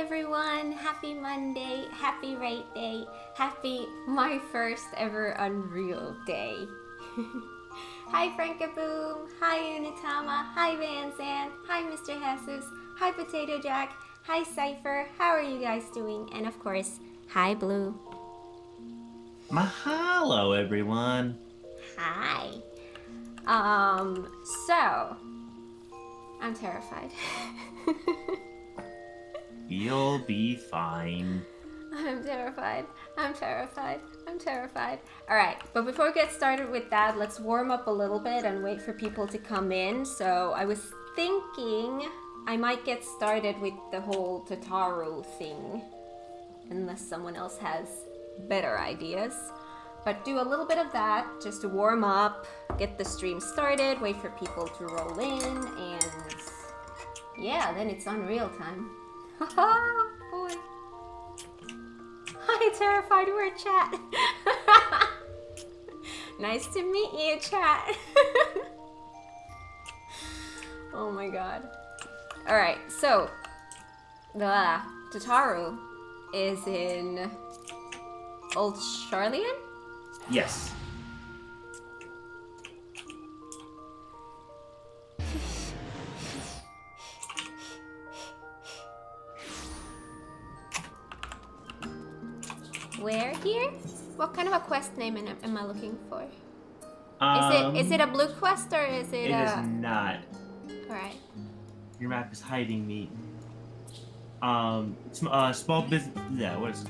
everyone! Happy Monday, happy rate day, happy my first ever Unreal day. Hi Frankaboom, hi Unitama, hi Van Zandt, hi Mr. Jesus, hi Potato Jack, hi Cypher, how are you guys doing? And of course, hi Blue. Mahalo, everyone. Hi. So, I'm terrified. You'll be fine. I'm terrified. I'm terrified. I'm terrified. Alright, but before we get started with that, let's warm up a little bit and wait for people to come in. So I was thinking I might get started with the whole Tataru thing. Unless someone else has better ideas. But do a little bit of that just to warm up, get the stream started, wait for people to roll in, and yeah, then it's Unreal time. Haha, boy. Hi, Terrified Word Chat. Nice to meet you, chat. Oh my god. Alright, so the Tataru is in Old Charlian? Yes. Where here? What kind of a quest name am I looking for? Is it a blue quest or is it It is not. Alright. Your map is hiding me. Small business. Yeah, what is it?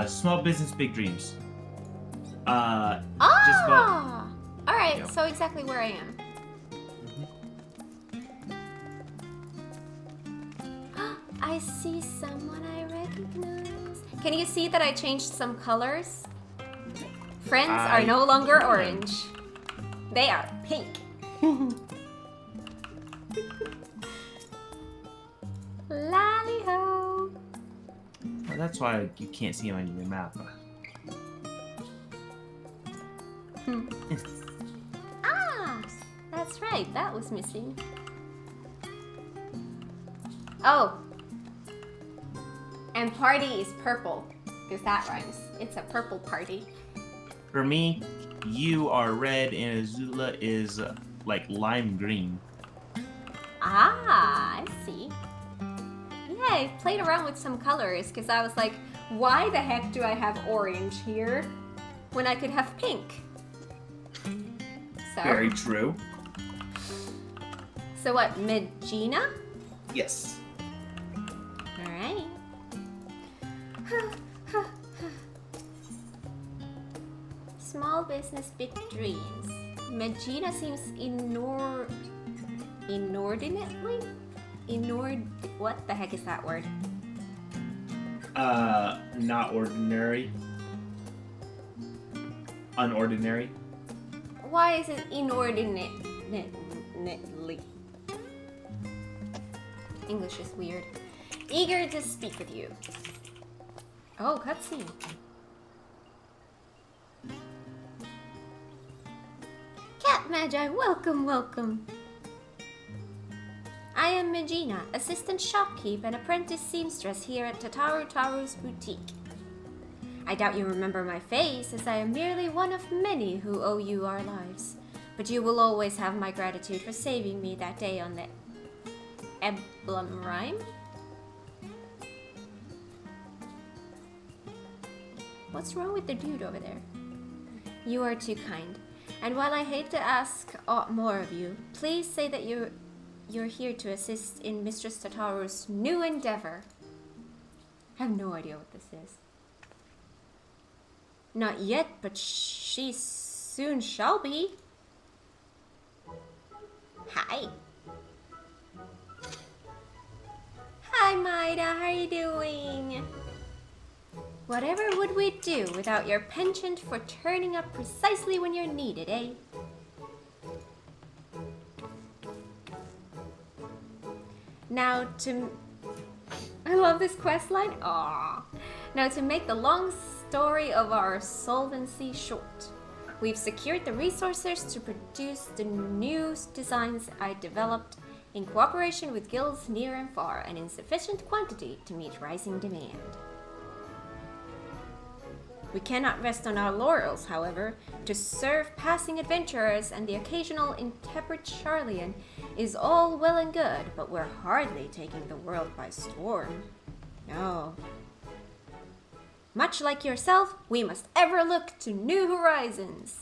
Small business, big dreams. Just about. Alright, Yep. so exactly where I am. I see someone I recognize. Can you see that I changed some colors? Friends are no longer orange. They are pink. Lally-ho. Well, that's why you can't see him on your map. Ah, that's right. That was missing. Oh. And party is purple, because that rhymes. It's a purple party. For me, you are red and Azula is like lime green. Ah, I see. Yeah, I played around with some colors, because I was like, why the heck do I have orange here when I could have pink? So, Very true. So what, Medina? Yes. Alright. Small business, big dreams. Medina seems inordinately? What the heck is that word? Not ordinary. Unordinary. Why is it inordinately? English is weird. Eager to speak with you. Oh, cutscene. Cat Magi, welcome, welcome. I am Medina, assistant shopkeep and apprentice seamstress here at Taru's boutique. I doubt you remember my face, as I am merely one of many who owe you our lives. But you will always have my gratitude for saving me that day on the emblem rhyme. What's wrong with the dude over there? You are too kind. And while I hate to ask aught more of you, please say that you're here to assist in Mistress Tataru's new endeavor. I have no idea what this is. Not yet, but she soon shall be. Hi. Hi, Maida. How are you doing? Whatever would we do without your penchant for turning up precisely when you're needed, eh? Now I love this quest line. Aww. Now to make the long story of our solvency short, we've secured the resources to produce the new designs I developed in cooperation with guilds near and far, and in sufficient quantity to meet rising demand. We cannot rest on our laurels, however. To serve passing adventurers and the occasional intemperate Charlian is all well and good, but we're hardly taking the world by storm. No. Much like yourself, we must ever look to new horizons.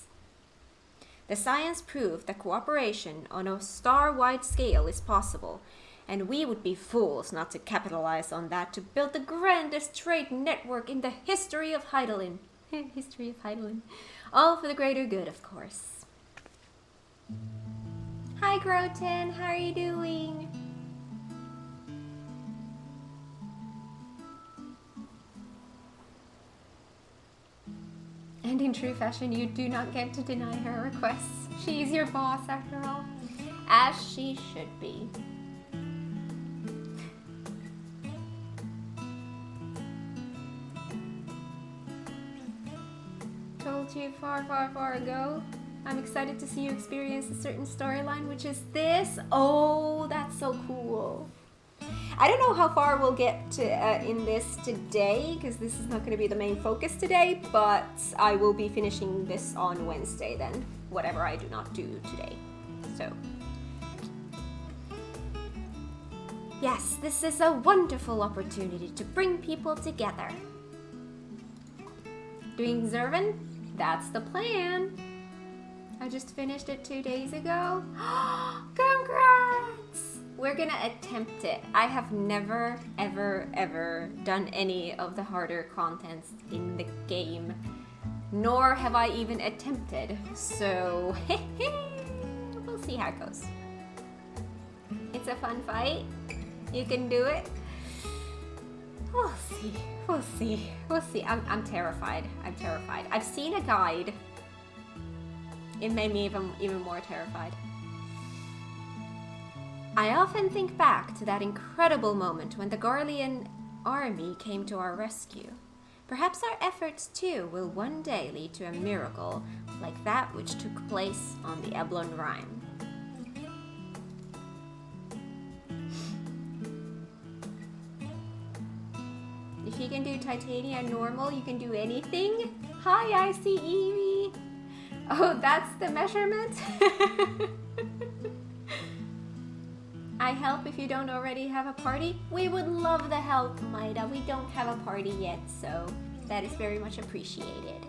The science proved that cooperation on a star-wide scale is possible, and we would be fools not to capitalize on that to build the grandest trade network in the history of Heidelin. History of Heidelin. All for the greater good, of course. Hi, Groten. How are you doing? And in true fashion, you do not get to deny her requests. She is your boss, after all. As she should be. Told you far, far, far ago. I'm excited to see you experience a certain storyline, which is this. Oh, that's so cool. I don't know how far we'll get to, in this today, because this is not going to be the main focus today, but I will be finishing this on Wednesday then, whatever I do not do today. So, yes, this is a wonderful opportunity to bring people together. Doing Zervin? That's the plan. I just finished it 2 days ago. Congrats! We're gonna attempt it. I have never, ever, ever done any of the harder contents in the game. Nor have I even attempted. So, we'll see how it goes. It's a fun fight. You can do it. We'll see. We'll see. We'll see. I'm terrified. I'm terrified. I've seen a guide. It made me even more terrified. I often think back to that incredible moment when the Garlean army came to our rescue. Perhaps our efforts too will one day lead to a miracle like that which took place on the Eblon Rhyme. If you can do Titania normal, you can do anything. Hi, IC Evie. Oh, that's the measurement? I help if you don't already have a party. We would love the help, Maida. We don't have a party yet, so that is very much appreciated.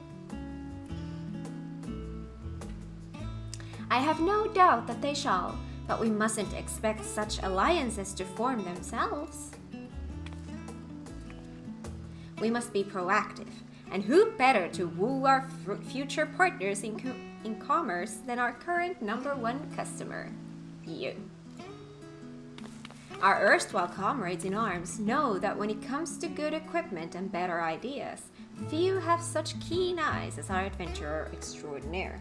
I have no doubt that they shall, but we mustn't expect such alliances to form themselves. We must be proactive, and who better to woo our future partners in commerce than our current #1 customer, you. Our erstwhile comrades in arms know that when it comes to good equipment and better ideas, few have such keen eyes as our adventurer extraordinaire.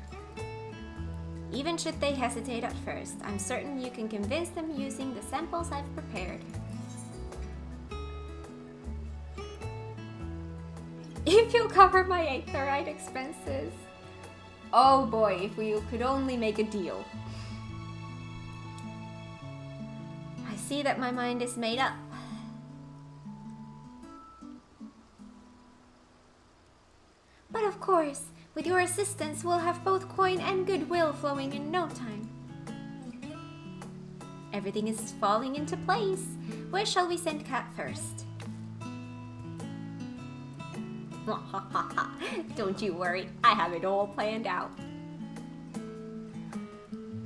Even should they hesitate at first, I'm certain you can convince them using the samples I've prepared. If you'll cover my aetherite expenses. Oh boy, if we could only make a deal. I see that my mind is made up. But of course, with your assistance, we'll have both coin and goodwill flowing in no time. Everything is falling into place. Where shall we send Kat first? Don't you worry, I have it all planned out.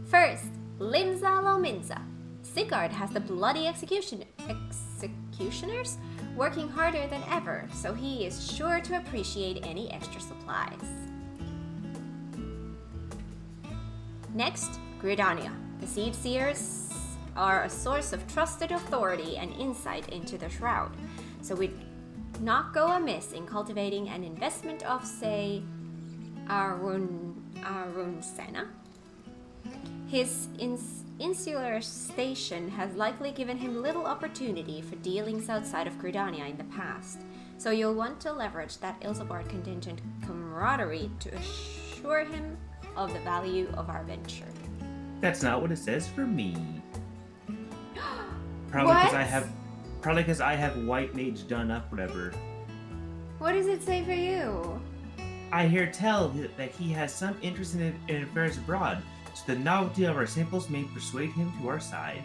First, Limza Lominza. Sigurd has the bloody executioners working harder than ever, so he is sure to appreciate any extra supplies. Next, Gridania. The Seed Seers are a source of trusted authority and insight into the Shroud, so we'd not go amiss in cultivating an investment of, say, Arunsena. His insular station has likely given him little opportunity for dealings outside of Gridania in the past, so you'll want to leverage that Ilsabard contingent camaraderie to assure him of the value of our venture. That's not what it says for me. Probably because What? I have white mage done up, whatever. What does it say for you? I hear tell that he has some interest in affairs abroad, so the novelty of our samples may persuade him to our side.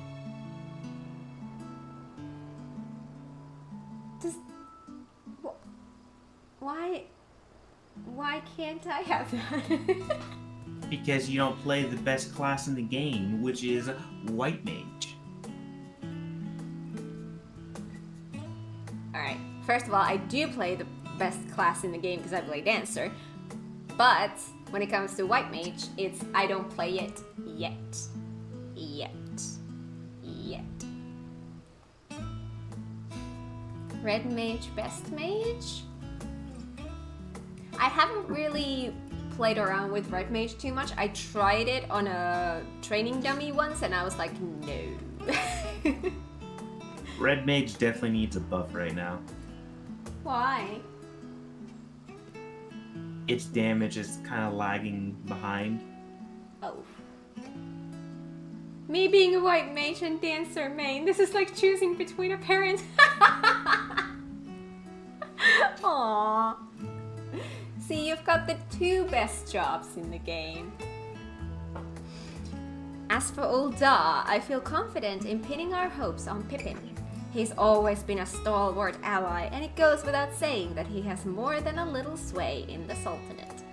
Does... Why... Why can't I have that? Because you don't play the best class in the game, which is white mage. Alright, first of all, I do play the best class in the game because I play Dancer. But when it comes to white mage, it's I don't play it yet. Red mage, best mage? I haven't really played around with red mage too much. I tried it on a training dummy once and I was like, no. Red mage definitely needs a buff right now. Why? Its damage is kind of lagging behind. Oh. Me being a white mage and Dancer main, this is like choosing between a parent. Aww. See, you've got the two best jobs in the game. As for old Da, I feel confident in pinning our hopes on Pippin. He's always been a stalwart ally, and it goes without saying that he has more than a little sway in the Sultanate.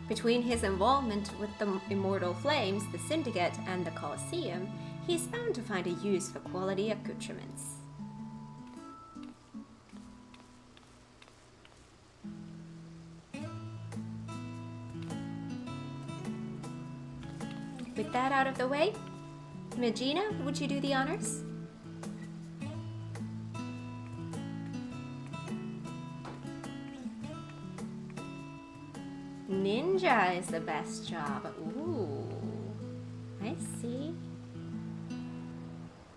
Between his involvement with the Immortal Flames, the Syndicate, and the Colosseum, he's bound to find a use for quality accoutrements. With that out of the way, Magina, would you do the honors? Ninja is the best job. Ooh, I see.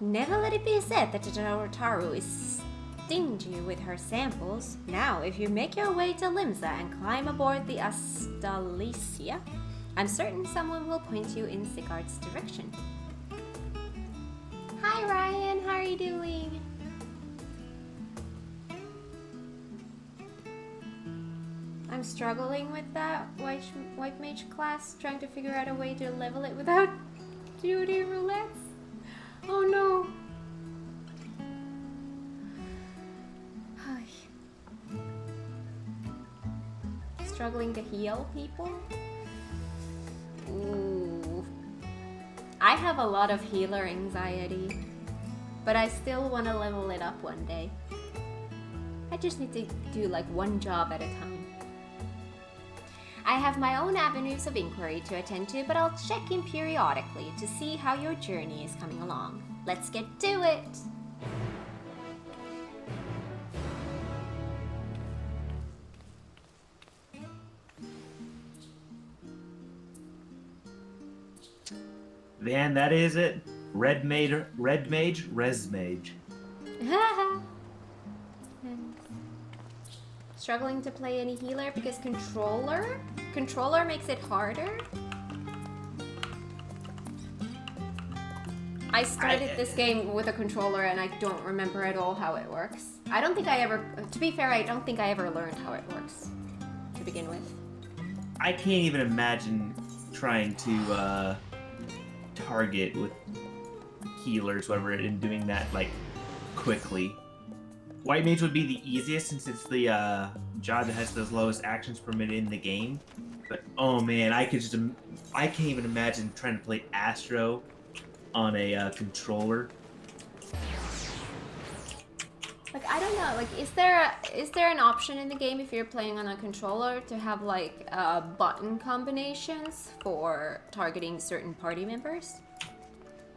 Never let it be said that Tataru is stingy with her samples. Now, if you make your way to Limsa and climb aboard the Astalicia, I'm certain someone will point you in Sigard's direction. Hi Ryan, how are you doing? I'm struggling with that white mage class, trying to figure out a way to level it without duty roulettes. Oh no. Struggling to heal people? Ooh. I have a lot of healer anxiety, but I still want to level it up one day. I just need to do like one job at a time. I have my own avenues of inquiry to attend to, but I'll check in periodically to see how your journey is coming along. Let's get to it! Van, that is it. Red mage, res mage. Struggling to play any healer because controller makes it harder. I started this game with a controller and I don't remember at all how it works. I don't think I ever, to be fair, I don't think I ever learned how it works to begin with. I can't even imagine trying to target with healers, whatever, and doing that like quickly. White mage would be the easiest since it's the job that has the lowest actions permitted in the game. But oh man, I can't even imagine trying to play Astro on a controller. Like I don't know, like is there an option in the game if you're playing on a controller to have like button combinations for targeting certain party members?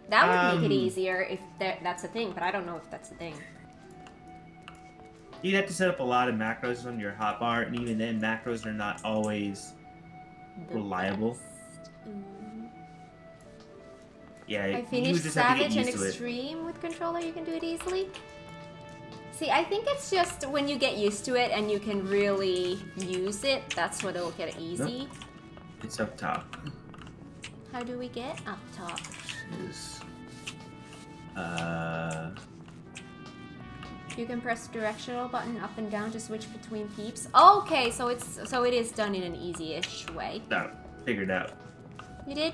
That would make it easier if that's a thing, but I don't know if that's a thing. You'd have to set up a lot of macros on your hotbar, and even then, macros are not always reliable. Yeah, I finished Savage and Extreme with controller. You can do it easily. See, I think it's just when you get used to it and you can really use it, that's when it'll get easy. Nope. It's up top. How do we get up top? You can press the directional button up and down to switch between peeps. Okay, so it is done in an easy-ish way. No, figured out. You did?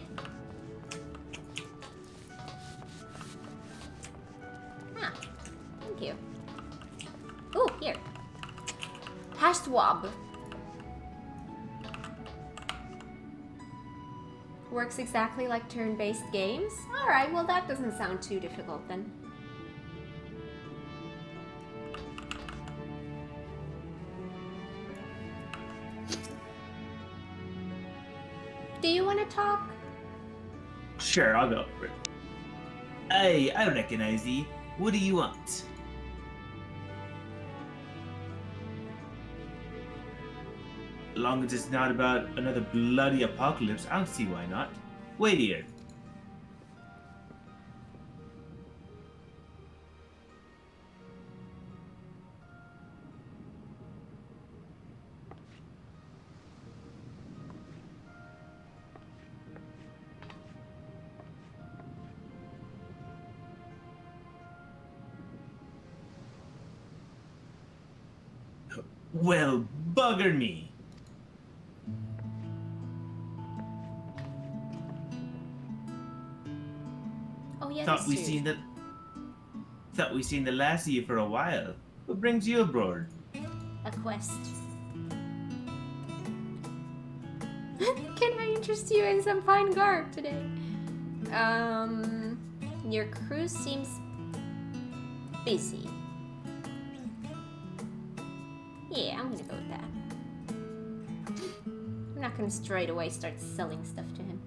Ah, thank you. Ooh, here. Hashtwab. Works exactly like turn-based games? Alright, well that doesn't sound too difficult then. Do you want to talk? Sure, I'll go for it. Hey, I recognize thee. What do you want? As long as it's not about another bloody apocalypse, I don't see why not. Wait here. Well, bugger me. Oh yeah, Thought that's we true. seen the last of you for a while. What brings you aboard? A quest. Can I interest you in some fine garb today? Your crew seems busy. Yeah, I'm gonna go with that. I'm not gonna straight away start selling stuff to him.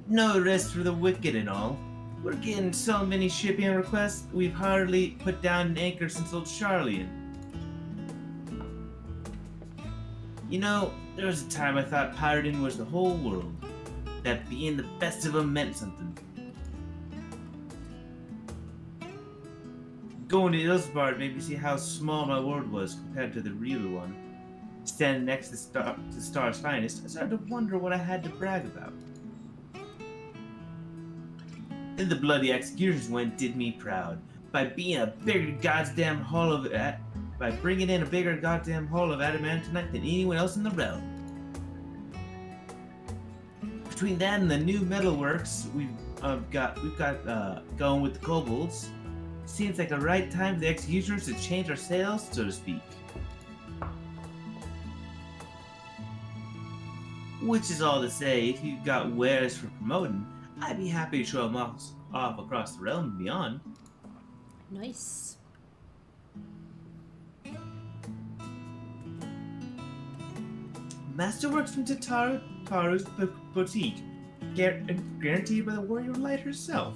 No rest for the wicked and all. We're getting so many shipping requests, we've hardly put down an anchor since old Charlian. You know, there was a time I thought pirating was the whole world. That being the best of them meant something. Going to Ilsbard made me see how small my world was compared to the real one. Standing next to the star's finest, I started to wonder what I had to brag about. Then the bloody executioners went and did me proud by being a bigger goddamn haul of by bringing in a bigger goddamn haul of adamantite than anyone else in the realm. Between that and the new metalworks we've got going with the kobolds, seems like the right time for the executioners to change our sails, so to speak. Which is all to say, if you've got wares for promoting, I'd be happy to show them off across the realm and beyond. Nice. Masterworks from Tataru's boutique, guaranteed by the warrior light herself.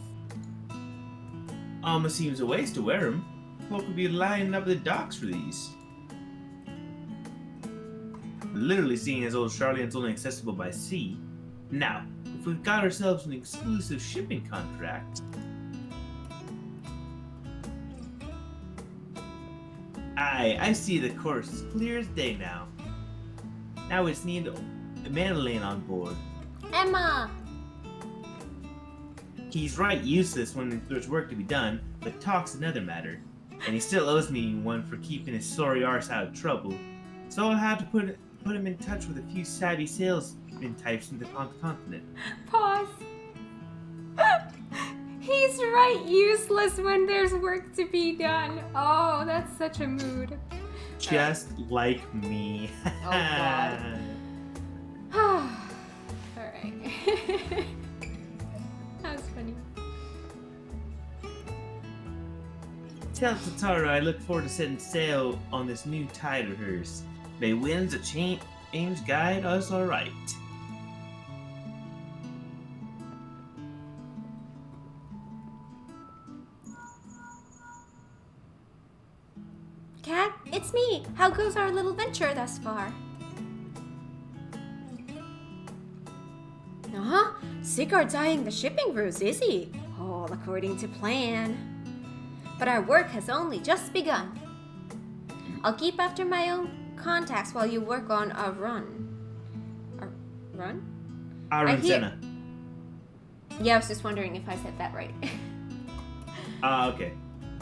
Almost seems a waste to wear them. Folk would be lining up the docks for these. Literally seeing as old Charlian's only accessible by sea. Now, if we've got ourselves an exclusive shipping contract... Aye, I see the course is clear as day now. Now we just need Madeline on board. Emma! He's right useless when there's work to be done, but talk's another matter. And he still owes me one for keeping his sorry arse out of trouble. So I'll have to put him in touch with a few savvy salesman types in the continent. Pause. He's right useless when there's work to be done. Oh, that's such a mood. Just like me. Oh, God. Alright. That was funny. Tell Tataru I look forward to setting sail on this new tide of hers. May winds of change guide us alright. Kat, it's me. How goes our little venture thus far? Uh-huh. Sigurd's eyeing the shipping routes, is he? All according to plan. But our work has only just begun. I'll keep after my own contacts while you work on a run. A run? Aranzena. Yeah, I was just wondering if I said that right. Okay.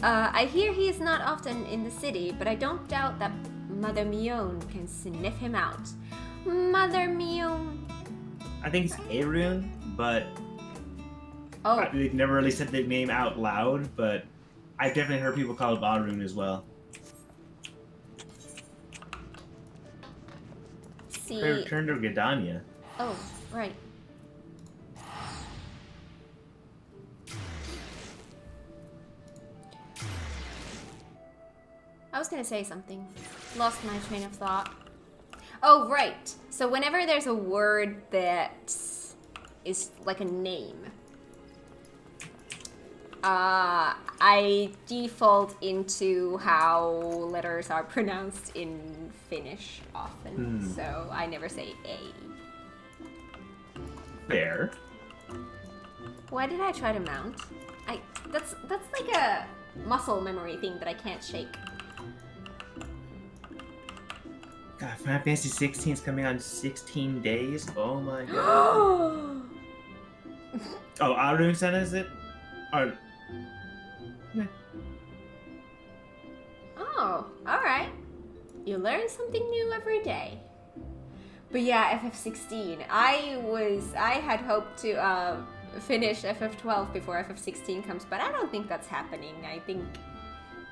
I hear he is not often in the city, but I don't doubt that Mother Mion can sniff him out. Mother Mion. I think it's Arun, but Oh, they've never really said the name out loud, but I've definitely heard people call him Arun as well. see. Return to Gadania. Oh, right. I was gonna say something. Lost my train of thought. Oh, right. So whenever there's a word that is like a name, I default into how letters are pronounced in Finnish often. So I never say A. Fair. Why did I try to mount? That's like a muscle memory thing that I can't shake. God, Final Fantasy 16 is coming on 16 days. Oh my god. Oh, Arun-san is it? Or... Yeah. Oh, alright. You learn something new every day. But yeah, FF16. I had hoped to finish FF12 before FF16 comes, but I don't think that's happening.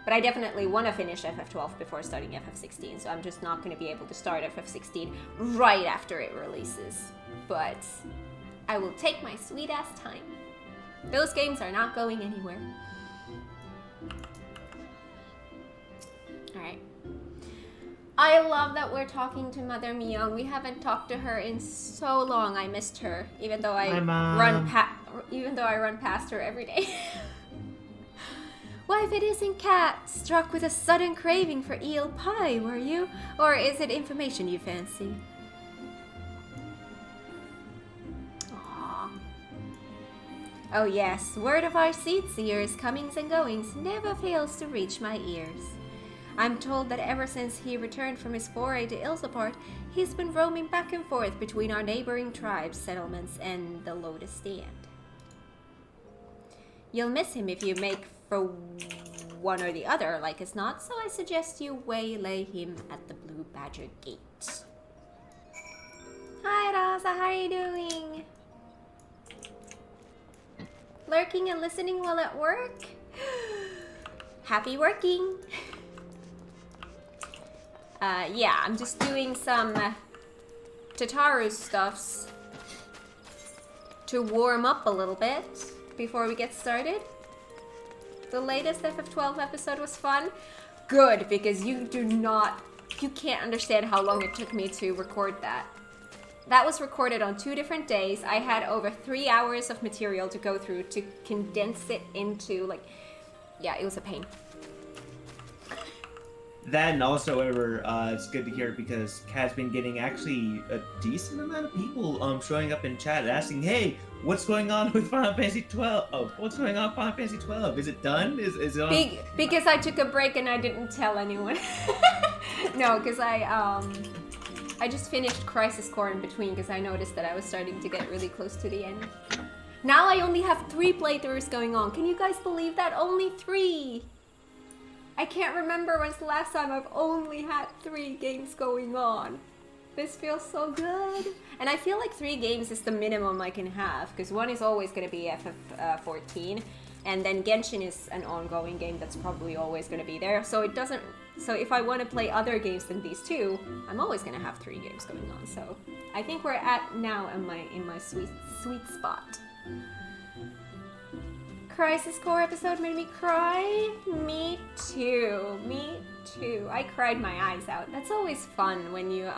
But I definitely want to finish FF12 before starting FF16, so I'm just not going to be able to start FF16 right after it releases. But I will take my sweet ass time. Those games are not going anywhere. Alright. I love that we're talking to Mother Mion. We haven't talked to her in so long. I missed her, even though I run past her every day. Why, if it isn't Kat, struck with a sudden craving for eel pie, were you? Or is it information you fancy? Aww. Oh yes, word of our seatseer's comings and goings never fails to reach my ears. I'm told that ever since he returned from his foray to Ilsapart, he's been roaming back and forth between our neighboring tribes, settlements, and the Lotus Stand. You'll miss him if you make for one or the other, like as not, so I suggest you waylay him at the Blue Badger Gate. Hi, Rosa, how are you doing? Lurking and listening while at work? Happy working! Yeah, I'm just doing some Tataru stuffs to warm up a little bit before we get started. The latest FF12 episode was fun. Good, because you can't understand how long it took me to record that. That was recorded on 2 different days. I had over 3 hours of material to go through to condense it into, yeah, it was a pain. That and also, however, it's good to hear because Kat's been getting actually a decent amount of people showing up in chat asking, "Hey, what's going on with Final Fantasy XII? Oh, what's going on with Final Fantasy XII? Is it done? Is it on?" Because I took a break and I didn't tell anyone. No, because I just finished Crisis Core in between because I noticed that I was starting to get really close to the end. Now I only have 3 playthroughs going on. Can you guys believe that? Only 3! I can't remember when's the last time I've only had 3 games going on. This feels so good. And I feel like 3 games is the minimum I can have, because one is always going to be FF14, and then Genshin is an ongoing game that's probably always going to be there. So if I want to play other games than these 2, I'm always going to have 3 games going on. So I think we're at now in my sweet spot. Crisis Core episode made me cry. Me too. I cried my eyes out. That's always fun when you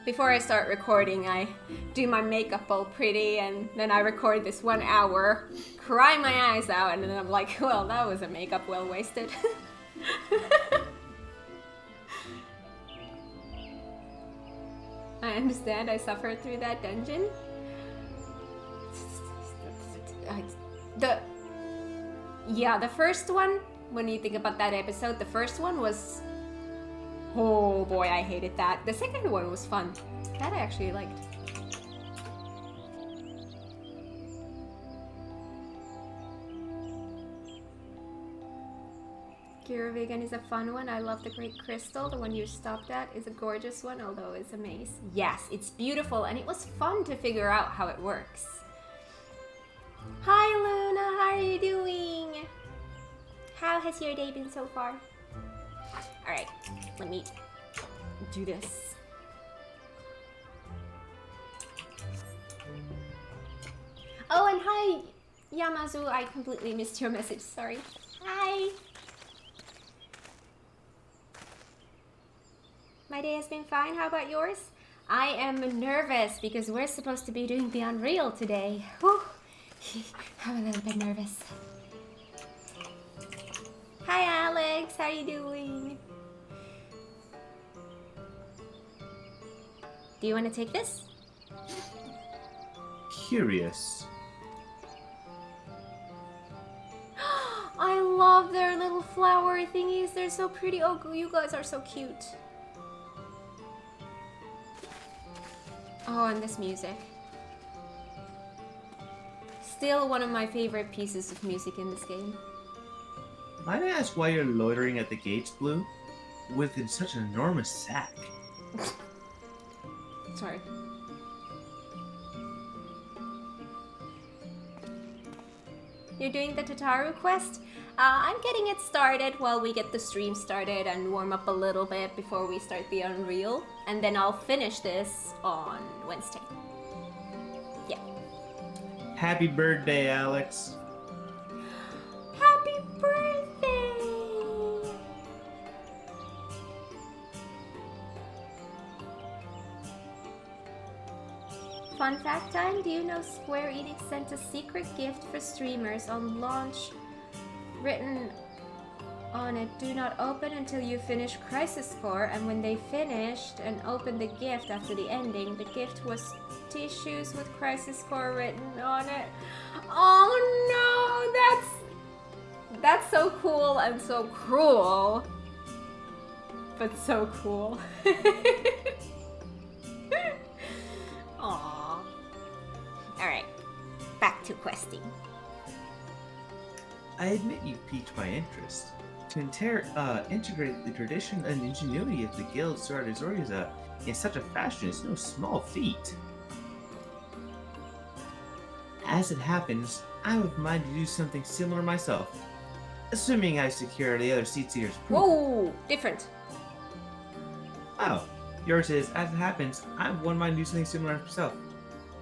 before I start recording, I do my makeup all pretty, and then I record this 1 hour, cry my eyes out, and then I'm like, well, that was a makeup well wasted. I understand. I suffered through that dungeon. The first one, when you think about that episode, the first one was, oh boy, I hated that. The second one was fun. That I actually liked. Giravigan is a fun one. I love the Great Crystal. The one you stopped at is a gorgeous one, although it's a maze. Yes, it's beautiful, and it was fun to figure out how it works. Hi, Luna. How are you doing? How has your day been so far? All right, let me do this. Oh, and hi, Yamazu. I completely missed your message. Sorry. Hi. My day has been fine. How about yours? I am nervous because we're supposed to be doing the Unreal today. Whew. I'm a little bit nervous. Hi, Alex. How you doing? Do you want to take this? Curious. I love their little flower thingies. They're so pretty. Oh, you guys are so cute. Oh, and this music. Still one of my favorite pieces of music in this game. Might I ask why you're loitering at the gates, Blue? With such an enormous sack. Sorry. You're doing the Tataru quest? I'm getting it started while we get the stream started and warm up a little bit before we start the Unreal. And then I'll finish this on Wednesday. Yeah. Happy birthday, Alex. Happy birthday! Fun fact time, do you know Square Enix sent a secret gift for streamers on launch written on it, do not open until you finish Crisis Core, and when they finished and opened the gift after the ending, the gift was tissues with Crisis Core written on it. Oh no, that's so cool and so cruel, but so cool. Aww. Alright, back to questing. I admit you've piqued my interest. To integrate the tradition and ingenuity of the guild Sword in such a fashion is no small feat. As it happens, I have mind to do something similar myself, assuming I secure the other Seatseer's approval. Whoa, different. Oh, yours is, as it happens, I have one mind to do something similar myself.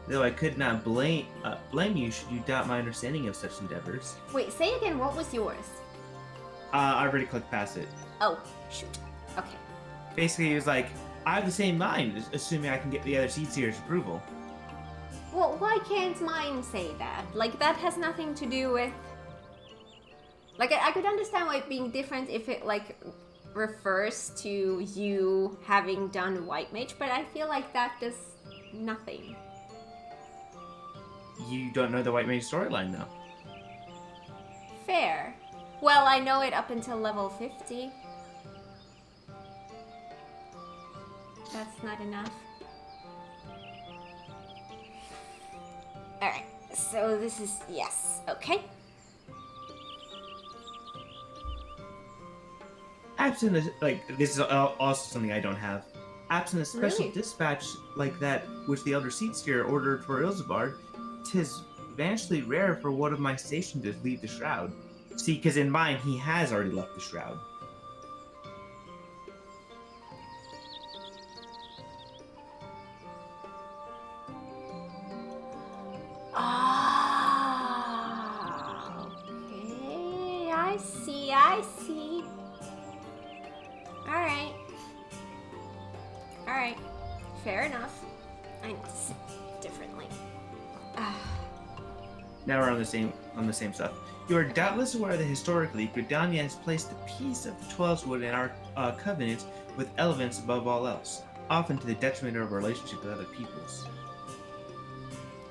Though I could not blame you should you doubt my understanding of such endeavors. Wait, say again, what was yours? I already clicked past it. Oh, shoot. Okay. Basically, it was like, I have the same mind, assuming I can get the other Seatseer's approval. Well, why can't mine say that? Like, that has nothing to do with... Like, I could understand why it being different if it, like, refers to you having done White Mage, but I feel like that does nothing. You don't know the White Mage storyline, though. Fair. Well, I know it up until level 50. That's not enough. Alright, so this is... yes, okay. Absent, this is also something I don't have. Absent a special Really? dispatch like that which the Elder Seatseer ordered for Ilzabard, 'tis vanishingly rare for one of my station to leave the Shroud. See, because in mine, he has already left the Shroud. Ah, okay, I see. Alright, fair enough. I need to sit differently. Now we're on the same stuff. You are doubtless aware that historically, Gridania has placed the peace of the Twelveswood in our covenant with elements above all else, often to the detriment of our relationship with other peoples.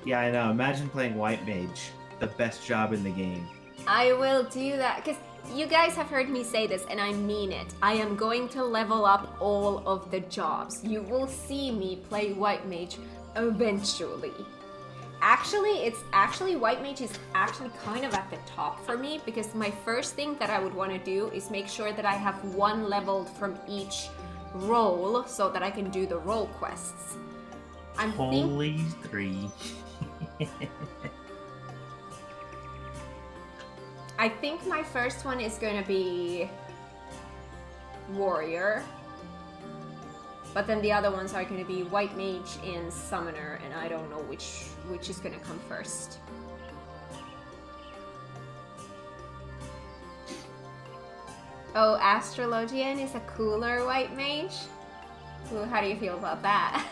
Yeah, I know. Imagine playing White Mage, the best job in the game. I will do that, because you guys have heard me say this, and I mean it. I am going to level up all of the jobs. You will see me play White Mage eventually. it's actually White Mage is actually kind of at the top for me, because my first thing that I would want to do is make sure that I have one leveled from each role so that I can do the role quests. Holy three. I think my first one is going to be Warrior. But then the other ones are going to be White Mage and Summoner, and I don't know which is going to come first. Oh, Astrologian is a cooler White Mage? Ooh, how do you feel about that?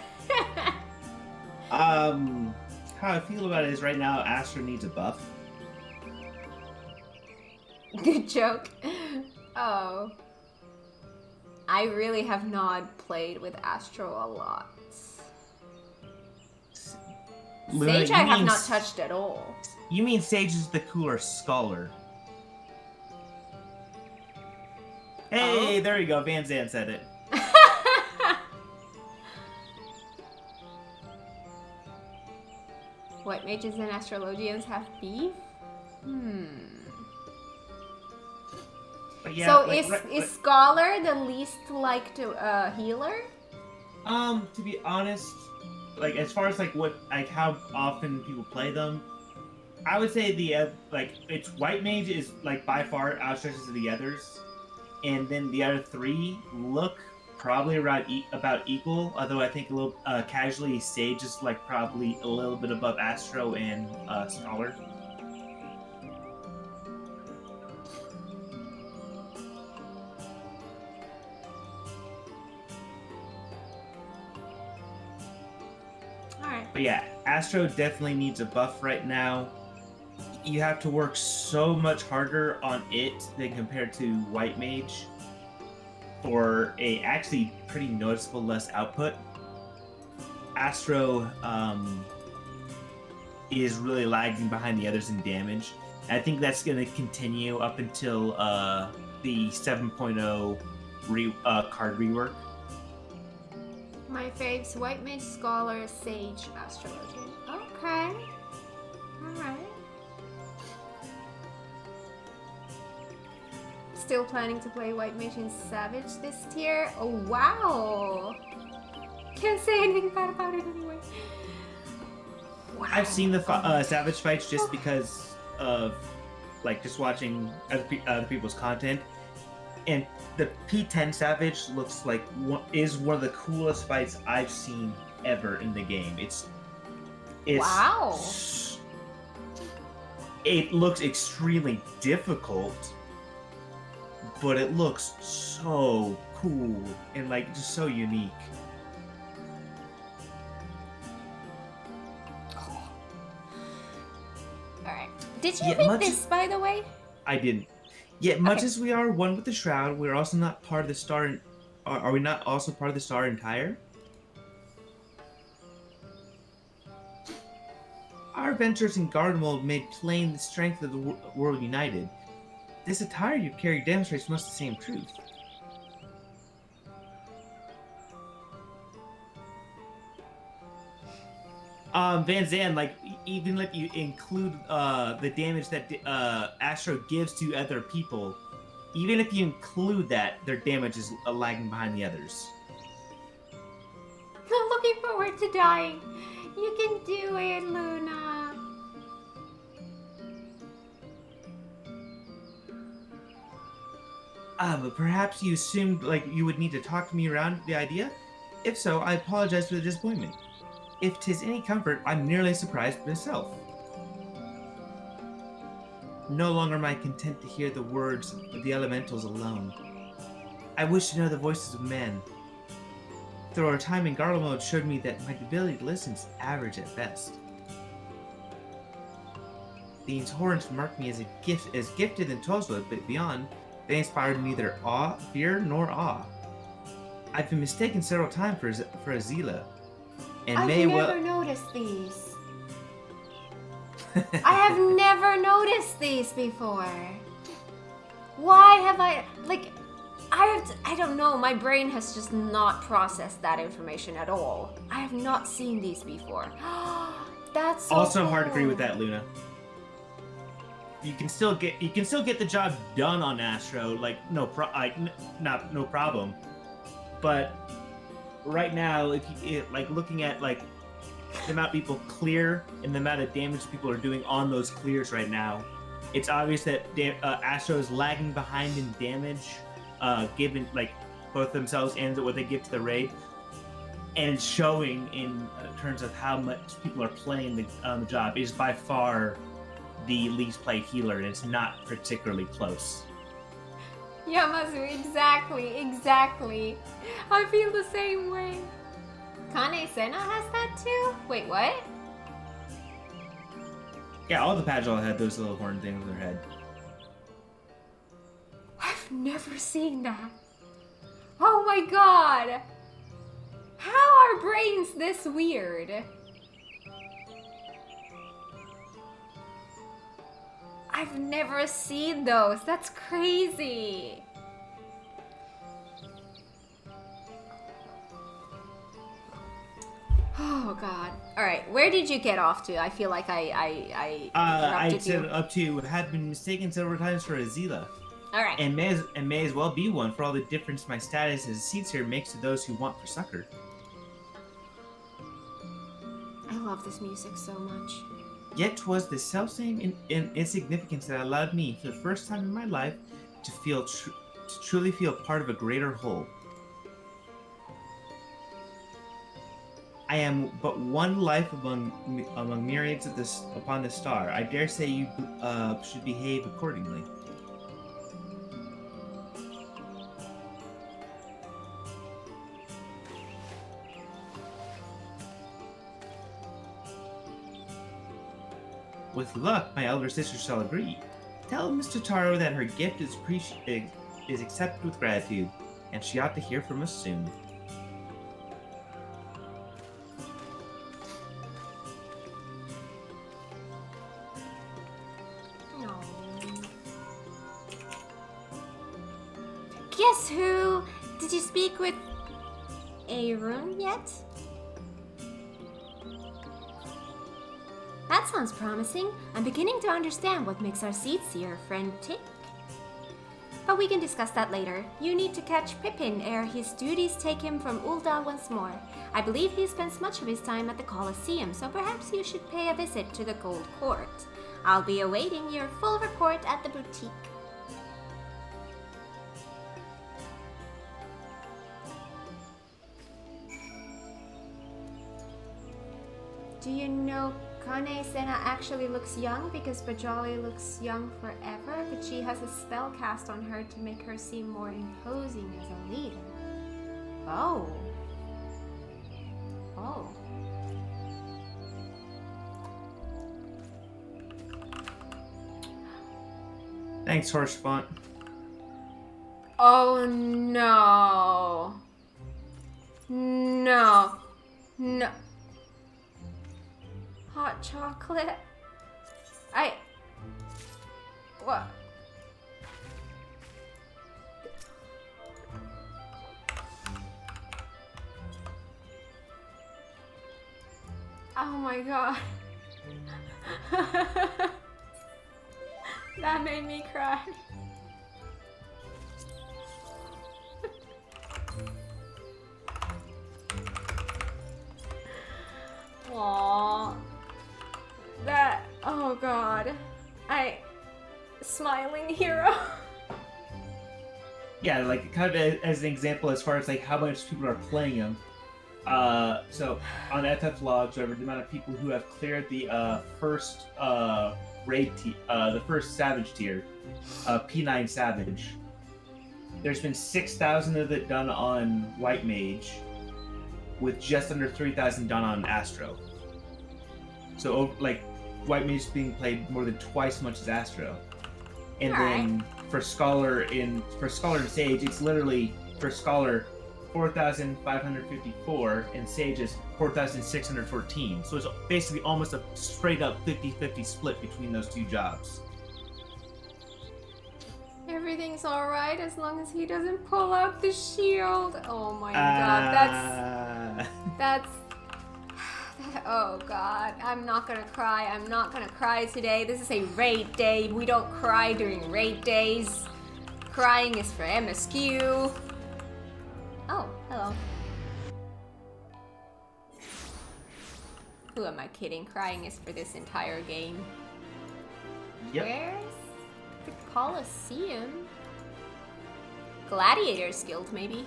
How I feel about it is right now Astra needs a buff. Good joke. Oh. I really have not played with Astro a lot. Luna, Sage I have not touched at all. You mean Sage is the cooler scholar. Hey, there you go. Van Zandt said it. White Mages and Astrologians have beef? But yeah, so like, is Scholar the least liked healer? To be honest, like as far as like how often people play them, I would say it's White Mage is like by far outstretches the others, and then the other three look probably around about equal. Although I think a little casually Sage is like probably a little bit above Astro and Scholar. But yeah, Astro definitely needs a buff right now. You have to work so much harder on it than compared to White Mage for a actually pretty noticeable less output. Astro is really lagging behind the others in damage. And I think that's going to continue up until the 7.0 card rework. My faves, White Mage, Scholar, Sage, Astrologian. Okay. Alright. Still planning to play White Mage and Savage this tier? Oh, wow! Can't say anything bad about it anyway. Wow. I've seen the Savage fights just because of, like, just watching other people's content. And the P10 Savage looks like is one of the coolest fights I've seen ever in the game. It's wow. It looks extremely difficult, but it looks so cool and like just so unique. All right. Did you read this, by the way? I didn't. Yet, much as we are one with the Shroud, we're also not part of the Star. Are we not also part of the Star Entire? Our adventures in Gardenwold made plain the strength of the world united. This attire you carry demonstrates much the same truth. Van Zandt, like, even if you include the damage that Astro gives to other people, even if you include that, their damage is lagging behind the others. I'm looking forward to dying. You can do it, Luna. But perhaps you assumed, like, you would need to talk me around the idea? If so, I apologize for the disappointment. If 'tis any comfort, I'm nearly surprised myself. No longer am I content to hear the words of the elementals alone. I wish to know the voices of men. Though our time in Garlemald showed me that my ability to listen is average at best. These horns mark me as gifted in Tolswood, but beyond, they inspired neither fear nor awe. I've been mistaken several times for a Zila. And I've never noticed these. I have never noticed these before. Why have I, like, I don't know, my brain has just not processed that information at all. I have not seen these before. That's so Also cool. hard to agree with that, Luna. You can still get the job done on Astro, like no problem. But right now, like looking at like the amount of people clear and the amount of damage people are doing on those clears right now, it's obvious that Astro is lagging behind in damage, given like both themselves and what they give to the raid, and it's showing in terms of how much people are playing the job. It is by far the least played healer, and it's not particularly close. Yamazu, exactly. I feel the same way. Kane Senna has that too? Wait, what? Yeah, all the Pagel had those little horn things on their head. I've never seen that. Oh my god! How are brains this weird? I've never seen those. That's crazy. Oh god. Alright, where did you get off to? I feel like I interrupted you. Said up to had been mistaken several times for Azila. Alright. And may as well be one for all the difference my status as a seed here makes to those who want for succor. I love this music so much. Yet 'twas the selfsame insignificance that allowed me, for the first time in my life, to truly feel part of a greater whole. I am but one life among myriads upon this star. I dare say you should behave accordingly. With luck, my elder sister shall agree. Tell Miss Tataru that her gift is accepted with gratitude, and she ought to hear from us soon. No. Guess who? Did you speak with Arun yet? That sounds promising. I'm beginning to understand what makes our Seedseer friend tick. But we can discuss that later. You need to catch Pippin ere his duties take him from Ul'dah once more. I believe he spends much of his time at the Colosseum, so perhaps you should pay a visit to the Gold Court. I'll be awaiting your full report at the boutique. Do you know Kane Senna actually looks young because Bajali looks young forever, but she has a spell cast on her to make her seem more imposing as a leader. Oh. Oh. Thanks, Horse Font. Oh no. No. No. Hot chocolate? What? Oh my god. That made me cry. Aww. Oh god. Smiling hero. Yeah, like kind of as an example as far as like how much people are playing him. So on FF logs, whatever, the amount of people who have cleared the first the first Savage tier, P9 Savage. There's been 6,000 of it done on White Mage, with just under 3,000 done on Astro. So like White Mage is being played more than twice as much as Astro. And then for Scholar and Sage, it's literally for Scholar 4,554 and Sage is 4,614. So it's basically almost a straight up 50-50 split between those two jobs. Everything's alright as long as he doesn't pull out the shield. Oh my god, that's Oh god, I'm not gonna cry. I'm not gonna cry today. This is a raid day. We don't cry during raid days. Crying is for MSQ. Oh, hello. Who am I kidding? Crying is for this entire game. Yep. Where's the Colosseum? Gladiators Guild, maybe?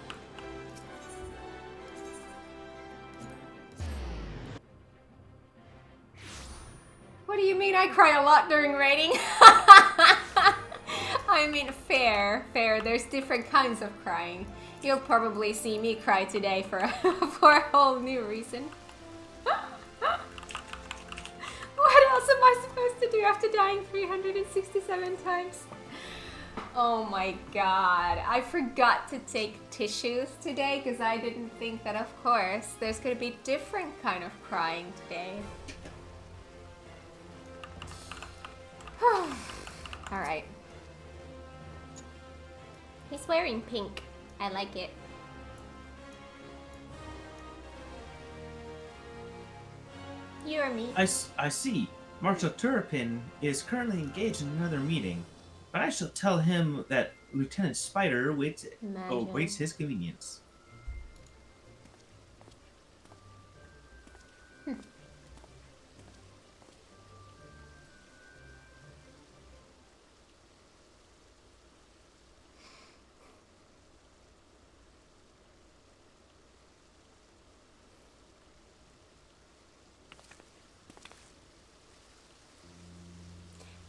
What do you mean I cry a lot during raiding? I mean, fair. There's different kinds of crying. You'll probably see me cry today for a whole new reason. What else am I supposed to do after dying 367 times? Oh my god. I forgot to take tissues today because I didn't think that, of course, there's going to be different kind of crying today. Alright. He's wearing pink. I like it. You or me? I see. Marshal Turpin is currently engaged in another meeting, but I shall tell him that Lieutenant Spider waits his convenience.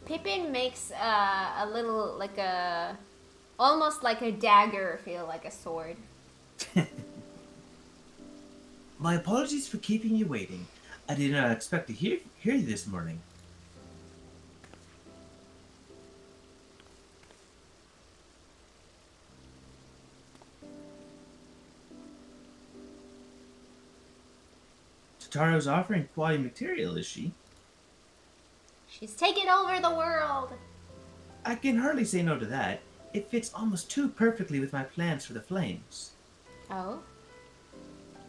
Pippin makes a little, almost like a dagger feel like a sword. My apologies for keeping you waiting. I did not expect to hear you this morning. Tataru's offering quality material, is she? She's taking over the world! I can hardly say no to that. It fits almost too perfectly with my plans for the flames. Oh?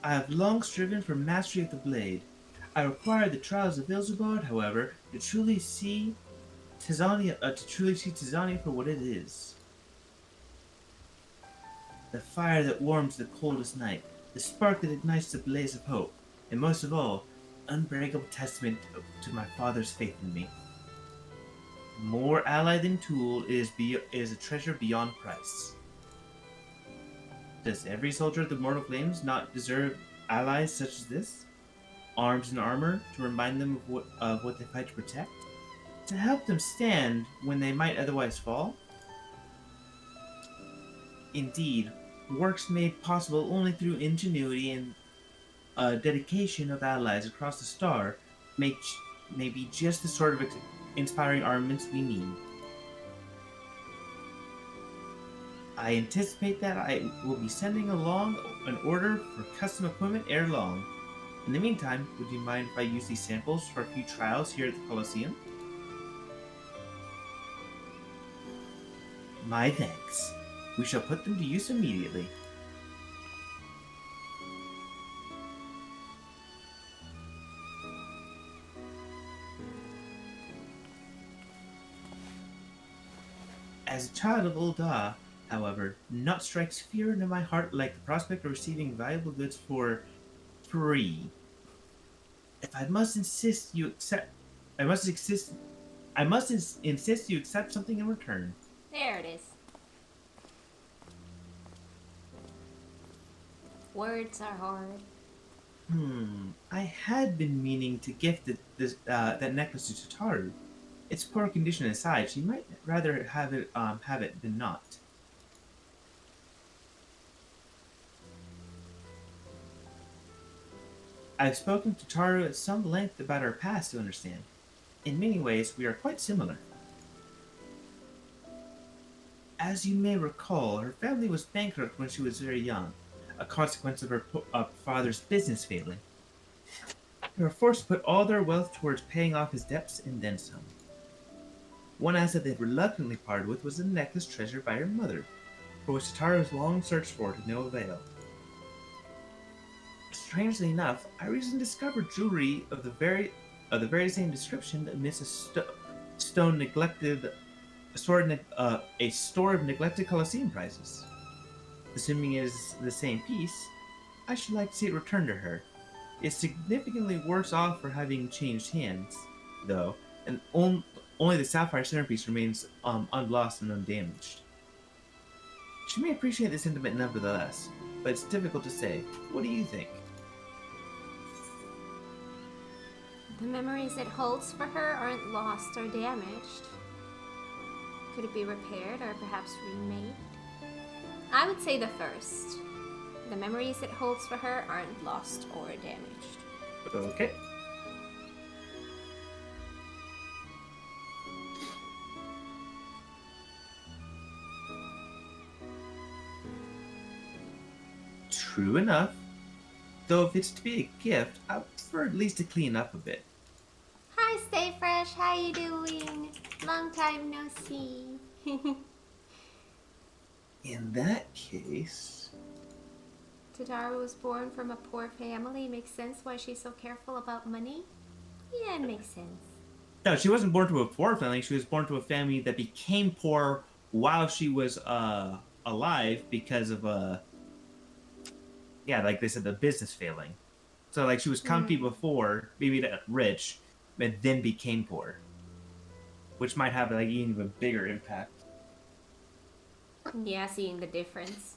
I have long striven for mastery of the blade. I require the trials of Ilzabard, however, to truly see Tizania for what it is. The fire that warms the coldest night, the spark that ignites the blaze of hope, and most of all, unbreakable testament to my father's faith in me. More ally than tool is a treasure beyond price. Does every soldier of the Mortal Flames not deserve allies such as this? Arms and armor to remind them of what they fight to protect? To help them stand when they might otherwise fall? Indeed, works made possible only through ingenuity and dedication of allies across the star may be just the sort of inspiring armaments we need. I anticipate that I will be sending along an order for custom equipment ere long. In the meantime, would you mind if I use these samples for a few trials here at the Colosseum? My thanks. We shall put them to use immediately. As a child of Ul'dah, however, naught strikes fear into my heart like the prospect of receiving valuable goods for free. If I must insist you accept something in return. There it is. Words are hard. I had been meaning to gift that necklace to Tataru. Its poor condition aside, she might rather have it than not. I've spoken to Tataru at some length about our past to understand. In many ways, we are quite similar. As you may recall, her family was bankrupt when she was very young, a consequence of her father's business failing. They were forced to put all their wealth towards paying off his debts and then some. One asset they reluctantly parted with was a necklace treasured by her mother, for which Tataru has long searched for to no avail. Strangely enough, I recently discovered jewelry of the very same description amidst a store of neglected Colosseum prizes. Assuming it is the same piece, I should like to see it returned to her. It's significantly worse off for having changed hands, though, and only the sapphire centerpiece remains unlost and undamaged. She may appreciate the sentiment nevertheless, but it's difficult to say. What do you think? The memories it holds for her aren't lost or damaged. Could it be repaired or perhaps remade? I would say the first. The memories it holds for her aren't lost or damaged. Okay. True enough. Though if it's to be a gift, I would prefer at least to clean up a bit. Hi, Stay Fresh. How you doing? Long time no see. In that case... Tataru was born from a poor family. Makes sense why she's so careful about money? Yeah, it makes sense. No, she wasn't born to a poor family. She was born to a family that became poor while she was alive because of yeah, like they said, the business failing. So like she was comfy before, maybe rich, but then became poor, which might have like even a bigger impact. Yeah, seeing the difference.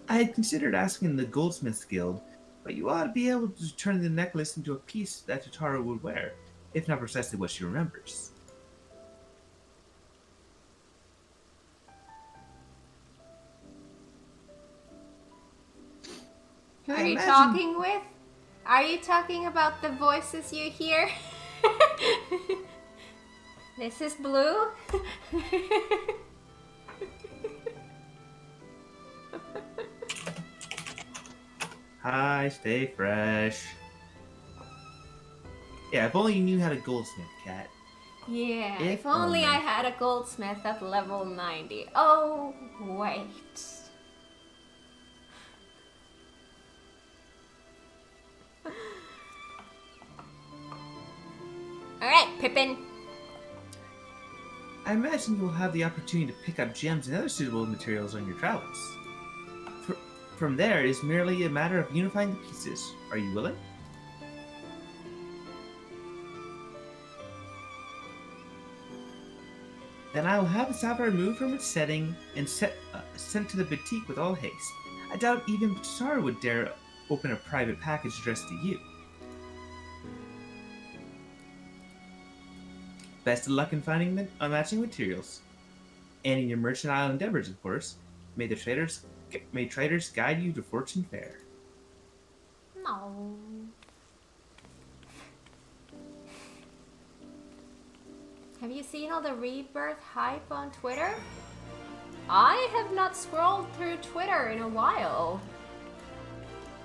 I had considered asking the Goldsmiths Guild, but you ought to be able to turn the necklace into a piece that Tataru would wear, if not precisely what she remembers. Who are you talking with? Are you talking about the voices you hear? This is Blue. Hi, Stay Fresh. Yeah, if only you knew how to goldsmith, Cat. Yeah, if only I had a goldsmith at level 90. Oh, wait. Alright, Pippin. I imagine you'll have the opportunity to pick up gems and other suitable materials on your travels. From there, it is merely a matter of unifying the pieces. Are you willing? Then I will have the sapphire removed from its setting and sent to the boutique with all haste. I doubt even Tataru would dare open a private package addressed to you. Best of luck in finding the matching materials. And in your merchant isle endeavors, of course. May traders guide you to fortune fair. No. Have you seen all the rebirth hype on Twitter? I have not scrolled through Twitter in a while.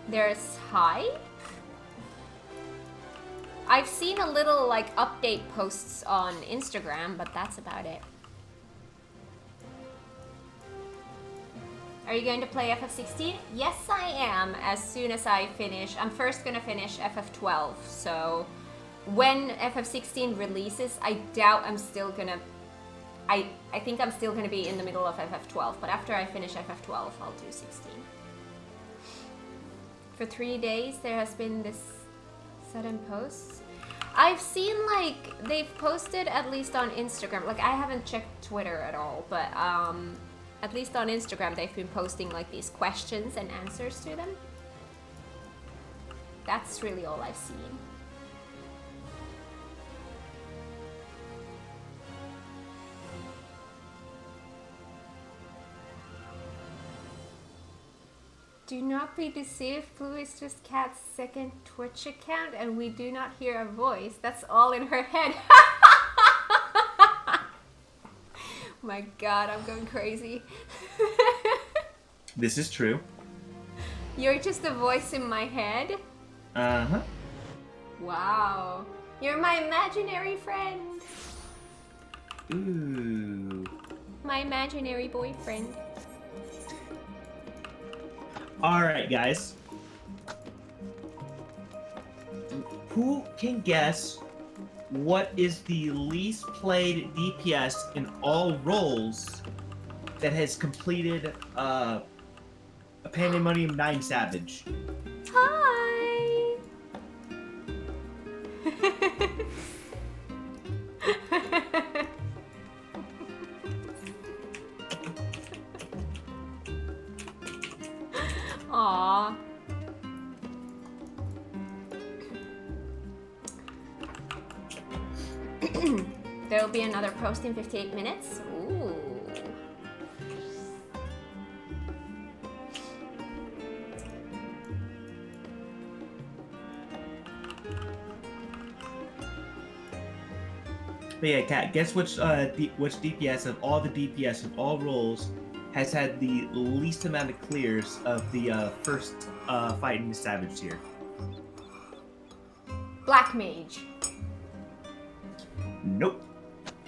There's hype? I've seen a little like update posts on Instagram, but that's about it. Are you going to play FF16? Yes, I am, as soon as I finish. I'm first gonna finish FF12, so when FF16 releases, I doubt I'm still gonna... I think I'm still gonna be in the middle of FF12, but after I finish FF12, I'll do 16. For 3 days, there has been this sudden posts. I've seen, like, they've posted at least on Instagram. Like, I haven't checked Twitter at all, but at least on Instagram, they've been posting, like, these questions and answers to them. That's really all I've seen. Do not be deceived, Blue is just Kat's second Twitch account and we do not hear a voice. That's all in her head. My god, I'm going crazy. This is true. You're just a voice in my head? Uh-huh. Wow. You're my imaginary friend. Ooh. My imaginary boyfriend. Alright, guys. Who can guess what is the least played DPS in all roles that has completed a Pandemonium 9 Savage? Hi! Aww. There'll be another post in 58 minutes. Ooh. But yeah, Kat, guess which DPS of all the DPS of all roles has had the least amount of clears of the first fight in the Savage tier? Black Mage. Nope.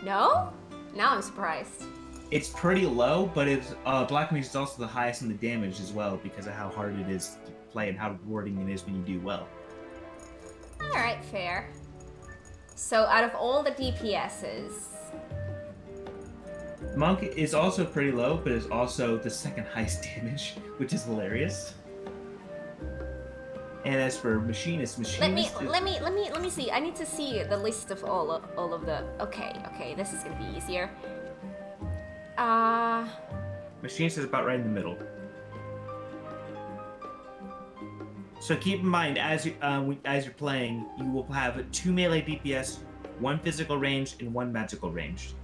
No? Now I'm surprised. It's pretty low, but it's Black Mage is also the highest in the damage as well because of how hard it is to play and how rewarding it is when you do well. Alright, fair. So out of all the DPSs... Monk is also pretty low, but is also the second highest damage, which is hilarious. And as for Machinist Let me see. I need to see the list of all of the... Okay, this is gonna be easier. Machinist is about right in the middle. So keep in mind, as you're playing, you will have 2 melee DPS, 1 physical range, and 1 magical range.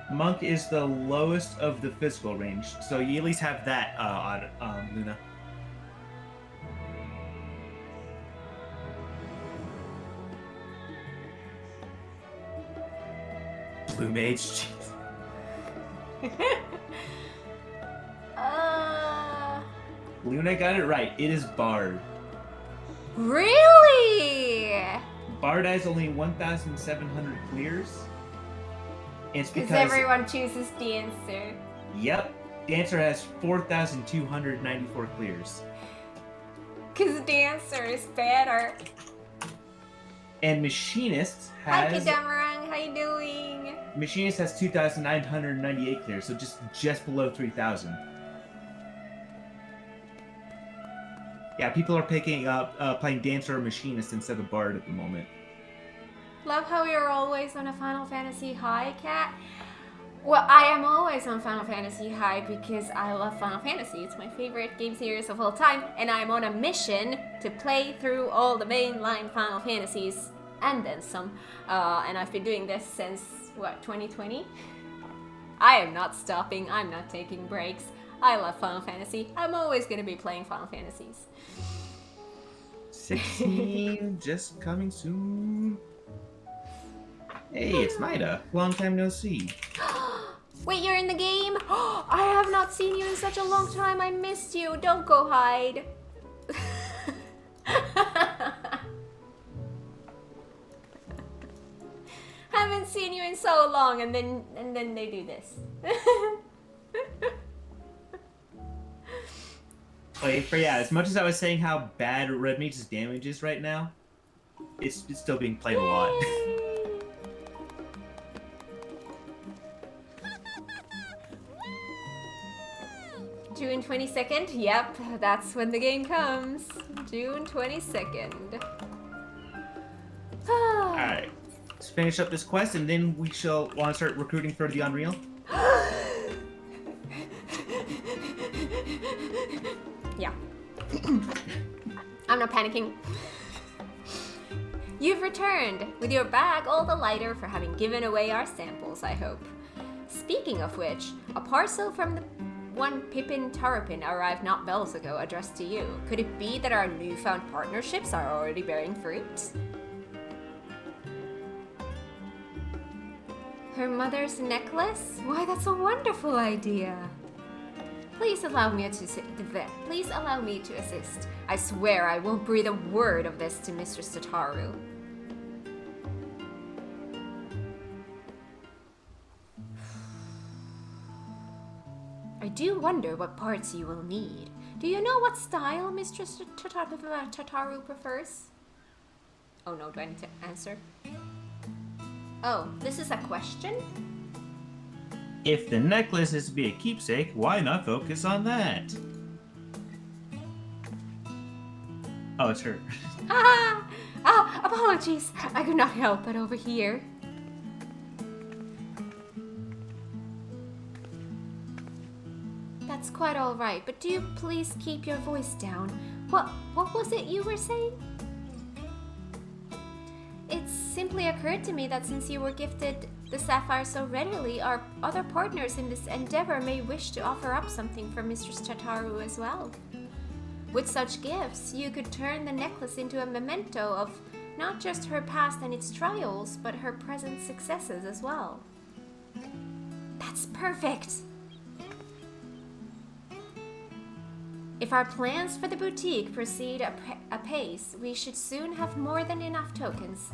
Monk is the lowest of the physical range, so you at least have that, Luna. Blue Mage. Luna got it right. It is Bard. Really? Bard has only 1,700 clears. It's because everyone chooses Dancer. Yep. Dancer has 4,294 clears. Because Dancer is better. And Machinist has... Hi, Kidamarang. How you doing? Machinist has 2,998 clears, so just below 3,000. Yeah, people are picking up playing Dancer or Machinist instead of Bard at the moment. Love how you're always on a Final Fantasy high, Kat. Well, I am always on Final Fantasy high because I love Final Fantasy. It's my favorite game series of all time, and I'm on a mission to play through all the mainline Final Fantasies and then some. And I've been doing this since, 2020? I am not stopping. I'm not taking breaks. I love Final Fantasy. I'm always going to be playing Final Fantasies. 16, just coming soon. Hey, it's Maida. Long time no see. Wait, you're in the game? I have not seen you in such a long time. I missed you. Don't go hide. Haven't seen you in so long, and then they do this. Wait, but yeah, as much as I was saying how bad Red Mage's damage is right now, it's still being played a lot. June 22nd? Yep, that's when the game comes. June 22nd. Alright, let's finish up this quest and then we shall want to start recruiting for the Unreal. Yeah. I'm not panicking. You've returned, with your bag all the lighter for having given away our samples, I hope. Speaking of which, a parcel from the one Pippin Tarapin arrived not bells ago, addressed to you. Could it be that our newfound partnerships are already bearing fruit? Her mother's necklace? Why, that's a wonderful idea. Please allow me to assist. I swear I won't breathe a word of this to Mistress Tataru. I do wonder what parts you will need. Do you know what style Mistress Tataru prefers? Oh no, do I need to answer? Oh, this is a question? If the necklace is to be a keepsake, why not focus on that? Oh, it's her. Apologies. I could not help but overhear. That's quite all right, but do please keep your voice down. What was it you were saying? It simply occurred to me that since you were gifted the sapphire so readily, our other partners in this endeavor may wish to offer up something for Mistress Tataru as well. With such gifts, you could turn the necklace into a memento of not just her past and its trials, but her present successes as well. That's perfect! If our plans for the boutique proceed apace, we should soon have more than enough tokens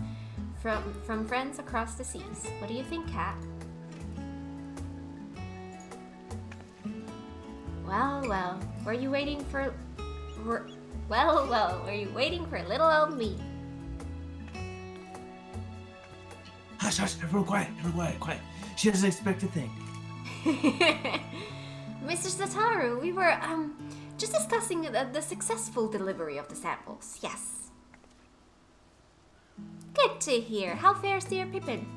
from friends across the seas. What do you think, Kat? Well, were you waiting for... were you waiting for little old me? Hush, everyone quiet. She doesn't expect a thing. Mr. Tataru, we were, just discussing the successful delivery of the samples. Yes. Good to hear. How fares dear Pippin?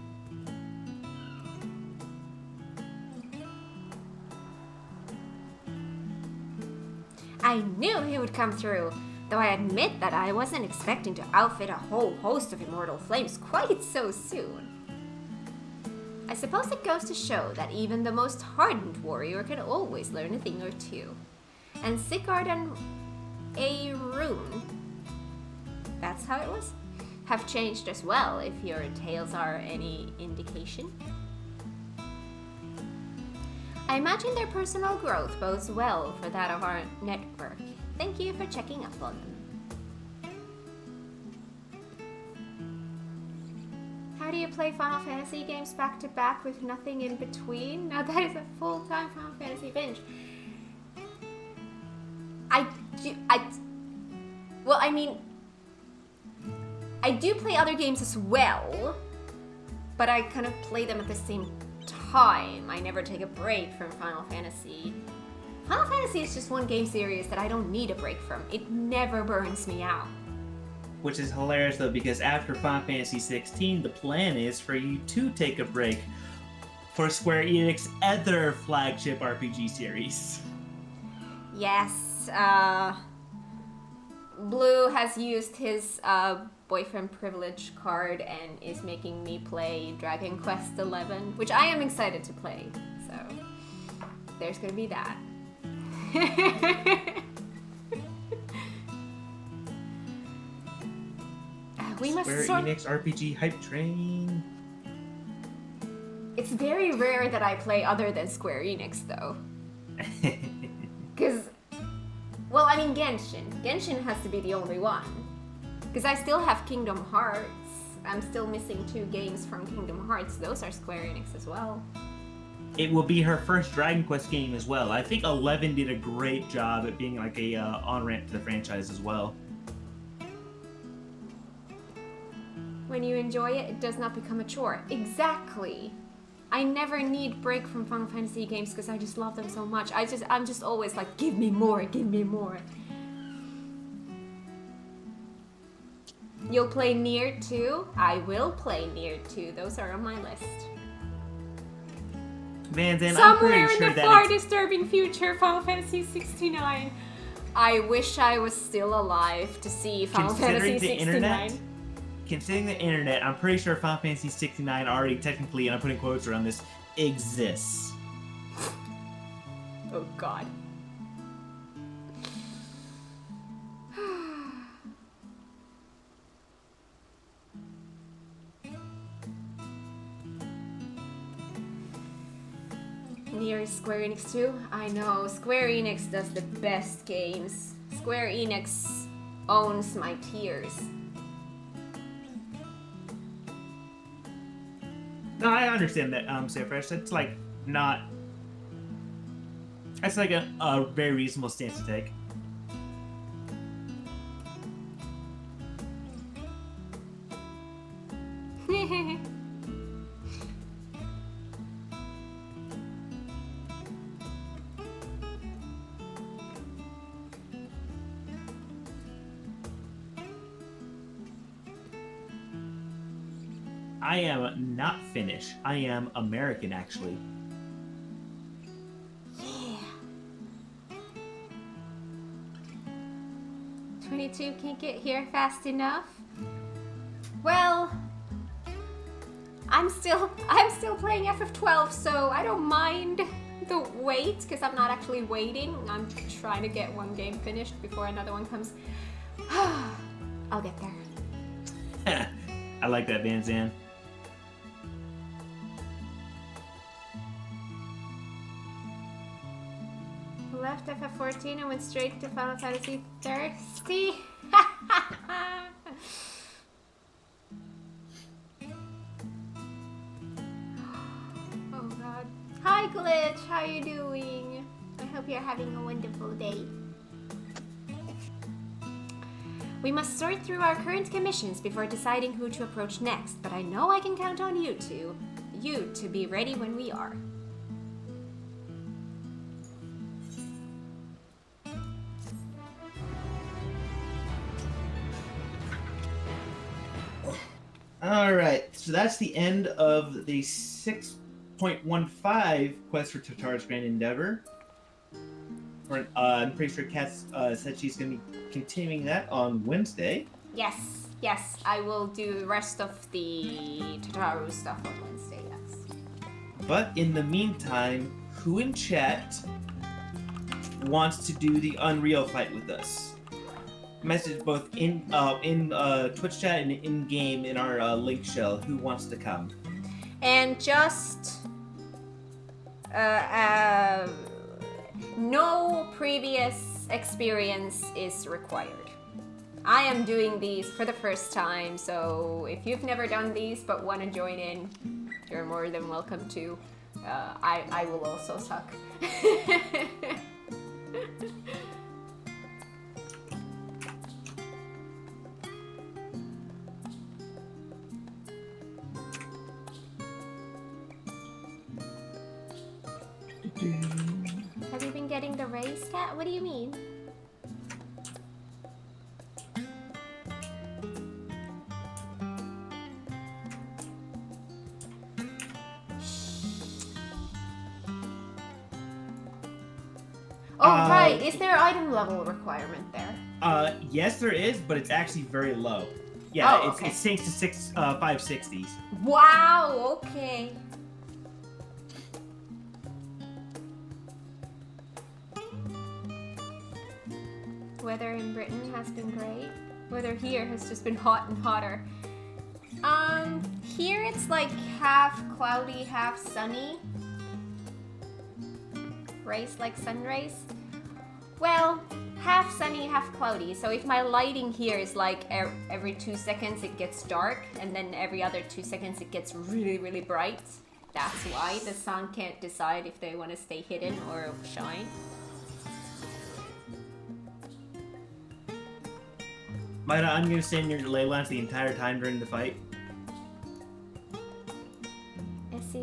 I knew he would come through, though I admit that I wasn't expecting to outfit a whole host of immortal flames quite so soon. I suppose it goes to show that even the most hardened warrior can always learn a thing or two. And Sigurd and Arun, that's how it was, have changed as well, if your tales are any indication. I imagine their personal growth bodes well for that of our network. Thank you for checking up on them. How do you play Final Fantasy games back to back with nothing in between? Now that is a full-time Final Fantasy binge. I do play other games as well, but I kind of play them at the same time. I never take a break from Final Fantasy. Final Fantasy is just one game series that I don't need a break from. It never burns me out. Which is hilarious though, because after Final Fantasy XVI, the plan is for you to take a break for Square Enix's other flagship RPG series. Yes, Blue has used his boyfriend privilege card and is making me play Dragon Quest XI, which I am excited to play. So there's gonna be that. We must Square Enix RPG hype train. It's very rare that I play other than Square Enix, though. Because, well, I mean Genshin. Genshin has to be the only one. Because I still have Kingdom Hearts. I'm still missing 2 games from Kingdom Hearts. Those are Square Enix as well. It will be her first Dragon Quest game as well. I think 11 did a great job at being like a on-ramp to the franchise as well. When you enjoy it, it does not become a chore. Exactly. I never need break from Final Fantasy games because I just love them so much. I'm just always like, give me more, give me more. You'll play Nier 2? I will play Nier 2. Those are on my list. Man, then Somewhere I'm pretty in sure the that far disturbing future, Final Fantasy 69. I wish I was still alive to see Final Fantasy 69. Considering the internet, I'm pretty sure Final Fantasy 69 already technically, and I'm putting quotes around this, exists. Oh god. Nier is Square Enix too? I know, Square Enix does the best games. Square Enix owns my tears. No, I understand that, Sayfresh. It's like not That's like a very reasonable stance to take. I am not Finnish. I am American, actually. Yeah. 22 can't get here fast enough. Well, I'm still playing FF12, so I don't mind the wait because I'm not actually waiting. I'm trying to get one game finished before another one comes. I'll get there. I like that, Van Zan. Left FF14 and went straight to Final Fantasy XIV. Oh god. Hi Glitch, how you doing? I hope you're having a wonderful day. We must sort through our current commissions before deciding who to approach next, but I know I can count on you to be ready when we are. Alright, so that's the end of the 6.15 quest for Tataru's Grand Endeavor. I'm pretty sure Kat said she's going to be continuing that on Wednesday. Yes, I will do the rest of the Tataru stuff on Wednesday, yes. But in the meantime, who in chat wants to do the Unreal fight with us? Message both in Twitch chat and in game in our link shell. Who wants to come? And just no previous experience is required. I am doing these for the first time, so if you've never done these but want to join in, you're more than welcome to. I will also suck. Have you been getting the raise, Kat? What do you mean? Oh, right. Is there item level requirement there? Yes, there is, but it's actually very low. Yeah, Oh, okay. it sinks to 560s. Wow, okay. Weather in Britain has been great. Weather here has just been hot and hotter. Here it's like half cloudy, half sunny. Rays like sun rays. Well, half sunny, half cloudy. So if my lighting here is like every 2 seconds it gets dark, and then every other 2 seconds it gets really, really bright. That's why the sun can't decide if they want to stay hidden or shine. Maida, I'm going to stay in your ley lines the entire time during the fight.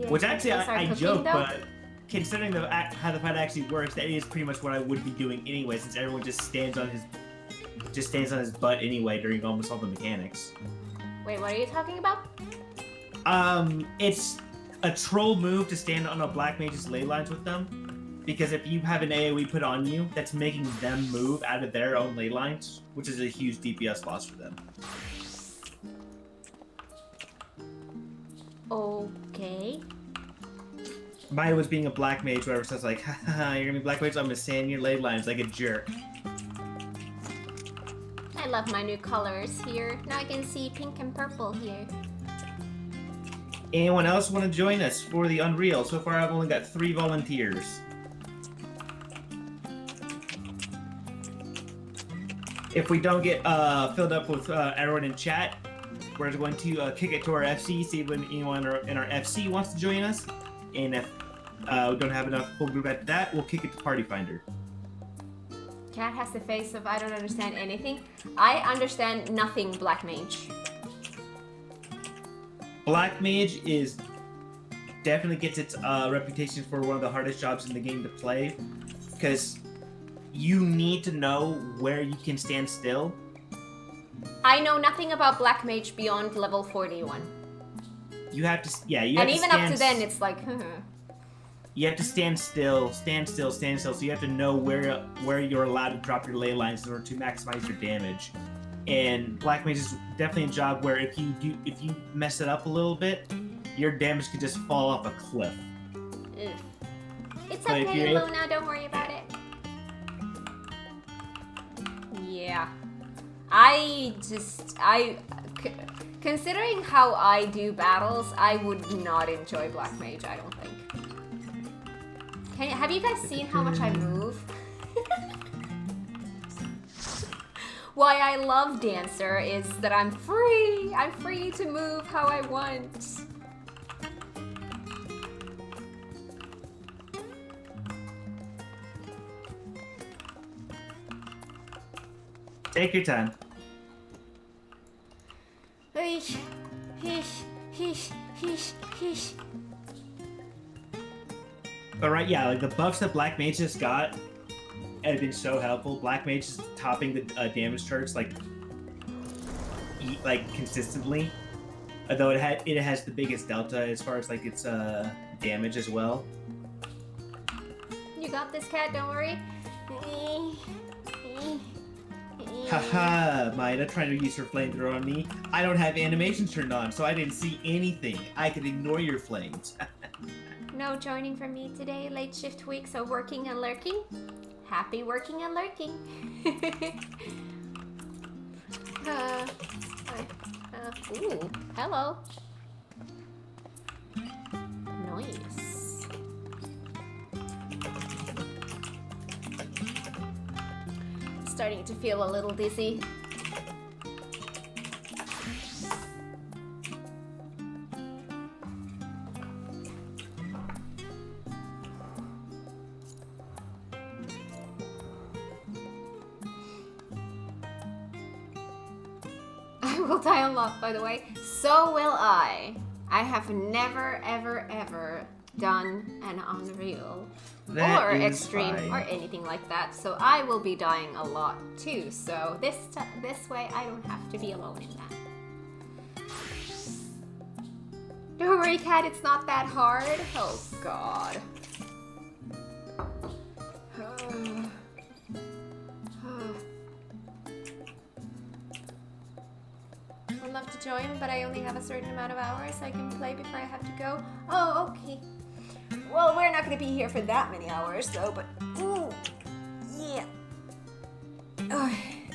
Which actually, I joke, but considering how the fight actually works, that is pretty much what I would be doing anyway, since everyone just stands on his butt anyway during almost all the mechanics. Wait, what are you talking about? It's a troll move to stand on a black mage's ley lines with them, because if you have an AoE put on you, that's making them move out of their own ley lines, which is a huge DPS loss for them. Okay. Maya was being a black mage, whatever, so it's like, haha, you're gonna be black mage, I'm gonna stand in your ley lines like a jerk. I love my new colors here. Now I can see pink and purple here. Anyone else want to join us for the Unreal? So far I've only got 3 volunteers. If we don't get filled up with everyone in chat, we're going to kick it to our FC, see if anyone in our FC wants to join us. And if we don't have enough full group at that, we'll kick it to Party Finder. Cat has the face of I don't understand anything. I understand nothing, Black Mage. Black Mage is definitely gets its reputation for one of the hardest jobs in the game to play, because you need to know where you can stand still. I know nothing about Black Mage beyond level 41. You have to, yeah, you and have to even stand, up to then, it's like, you have to stand still. So you have to know where you're allowed to drop your ley lines in order to maximize your damage. And Black Mage is definitely a job where if you mess it up a little bit, your damage could just fall off a cliff. Ugh. It's But okay, Luna, don't worry about it. Yeah. Considering how I do battles, I would not enjoy Black Mage, I don't think. Have you guys seen how much I move? Why I love Dancer is that I'm free! I'm free to move how I want. Take your time. Heesh, heesh, heesh, heesh, heesh. But right, yeah, like the buffs that Black Mage just got have been so helpful. Black Mage is topping the damage charts like consistently, although it has the biggest delta as far as like its damage as well. You got this, Cat. Don't worry. Haha, Maida trying to use her flamethrower on me. I don't have animations turned on, so I didn't see anything. I could ignore your flames. No joining from me today. Late shift week, so working and lurking. Happy working and lurking. Ooh, hello. Nice. Starting to feel a little dizzy. I will die unlocked, by the way. So will I. I have never, ever, ever done an Unreal or Extreme or anything like that, so I will be dying a lot too. So this way, I don't have to be alone in that. Don't worry, Cat. It's not that hard. Oh God. I'd love to join, but I only have a certain amount of hours I can play before I have to go. Oh, okay. Well, we're not going to be here for that many hours, though, but... Ooh, yeah. Alright,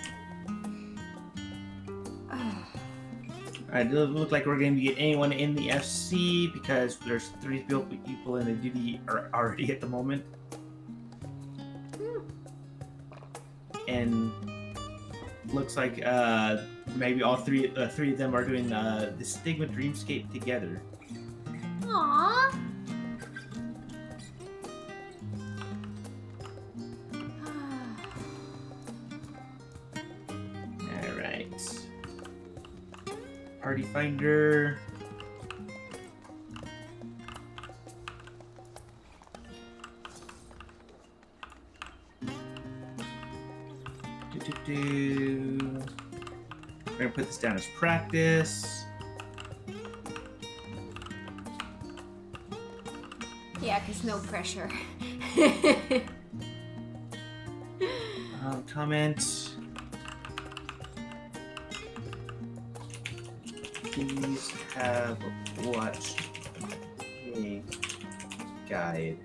it doesn't look like we're going to get anyone in the FC because there's 3 people in the duty already at the moment. And looks like maybe all three of them are doing the Stigma Dreamscape together. Aww. Alright. Party Finder. We're gonna put this down as practice. Yeah, because no pressure. Comment. Please have watched a guide.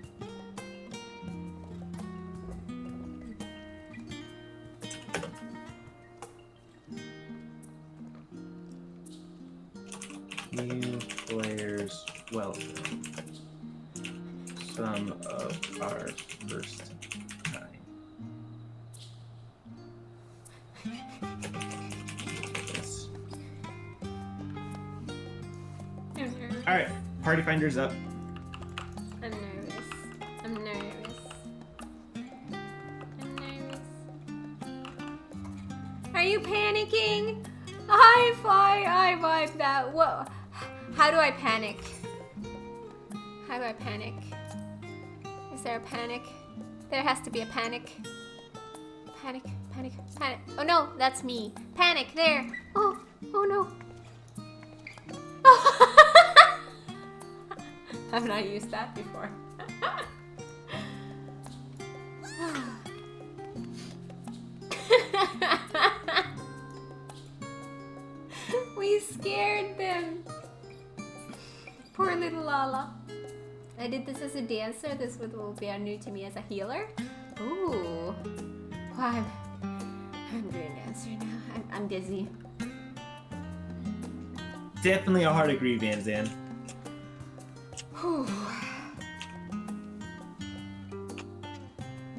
New players, welcome. Some of our first time. Yes. Alright, Party Finder's up. I'm nervous. you panicking? I vibe that. Whoa. How do I panic? How do I panic? Is there a panic? There has to be a panic. Panic, panic, panic. Oh no, that's me. Panic, there. Oh no. I've not used that before. We scared them. Poor little Lala. I did this as a dancer. This will be new to me as a healer. Ooh. Wow. I'm doing dancer now. I'm dizzy. Definitely a hard agree, Van Zan. Whew.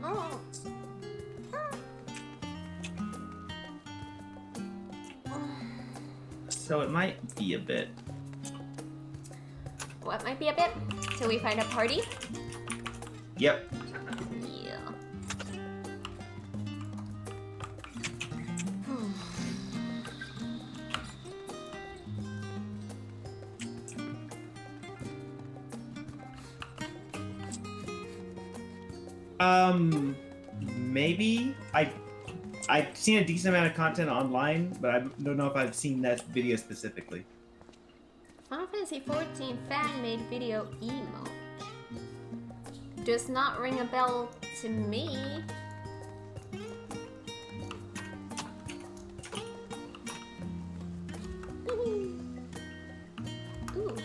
Oh. So it might be a bit. What might be a bit? Till we find a party? Yep. Yeah. Maybe I've seen a decent amount of content online, but I don't know if I've seen that video specifically. Final Fantasy XIV fan-made video emo. Does not ring a bell to me. Ooh.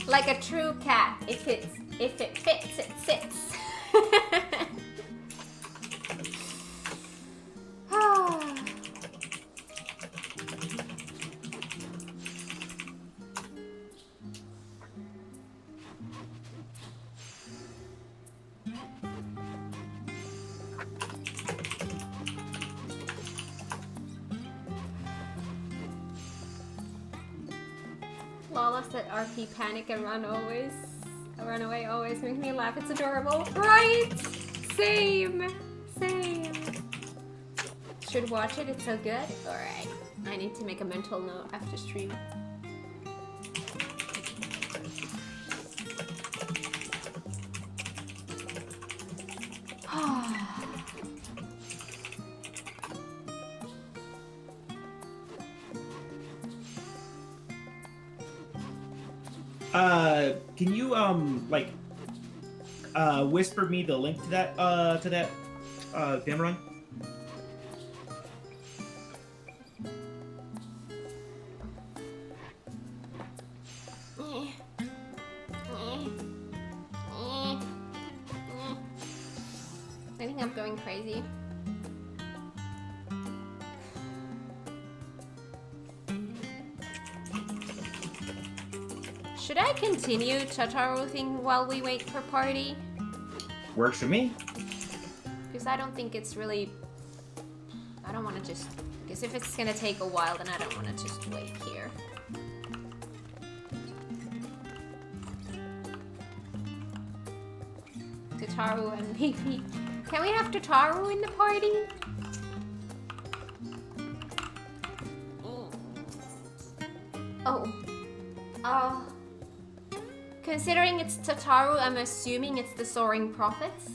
Like a true cat, if it fits, it sits. Lala said RP panic and run away always makes me laugh. It's adorable. Right? Same. Should watch it, it's so good. Alright. I need to make a mental note after stream. Can you whisper me the link to that demo run? I think I'm going crazy. Should I continue Tataru thing while we wait for party? Works for me. Because I don't think it's really... I don't want to just... Because if it's going to take a while, then I don't want to just wait here. Tataru and Baby. Can we have Tataru in the party? Oh. Considering it's Tataru, I'm assuming it's the Soaring Prophets.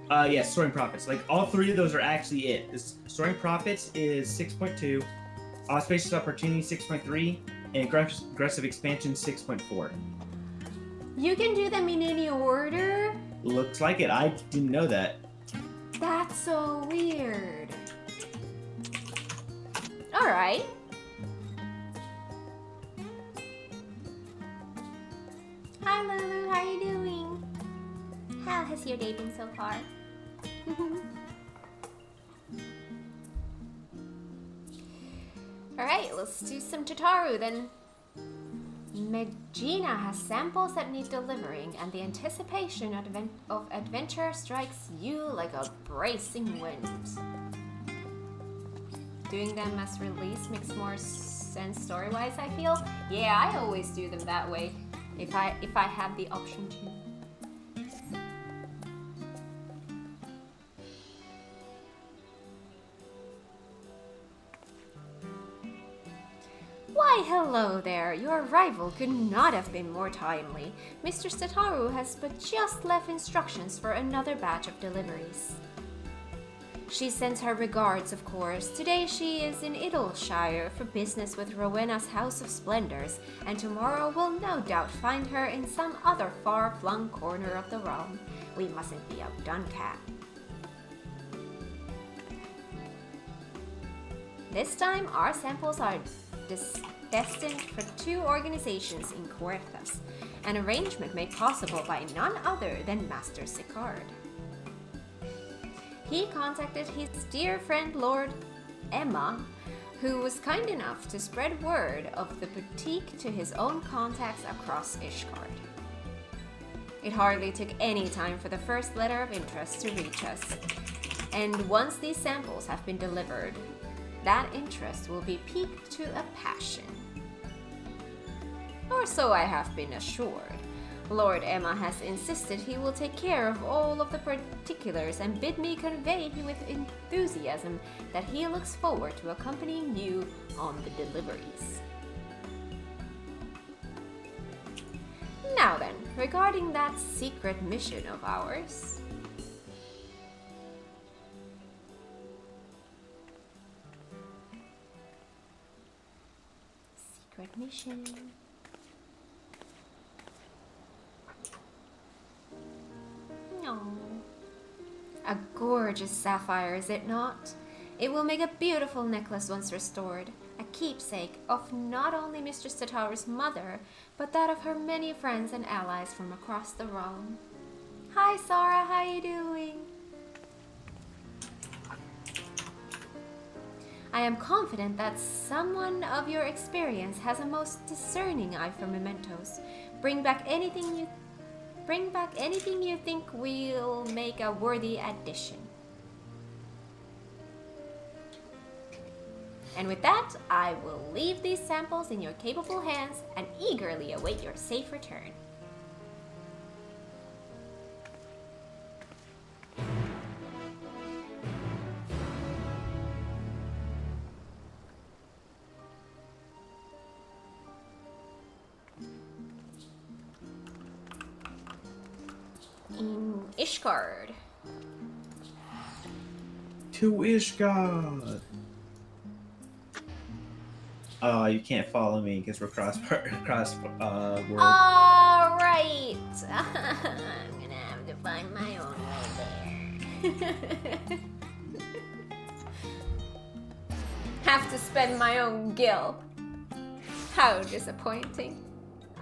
Yes, Soaring Prophets. Like, all three of those are actually it. This Soaring Prophets is 6.2, Auspicious Opportunity 6.3, and Aggressive Expansion 6.4. You can do them in any order? Looks like it. I didn't know that. That's so weird. Alright. Hi Lulu, how are you doing? How has your day been so far? Alright, let's do some Tataru then. Megina has samples that need delivering, and the anticipation of adventure strikes you like a bracing wind. Doing them as release makes more sense story-wise, I feel. Yeah, I always do them that way, if I have the option to. Why, hello there! Your arrival could not have been more timely. Mr. Tataru has but just left instructions for another batch of deliveries. She sends her regards, of course. Today she is in Idleshire for business with Rowena's House of Splendors, and tomorrow we'll no doubt find her in some other far-flung corner of the realm. We mustn't be outdone, Cat. This time, our samples are destined for 2 organizations in Querthas, an arrangement made possible by none other than Master Sicard. He contacted his dear friend Lord Emma, who was kind enough to spread word of the boutique to his own contacts across Ishgard. It hardly took any time for the first letter of interest to reach us, and once these samples have been delivered, that interest will be piqued to a passion. Or so I have been assured. Lord Emma has insisted he will take care of all of the particulars and bid me convey with enthusiasm that he looks forward to accompanying you on the deliveries. Now then, regarding that secret mission of ours. Secret mission. No. A gorgeous sapphire, is it not? It will make a beautiful necklace once restored, a keepsake of not only Mistress Tataru's mother, but that of her many friends and allies from across the realm. Hi, Sarah, how you doing? I am confident that someone of your experience has a most discerning eye for mementos. Bring back anything you think will make a worthy addition. And with that, I will leave these samples in your capable hands and eagerly await your safe return. In Ishgard. To Ishgard. Oh, you can't follow me because we're cross world. All right. I'm gonna have to find my own way there. Have to spend my own gil. How disappointing.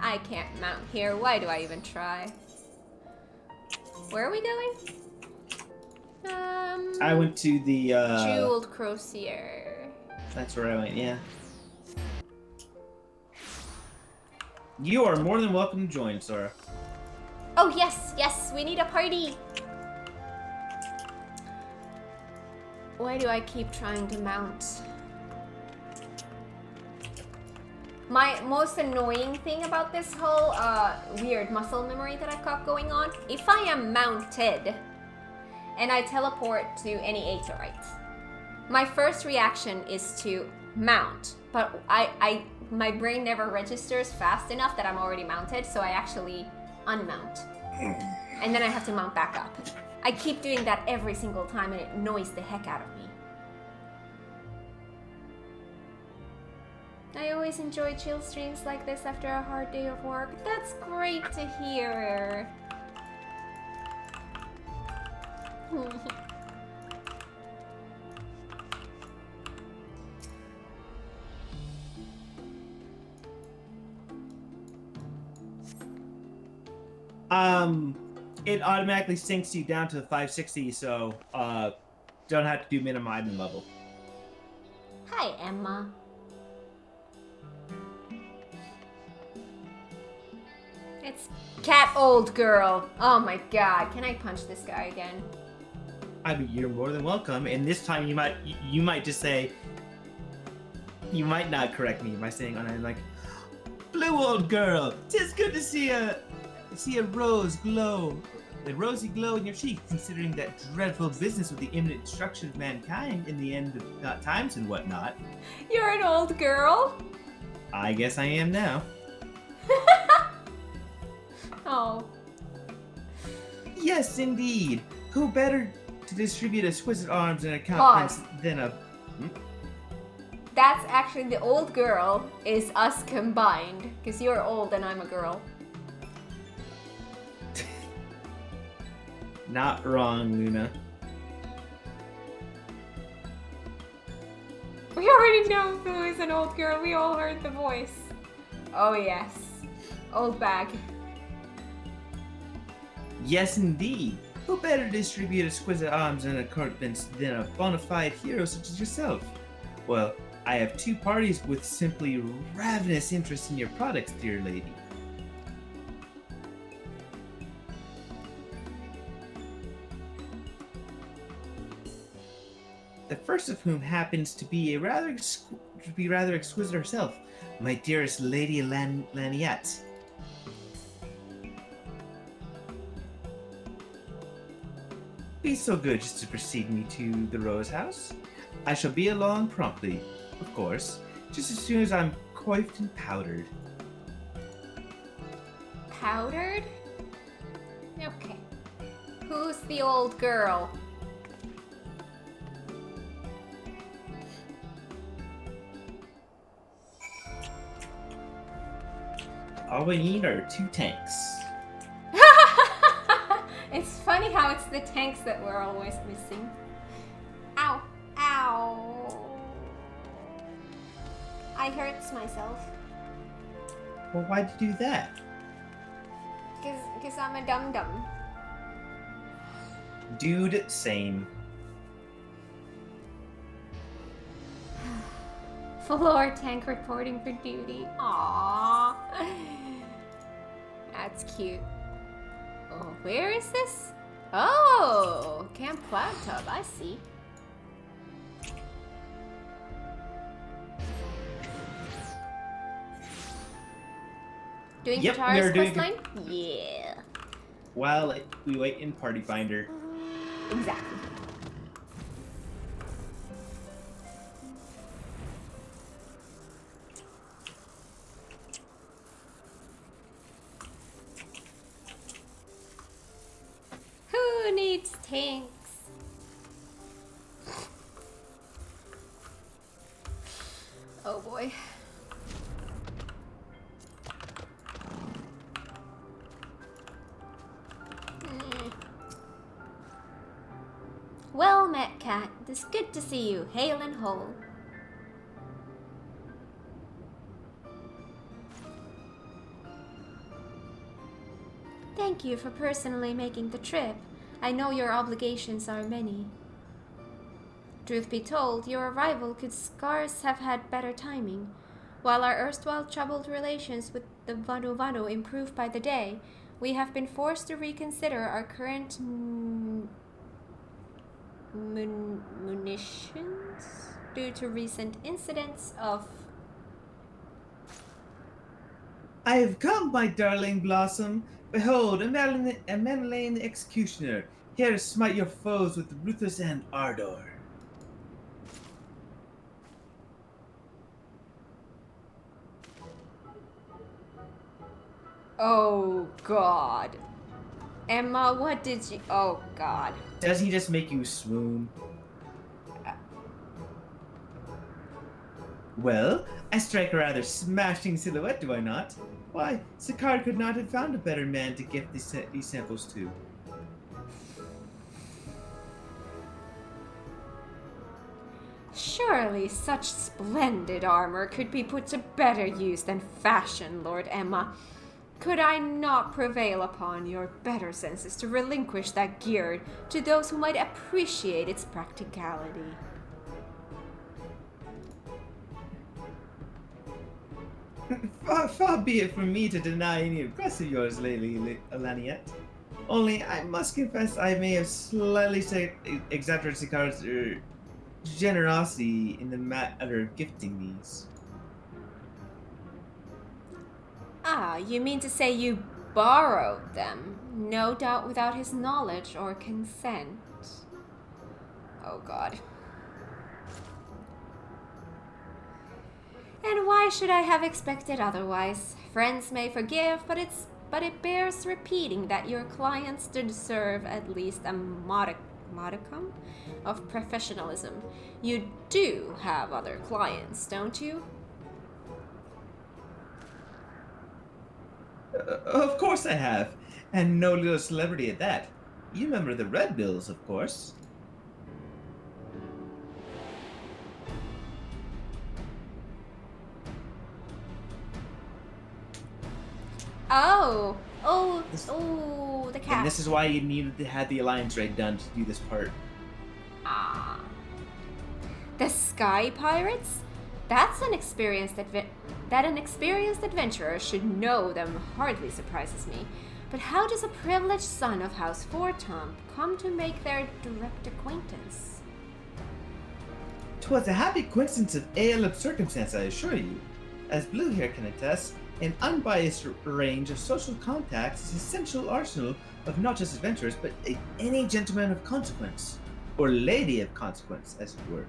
I can't mount here. Why do I even try? Where are we going? I went to the Jeweled Crosier. That's where I went, yeah. You are more than welcome to join, Sora. Oh yes, yes, we need a party. Why do I keep trying to mount? My most annoying thing about this whole weird muscle memory that I've got going on, if I am mounted and I teleport to any Aetheryte, my first reaction is to mount, but my brain never registers fast enough that I'm already mounted, so I actually unmount. And then I have to mount back up. I keep doing that every single time and it annoys the heck out of me. I always enjoy chill streams like this after a hard day of work. That's great to hear. It automatically sinks you down to 560, so don't have to do minimum item level. Hi, Emma. It's cat old girl. Oh my god. Can I punch this guy again? I mean, you're more than welcome. And this time you might just say, you might not correct me by saying on it like, blue old girl, 'tis good to see a rose glow, a rosy glow in your cheek, considering that dreadful business with the imminent destruction of mankind in the end of times and whatnot. You're an old girl. I guess I am now. Oh. Yes, indeed. Who better to distribute exquisite arms and a countenance than a... That's actually the old girl is us combined. Because you're old and I'm a girl. Not wrong, Luna. We already know who is an old girl. We all heard the voice. Oh yes. Old bag. Yes, indeed. Who better distribute exquisite arms and a countenance than a bona fide hero such as yourself? Well, I have two parties with simply ravenous interest in your products, dear lady. The first of whom happens to be rather exquisite herself, my dearest Lady Laniette. Be so good just to precede me to the Rose House. I shall be along promptly, of course, just as soon as I'm coiffed and powdered. Powdered? Okay. Who's the old girl? All we need are 2 tanks. It's funny how it's the tanks that we're always missing. Ow. Ow. I hurts myself. Well, why'd you do that? Cause I'm a dum-dum. Dude, same. Floor tank reporting for duty. Aww. That's cute. Oh, where is this? Oh, Camp Cloud Tub. I see. Doing Yep, Tataru's doing questline? Yeah. While we wait in Party Finder. Exactly. Who needs tanks? Oh boy. Well met, Cat. It's good to see you, hale and whole. Thank you for personally making the trip. I know your obligations are many. Truth be told, your arrival could scarce have had better timing. While our erstwhile troubled relations with the Vanu Vanu improve by the day, we have been forced to reconsider our current munitions due to recent incidents of... I have come, my darling Blossom. Behold, Emmeline the Executioner, here to smite your foes with ruthless and ardor. Oh, God. Emma, what did you... Oh, God. Does he just make you swoon? Well, I strike a rather smashing silhouette, do I not? Why, Sakar could not have found a better man to gift these samples to. Surely such splendid armor could be put to better use than fashion, Lord Emma. Could I not prevail upon your better senses to relinquish that gear to those who might appreciate its practicality? Far be it from me to deny any requests of yours, Lady Laniette. Only, I must confess I may have slightly exaggerated Sikaru's generosity in the matter of gifting these. Ah, you mean to say you borrowed them? No doubt without his knowledge or consent. Oh god. And why should I have expected otherwise? Friends may forgive, but it bears repeating that your clients deserve at least a modicum of professionalism. You do have other clients, don't you? Of course I have, and no little celebrity at that. You remember the Red Bills, of course. The cat. And this is why you needed to have the alliance raid done to do this part. Ah. The Sky Pirates? That's an experienced adventurer should know them hardly surprises me. But how does a privileged son of House Fortomp come to make their direct acquaintance? 'Twas a happy coincidence of ale of circumstance, I assure you. As Blue here can attest, an unbiased range of social contacts is an essential arsenal of not just adventurers, but any gentleman of consequence, or lady of consequence, as it were.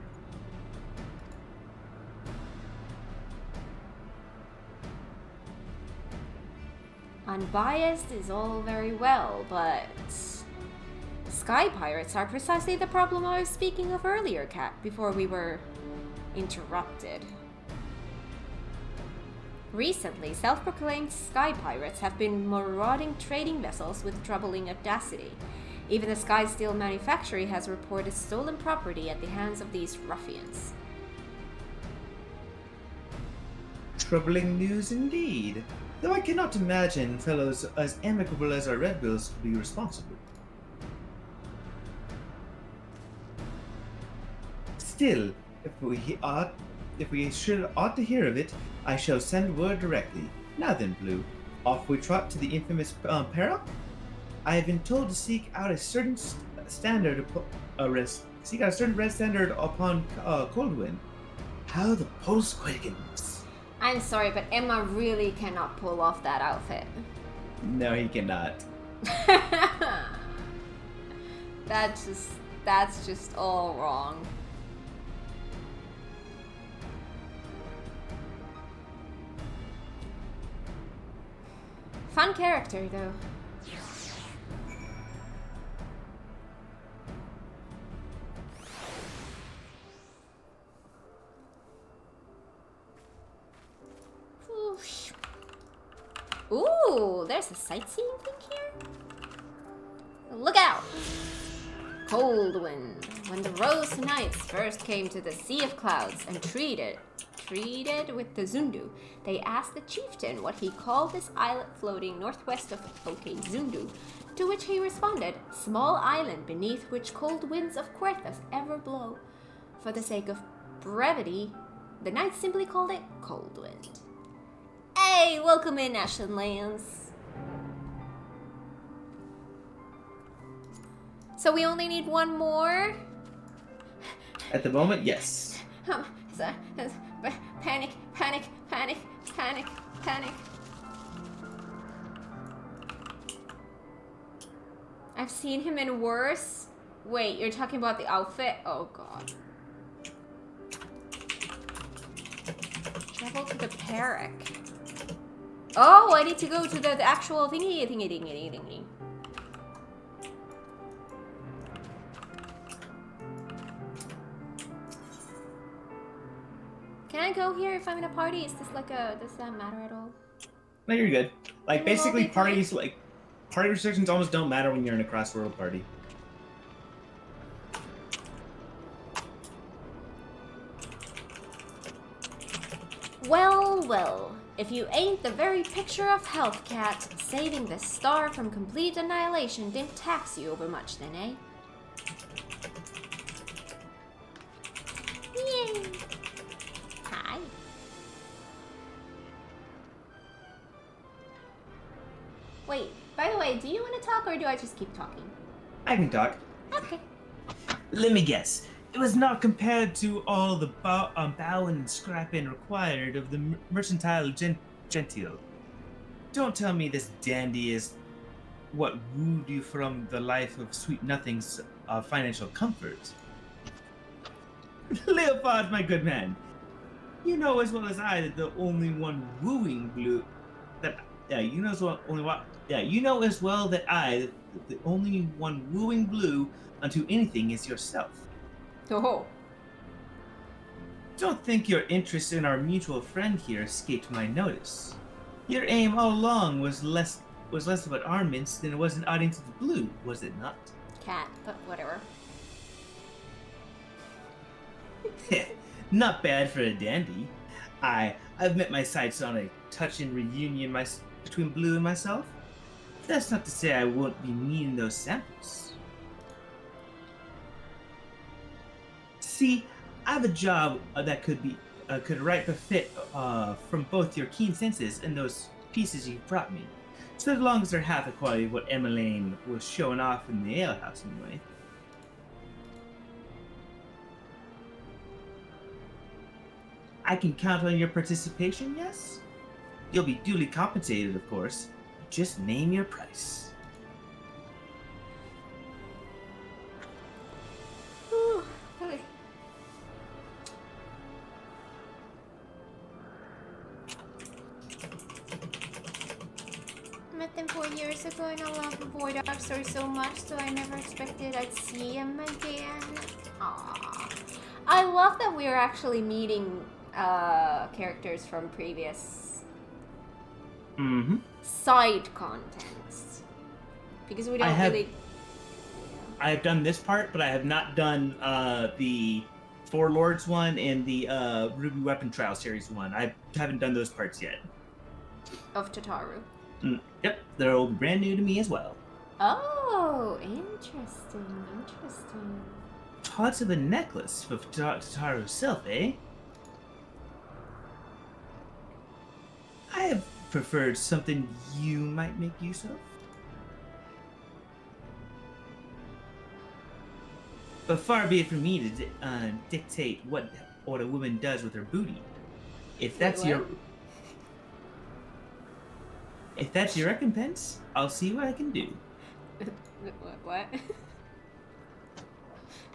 Unbiased is all very well, but Sky Pirates are precisely the problem I was speaking of earlier, Kat, before we were interrupted. Recently, self-proclaimed Sky Pirates have been marauding trading vessels with troubling audacity. Even the Sky Steel Manufactory has reported stolen property at the hands of these ruffians. Troubling news indeed, though I cannot imagine fellows as amicable as our Red Bills could be responsible. Still, if we should ought to hear of it, I shall send word directly. Now then, Blue, off we trot to the infamous Peril. I have been told to seek out a certain standard red standard upon Coldwind. How the pulse quickens! I'm sorry, but Emma really cannot pull off that outfit. No, he cannot. That's just all wrong. Fun character, though. Whoosh. Ooh, there's a sightseeing thing here? Look out! Coldwind. When the Rose Knights first came to the Sea of Clouds and treated with the Zundu, they asked the chieftain what he called this islet floating northwest of Zundu, to which he responded, small island beneath which cold winds of Querthas ever blow. For the sake of brevity, the knights simply called it Coldwind. Hey, welcome in, Ashland Lands. So we only need one more? At the moment, yes. Panic. I've seen him in worse. Wait, you're talking about the outfit? Oh god. Travel to the Perrick. Oh, I need to go to the actual thingy. Can I go here if I'm in a party? Is this like does that matter at all? No, you're good. Like, Will it all basically, be fine? party restrictions almost don't matter when you're in a cross-world party. Well, if you ain't the very picture of health, Cat, saving the star from complete annihilation didn't tax you over much then, eh? Yay! Hi. Wait, by the way, do you want to talk or do I just keep talking? I can talk. Okay. Let me guess. It was not compared to all the bowing and scrapping required of the mercantile gentile. Don't tell me this dandy is what wooed you from the life of sweet nothings of financial comfort. Leopold, my good man, you know as well as I that the only one wooing blue that you know as well only what you know as well that I that the only one wooing blue unto anything is yourself. Oh. Don't think your interest in our mutual friend here escaped my notice. Your aim all along was less about armaments than it was an audience of the blue, was it not? Cat, but whatever. Not bad for a dandy. I've met my sights on a touching reunion between Blue and myself. That's not to say I won't be needing those samples. See, I have a job that could right befit from both your keen senses and those pieces you've brought me. So long as they're half the quality of what Emmeline was showing off in the alehouse anyway. I can count on your participation, yes? You'll be duly compensated, of course. Just name your price. Ooh, really. Met them 4 years ago and I love the Void Arc story so much, so I never expected I'd see him again. Aww. I love that we're actually meeting characters from previous side contents. Because we don't really... I have done this part, but I have not done the Four Lords one and the Ruby Weapon Trial series one. I haven't done those parts yet. Of Tataru. Yep, they're all brand new to me as well. Oh, interesting, interesting. Thoughts of a necklace for Tataru herself, eh? I have preferred something you might make use of. But far be it from me to dictate what a woman does with her booty. If that's your recompense, I'll see what I can do. What?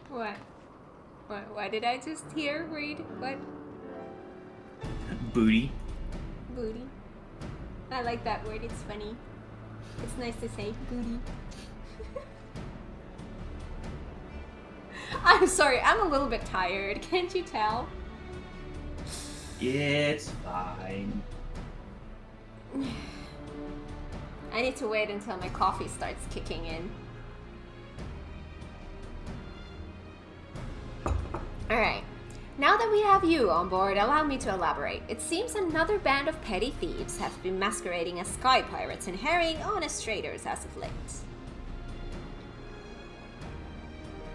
What? What did I just hear? Read? What? Booty. Booty. I like that word. It's funny. It's nice to say booty. I'm sorry. I'm a little bit tired. Can't you tell? It's fine. I need to wait until my coffee starts kicking in. Alright. Now that we have you on board, allow me to elaborate. It seems another band of petty thieves have been masquerading as sky pirates and harrying honest traders as of late.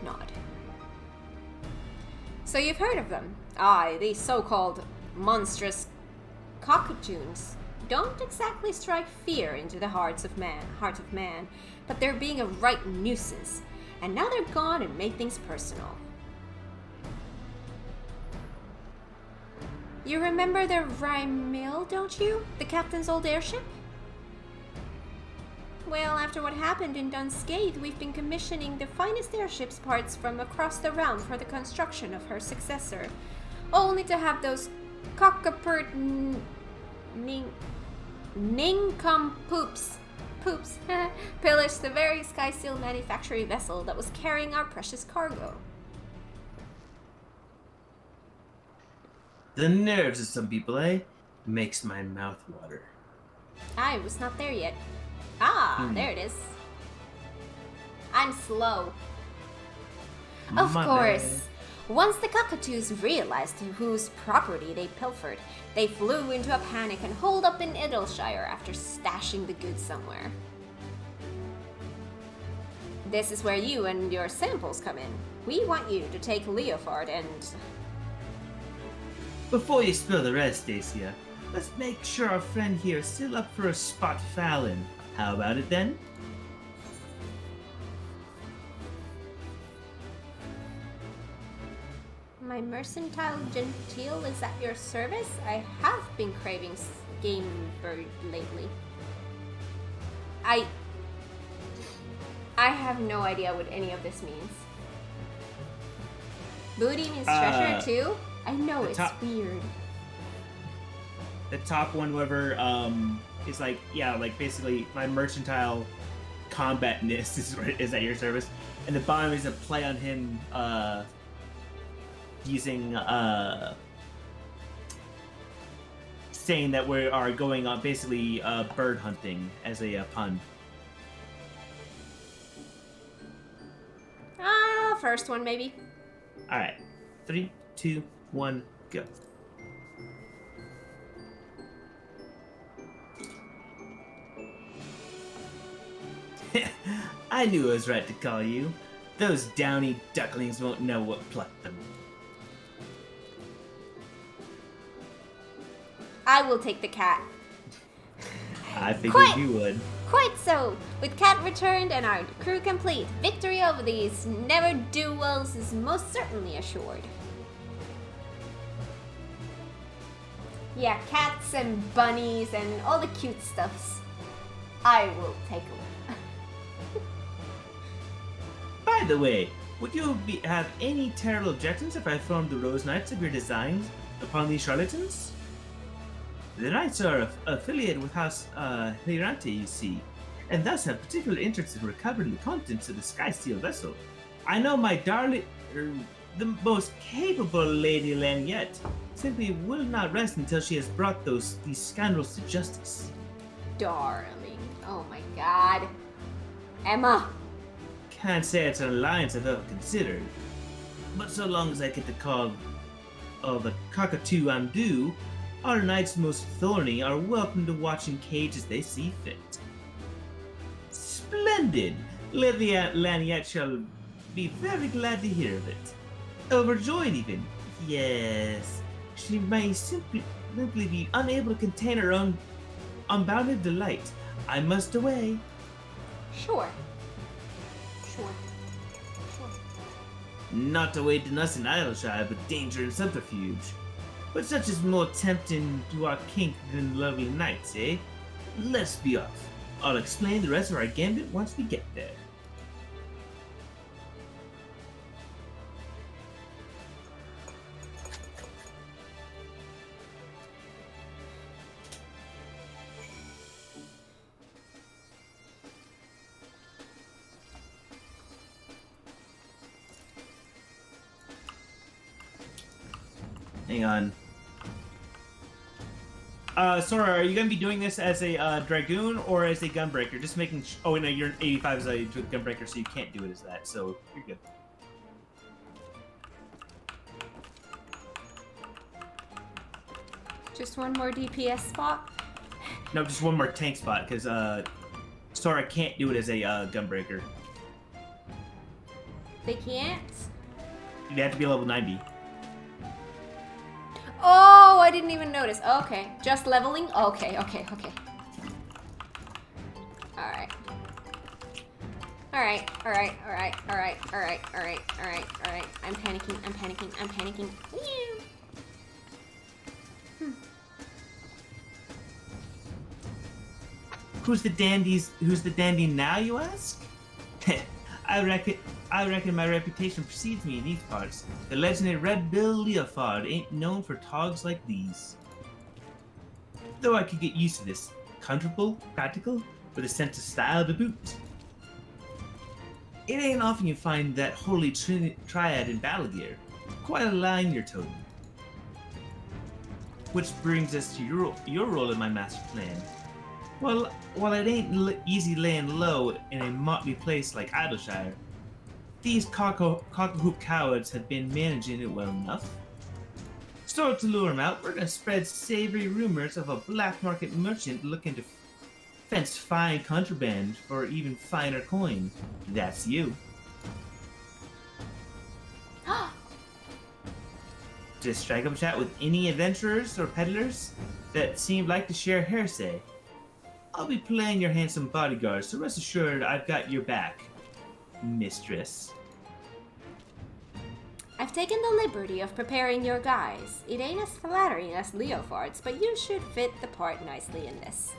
Nod. So you've heard of them? Aye, these so-called monstrous cockatoons don't exactly strike fear into the heart of man, but they're being a right nuisance. And now they're gone and made things personal. You remember the Rhyme Mill, don't you? The captain's old airship? Well, after what happened in Dunscaith, we've been commissioning the finest airships parts from across the realm for the construction of her successor. Only to have those cockapert nincompoops pillage the very Skysteel manufacturing vessel that was carrying our precious cargo. The nerves of some people, eh? Makes my mouth water. I was not there yet. Ah, there it is. I'm slow. Of course. Once the cockatoos realized whose property they pilfered, they flew into a panic and holed up in Idleshire after stashing the goods somewhere. This is where you and your samples come in. We want you to take Leofard and... Before you spill the rest, Dacia, let's make sure our friend here is still up for a spot Fallon. How about it then? My mercantile genteel is at your service. I have been craving game bird lately. I have no idea what any of this means. Booty means treasure too? I know, it's weird. The top one, whatever, is like, yeah, like basically my mercantile combatness is at your service. And the bottom is a play on him using, saying that we are going on basically bird hunting as a pun. First one maybe. Alright. 3, 2, 1, go. I knew I was right to call you. Those downy ducklings won't know what plucked them. I will take the cat. I figured you would. Quite so. With Cat returned and our crew complete, victory over these never-do-wells is most certainly assured. Yeah, cats and bunnies and all the cute stuffs. I will take away. By the way, would you have any terrible objections if I formed the Rose Knights of your designs upon these charlatans? The Knights are affiliated with House Hirante, you see, and thus have particular interest in recovering the contents of the Sky Steel vessel. I know my darling, the most capable Lady Laniette, simply will not rest until she has brought these scoundrels to justice. Darling, oh my god. Emma! Can't say it's an alliance I've ever considered, but so long as I get the call of a cockatoo I'm due, our knights most thorny are welcome to watch in cage as they see fit. Splendid! Lady Laniette shall be very glad to hear of it. Overjoyed even. Yes. She may simply be unable to contain her own unbounded delight. I must away. Sure. Not awaiting us in Idleshire, but danger and subterfuge. But such is more tempting to our kink than lovely knights, eh? Let's be off. I'll explain the rest of our gambit once we get there. Hang on. Sora, are you going to be doing this as a Dragoon or as a Gunbreaker? Just making oh, no, you're an 85 as a Gunbreaker, so you can't do it as that, so you're good. Just one more DPS spot? No, just one more tank spot, because Sora can't do it as a Gunbreaker. They can't? They have to be level 90. Oh, I didn't even notice. Okay, just leveling? Okay. Alright. I'm panicking. Who's the dandy now, you ask? I reckon my reputation precedes me in these parts. The legendary Red-Bill Leofard ain't known for togs like these. Though I could get used to this. Comfortable, practical, with a sense of style to boot. It ain't often you find that holy triad in battle gear. Quite a line you're toting. Which brings us to your role in my master plan. Well, while it ain't easy laying low in a motley place like Idleshire, these cocklehoop cowards have been managing it well enough. So to lure them out, we're gonna spread savory rumors of a black market merchant looking to fence fine contraband for even finer coin. That's you. Just strike up a chat with any adventurers or peddlers that seem like to share hearsay. I'll be playing your handsome bodyguard, so rest assured I've got your back, mistress. I've taken the liberty of preparing your guise. It ain't as flattering as Leofard's, but you should fit the part nicely in this.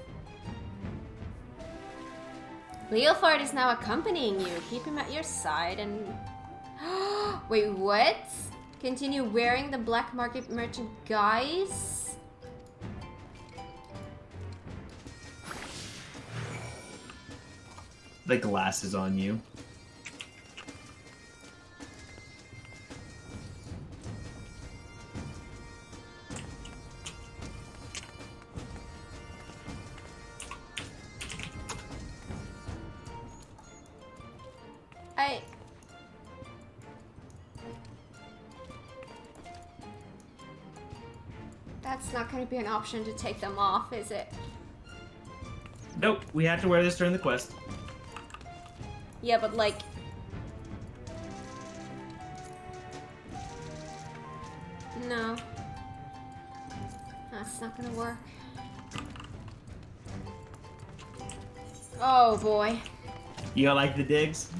Leofard is now accompanying you. Keep him at your side and... Wait, what? Continue wearing the black market merchant guise? The glasses on you. That's not going to be an option to take them off, is it? Nope, we have to wear this during the quest. Yeah, but like... No. That's not gonna work. Oh boy. You don't like the digs?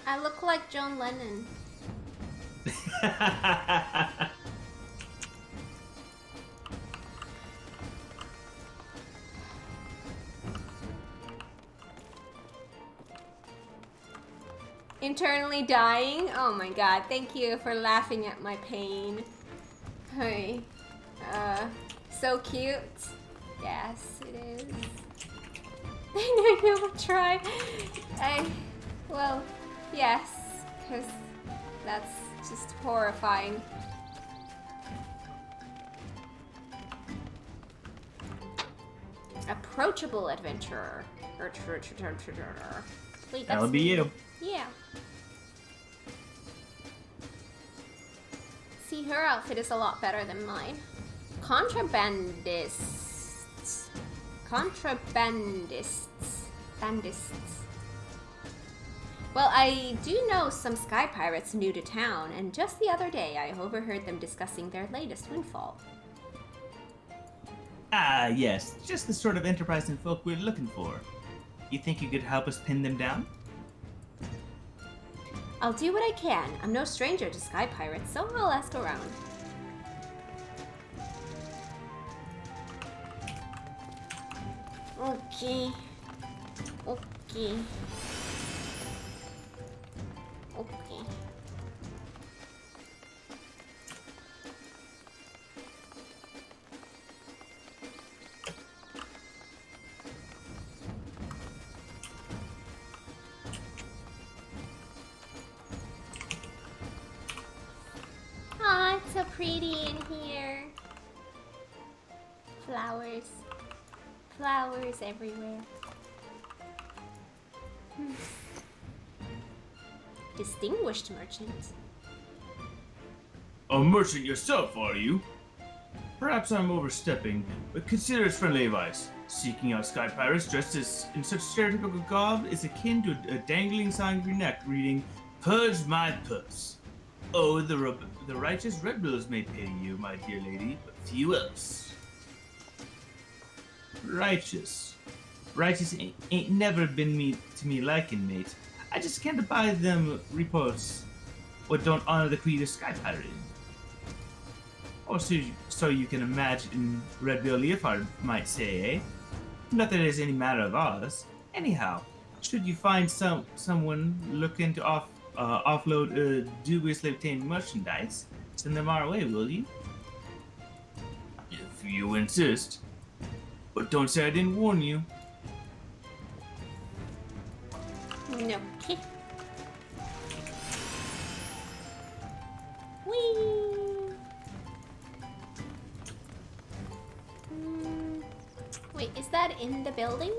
I look like John Lennon. Internally dying? Oh my god, thank you for laughing at my pain. Hey. So cute. Yes, it is. I know you would try. Well, yes, because that's just horrifying. Approachable adventurer. Wait, That'll be you. Yeah. See, her outfit is a lot better than mine. Contrabandists. Bandists. Well, I do know some sky pirates new to town, and just the other day I overheard them discussing their latest windfall. Ah, yes. Just the sort of enterprising folk we're looking for. You think you could help us pin them down? I'll do what I can. I'm no stranger to sky pirates, so I'll ask around. Okay. Okay. Aw, it's so pretty in here. Flowers. Flowers everywhere. Distinguished merchant. A merchant yourself, are you? Perhaps I'm overstepping, but consider it friendly advice. Seeking out sky pirates dressed in such stereotypical garb is akin to a dangling sign of your neck reading, "Purge my purse." Oh, the righteous red bills may pay you, my dear lady, but few else. Righteous ain't never been to me liking, mate. I just can't abide them reports what don't honor the creed of sky pirating. Or so you can imagine Red Bill Leofard might say, eh? Not that it is any matter of ours. Anyhow, should you find someone looking to offload dubiously obtained merchandise, send them our way, will you? If you insist. But don't say I didn't warn you. No. Whee! Wait, is that in the building?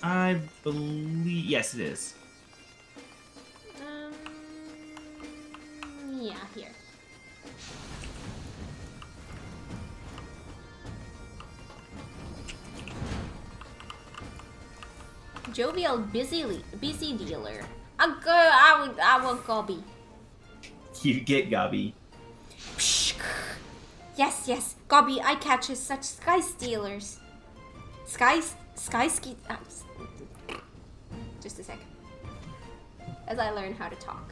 I believe... Yes, it is. Yeah, here. Jovial busy dealer. I will Gobby. You get Gobby. Yes, yes, Gobby, I catches such sky stealers. Just a second. As I learn how to talk.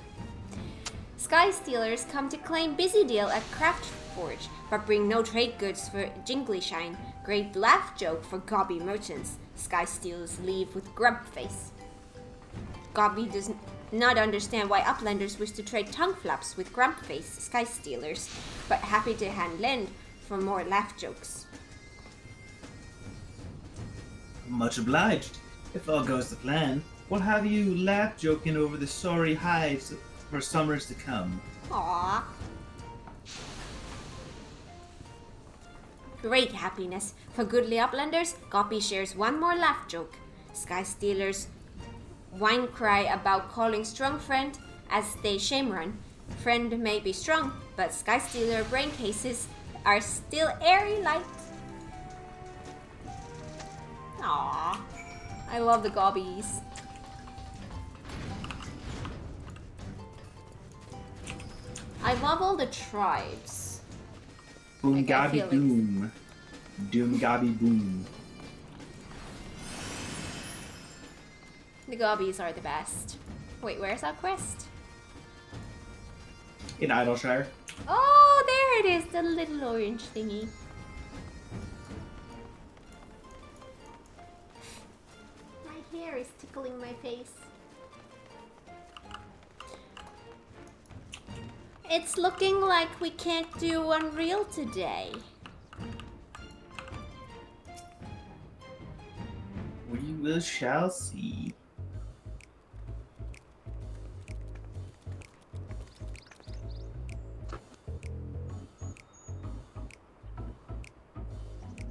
Sky stealers come to claim busy deal at Craft Forge, but bring no trade goods for Jingly Shine. Great laugh joke for Gobby merchants. Sky stealers leave with grub face. Gobby does not understand why uplanders wish to trade tongue flaps with grub face sky stealers, but happy to hand lend for more laugh jokes. Much obliged. If all goes to plan, we'll have you laugh joking over the sorry hives for summers to come. Aww. Great happiness. For goodly uplanders, Goppy shares one more laugh joke. Sky Stealers whine cry about calling strong friend as they shame run. Friend may be strong, but Sky Stealer brain cases are still airy light. Aww. I love the Gobbies. I love all the tribes. Boom Like, I gobby feel like- boom. Doom gobby boom. The Gobbies are the best. Wait, where's our quest? In Idleshire. Oh, there it is, the little orange thingy. My hair is tickling my face. It's looking like we can't do Unreal today. We shall see.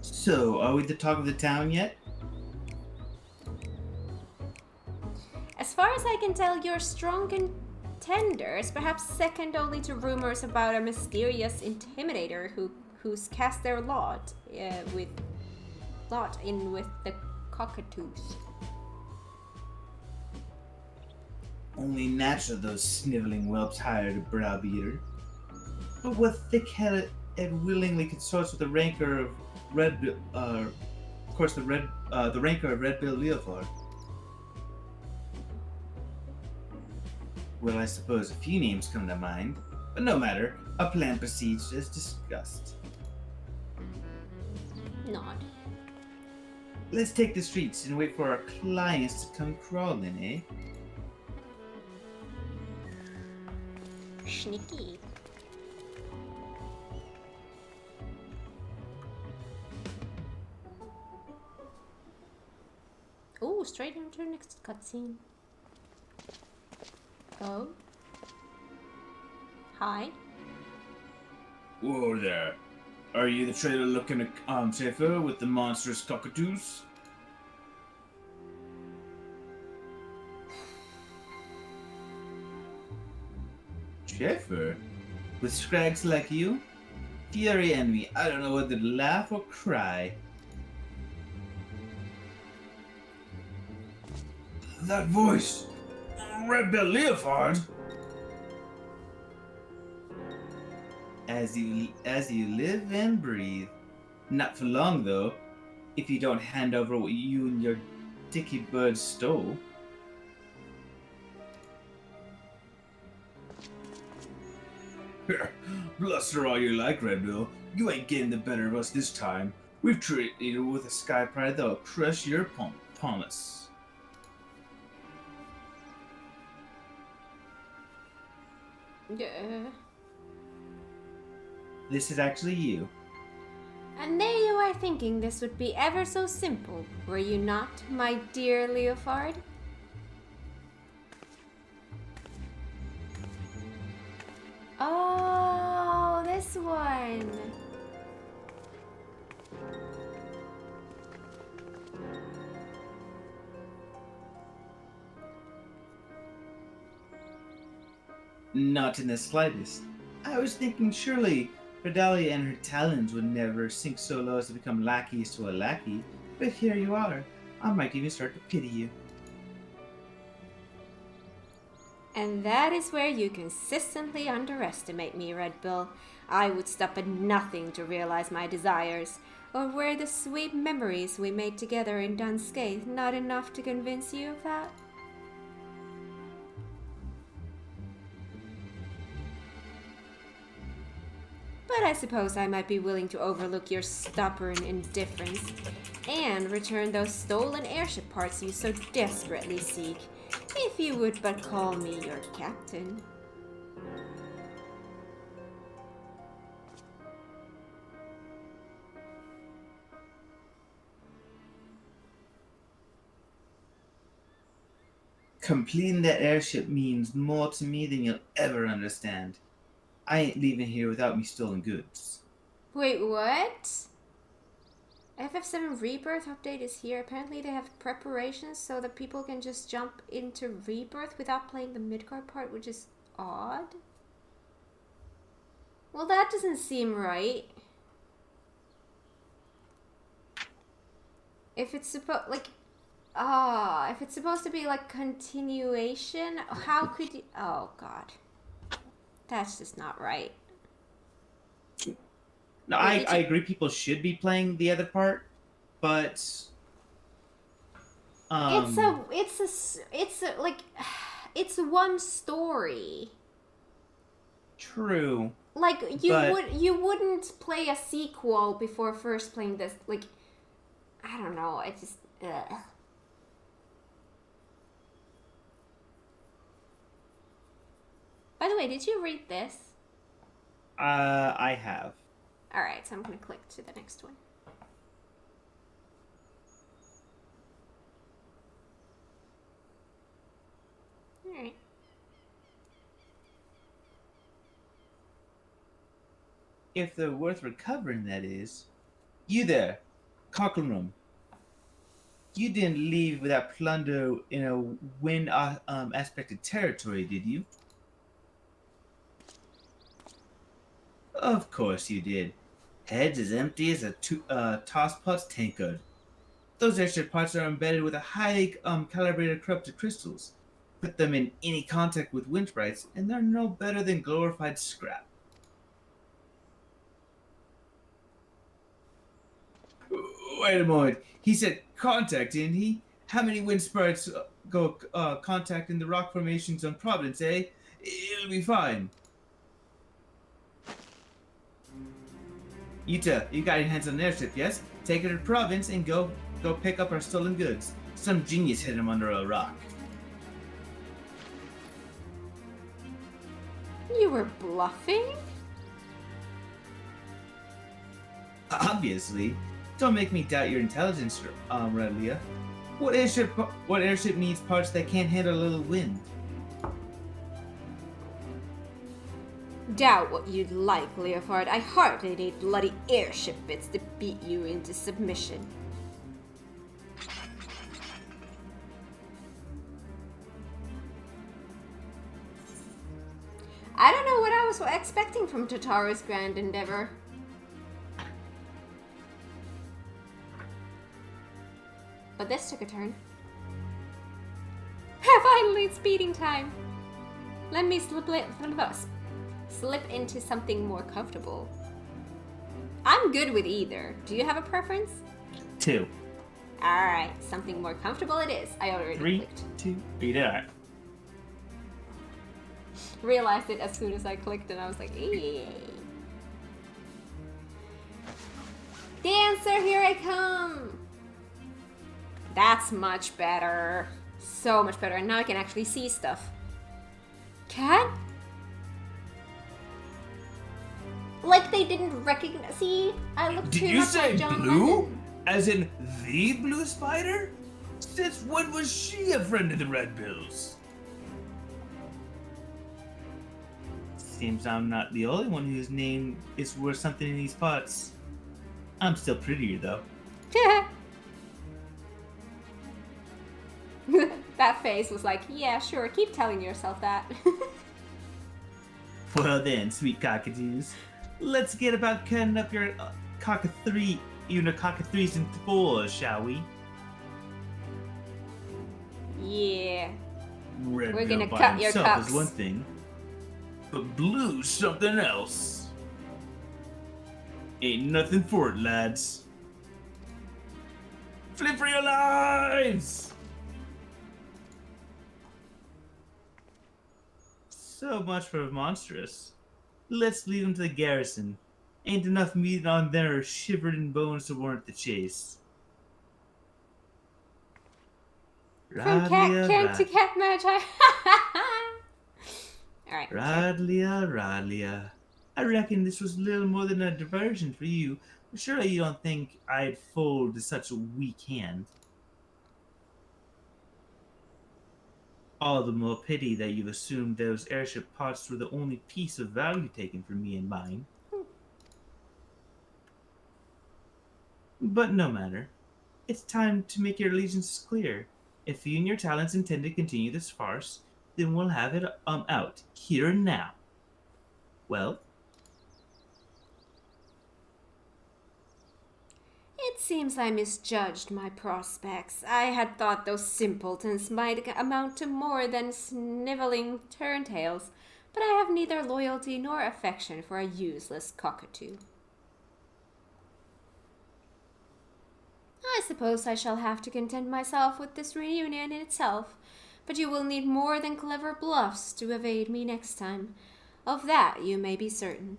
So, are we the talk of the town yet? As far as I can tell, you're strong contenders, perhaps second only to rumors about a mysterious intimidator who's cast their lot with the cockatoos. Only natural those sniveling whelps hired a browbeater. But what thick-headed and willingly consorts with the rancor of the rancor of Red-Bill Leofard? Well, I suppose a few names come to mind, but no matter. Our plan proceeds as discussed. Nod. Let's take the streets and wait for our clients to come crawling, eh? Sneaky. Oh, straight into next cutscene. Oh. Hi. Whoa there. Are you the trader looking at Schaefer with the monstrous cockatoos? Schaefer? With scrags like you? Fury envy, I don't know whether to laugh or cry. That voice! Red-Bill Leofard! As you live and breathe. Not for long, though, if you don't hand over what you and your dicky bird stole. Bluster all you like, Red-Bill. You ain't getting the better of us this time. We've treated you with a sky pride that'll crush your pompous. This is actually you. And there you are thinking this would be ever so simple, were you not, my dear Leofard? Oh, this one. Not in the slightest. I was thinking surely Redalia and her talons would never sink so low as to become lackeys to a lackey, but here you are. I might even start to pity you. And that is where you consistently underestimate me, Red Bill. I would stop at nothing to realize my desires. Or were the sweet memories we made together in Dunscape not enough to convince you of that? But I suppose I might be willing to overlook your stubborn indifference and return those stolen airship parts you so desperately seek, if you would but call me your captain. Completing that airship means more to me than you'll ever understand. I ain't leaving here without me stolen goods. Wait, what? FF7 Rebirth update is here. Apparently they have preparations so that people can just jump into Rebirth without playing the Midgard part, which is odd. Well, that doesn't seem right. If it's supposed if it's supposed to be like continuation, how could you? Oh God, that's just not right. No, I agree. People should be playing the other part, but it's one story. True. Like you wouldn't play a sequel before first playing this. Like, I don't know. I just. Ugh. By the way, did you read this? I have. Alright, so I'm going to click to the next one. Alright. If they're worth recovering, that is. You there, Cocklerum. You didn't leave without plunder in a wind aspected territory, did you? Of course you did. Heads as empty as a tosspot's tankard. Those airship parts are embedded with a highly calibrated corrupted crystals. Put them in any contact with wind sprites, and they're no better than glorified scrap. Wait a moment. He said contact, didn't he? How many wind sprites go contact in the rock formations on Providence, eh? It'll be fine. Yuta, you got your hands on an airship, yes? Take it to Province and go pick up our stolen goods. Some genius hid them under a rock. You were bluffing? Obviously. Don't make me doubt your intelligence, Relia. What airship needs parts that can't handle a little wind? Doubt what you'd like, Leofard. I hardly need bloody airship bits to beat you into submission. I don't know what I was expecting from Tataru's grand endeavor. But this took a turn. Finally, it's beating time. Let me slip into something more comfortable. I'm good with either. Do you have a preference? 2. Alright, something more comfortable it is. I already 3, clicked. 2, 3, alright. Realized it as soon as I clicked and I was like, eee. Dancer, here I come! That's much better. So much better. And now I can actually see stuff. Cat? Like they didn't recognize. See, I looked Did too you much say like John blue? Lennon. As in the blue spider? Since when was she a friend of the Red Bills? Seems I'm not the only one whose name is worth something in these parts. I'm still prettier though. That face was like, yeah, sure, keep telling yourself that. Well then, sweet cockatoos, let's get about cutting up your cockathrees and 4s, shall we? Yeah. Red We're gonna Bill by cut your himself cocks. is one thing, but blue's something else. Ain't nothing for it, lads. Flip for your lives! So much for monstrous. Let's lead them to the garrison. Ain't enough meat on their shivered in bones to warrant the chase. From cat camp to cat magi. Alright. Radlia. I reckon this was little more than a diversion for you. Surely you don't think I'd fold to such a weak hand. All the more pity that you've assumed those airship pods were the only piece of value taken from me and mine. But no matter. It's time to make your allegiances clear. If you and your talents intend to continue this farce, then we'll have it out, here and now. Well? It seems I misjudged my prospects. I had thought those simpletons might amount to more than sniveling turntails, but I have neither loyalty nor affection for a useless cockatoo. I suppose I shall have to content myself with this reunion in itself, but you will need more than clever bluffs to evade me next time. Of that you may be certain.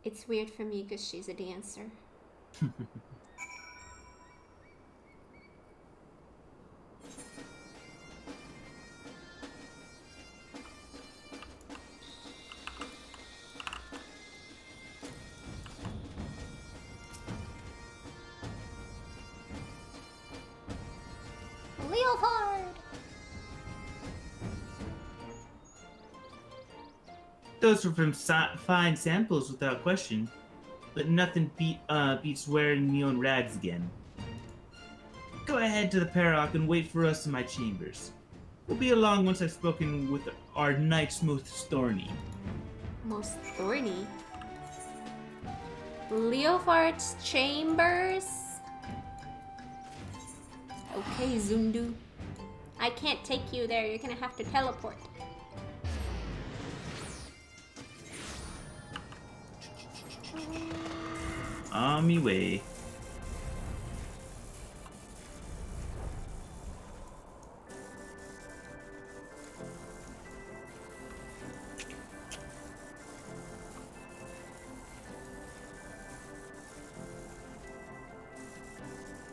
It's weird for me because she's a dancer. Leopard! Those were from fine samples without question, but nothing beats wearing neon rags again. Go ahead to the Parrock and wait for us in my chambers. We'll be along once I've spoken with our knights most thorny. Most thorny? Leopard's chambers? Okay, Zundu. I can't take you there. You're gonna have to teleport. On me way.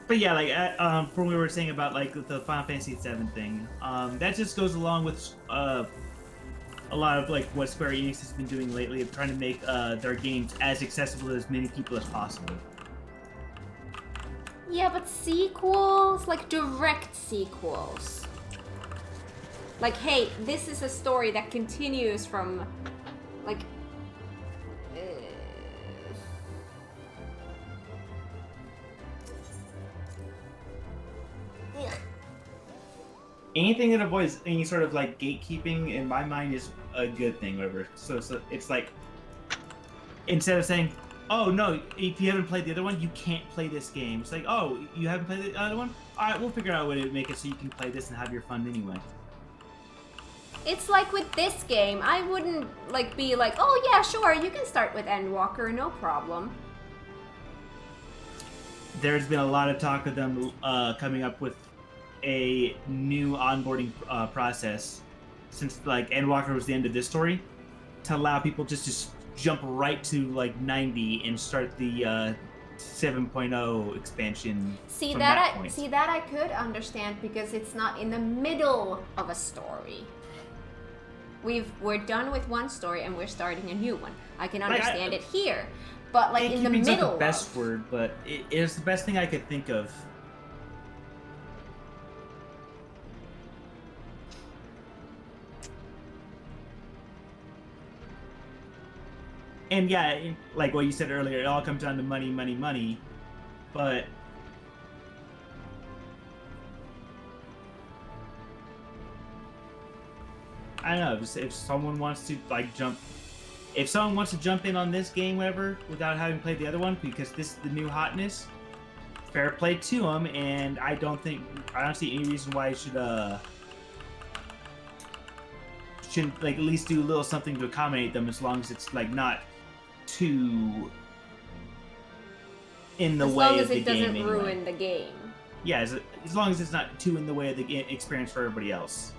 But yeah, like from what we were saying about like the Final Fantasy XIV thing, that just goes along with a lot of like what Square Enix has been doing lately of trying to make their games as accessible to as many people as possible. Yeah, but sequels, like direct sequels. Like, hey, this is a story that continues from, like, Anything that avoids any sort of like gatekeeping in my mind is a good thing, whatever. So it's like, instead of saying, oh no, if you haven't played the other one, you can't play this game. It's like, oh, you haven't played the other one? Alright, we'll figure out a way to make it so you can play this and have your fun anyway. it's like with this game, I wouldn't like be like, oh yeah, sure, you can start with Endwalker, no problem. There's been a lot of talk of them coming up with a new onboarding process since like Endwalker was the end of this story to allow people just to jump right to like 90 and start the 7.0 expansion. See from that, point. see that I could understand because it's not in the middle of a story. We're done with one story and we're starting a new one. I can understand it here, but like in the middle. Not the best word, but it is the best thing I could think of. And yeah, like what you said earlier, it all comes down to money, money, money. But I don't know, if someone wants to like if someone wants to jump in on this game, whatever, without having played the other one, because this is the new hotness, fair play to him, and I don't see any reason why he shouldn't like at least do a little something to accommodate them, as long as it's like not too in the way of the game. As long as it doesn't ruin the game. Yeah, as long as it's not too in the way of the game experience for everybody else.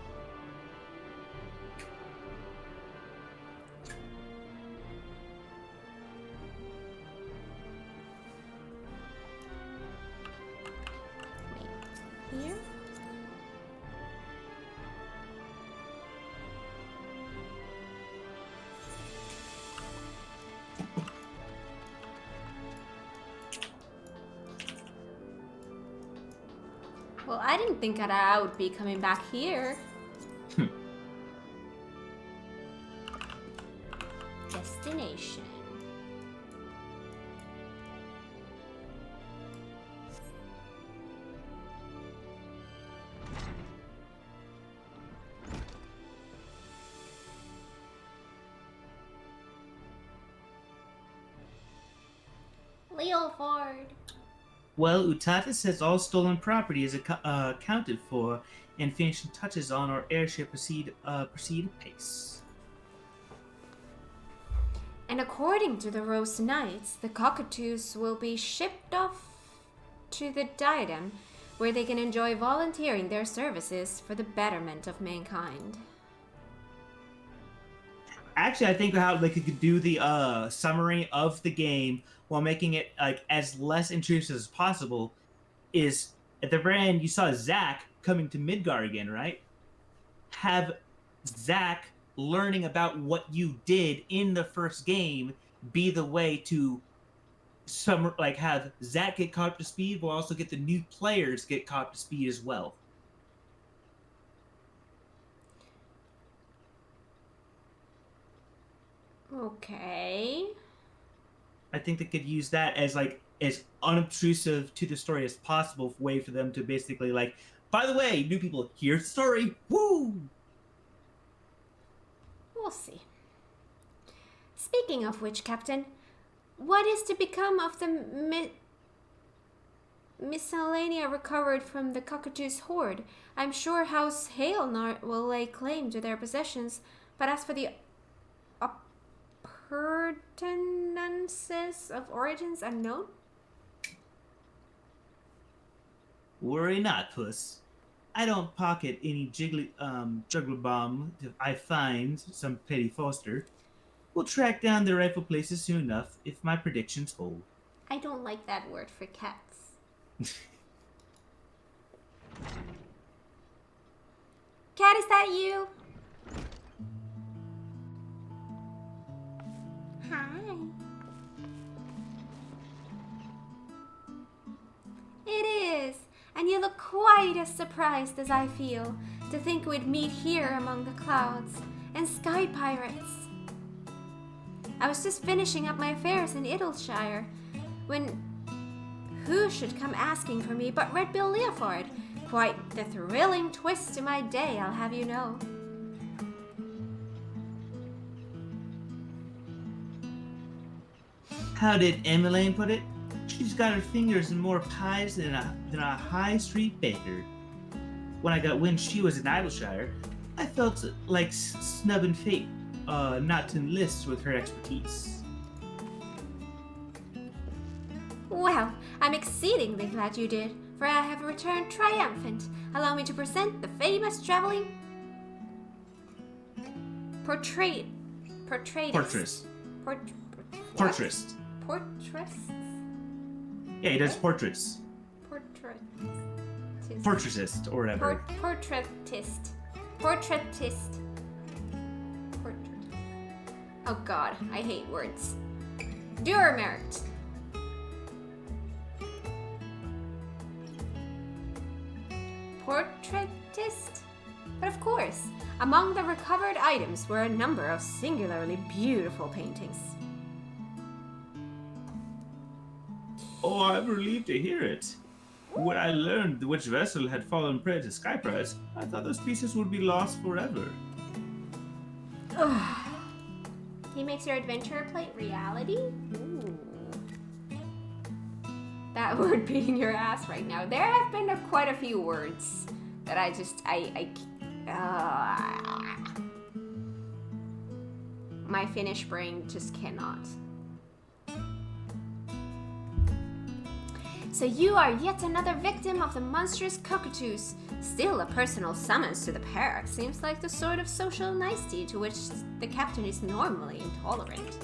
Here? Well, I didn't think that I would be coming back here. Destination. Leoford. Well, Utata says all stolen property is accounted for, and finishing touches on our airship proceed apace. And according to the Rose Knights, the cockatoos will be shipped off to the Diadem, where they can enjoy volunteering their services for the betterment of mankind. Actually, I think how they could do the summary of the game while making it like as less intrusive as possible is at the very end you saw Zack coming to Midgar again, right? Have Zack learning about what you did in the first game be the way to have Zack get caught up to speed, but also get the new players get caught up to speed as well. Okay. I think they could use that as like as unobtrusive to the story as possible way for them to basically like, by the way, new people, here's the story. Woo! We'll see. Speaking of which, Captain, what is to become of the miscellanea recovered from the cockatoo's hoard? I'm sure House Hailnart will lay claim to their possessions, but as for the appurtenances of origins unknown? Worry not, Puss. I don't pocket any juggler bomb if I find some petty foster. We'll track down their rightful places soon enough if my predictions hold. I don't like that word for cats. Cat, is that you? Hi. It is, and you look quite as surprised as I feel to think we'd meet here among the clouds and sky pirates. I was just finishing up my affairs in Idleshire when who should come asking for me but Red Bill Leoford? Quite the thrilling twist to my day, I'll have you know. How did Emmeline put it? She's got her fingers in more pies than a high street baker. When I got wind she was in Idleshire, I felt like snubbing fate not to enlist with her expertise. Well, I'm exceedingly glad you did, for I have returned triumphant. Allow me to present the famous traveling portraitist. Yeah, he does portraits. Portraitist or whatever. Portraitist. Oh god, I hate words. Durmerit. Portraitist? But of course, among the recovered items were a number of singularly beautiful paintings. Oh, I'm relieved to hear it. When I learned which vessel had fallen prey to sky pirates, I thought those pieces would be lost forever. He makes your adventure plate reality? Ooh. that word beating your ass right now. There have been quite a few words that my Finnish brain just cannot. So you are yet another victim of the monstrous cockatoos. Still a personal summons to the pair. Seems like the sort of social nicety to which the captain is normally intolerant.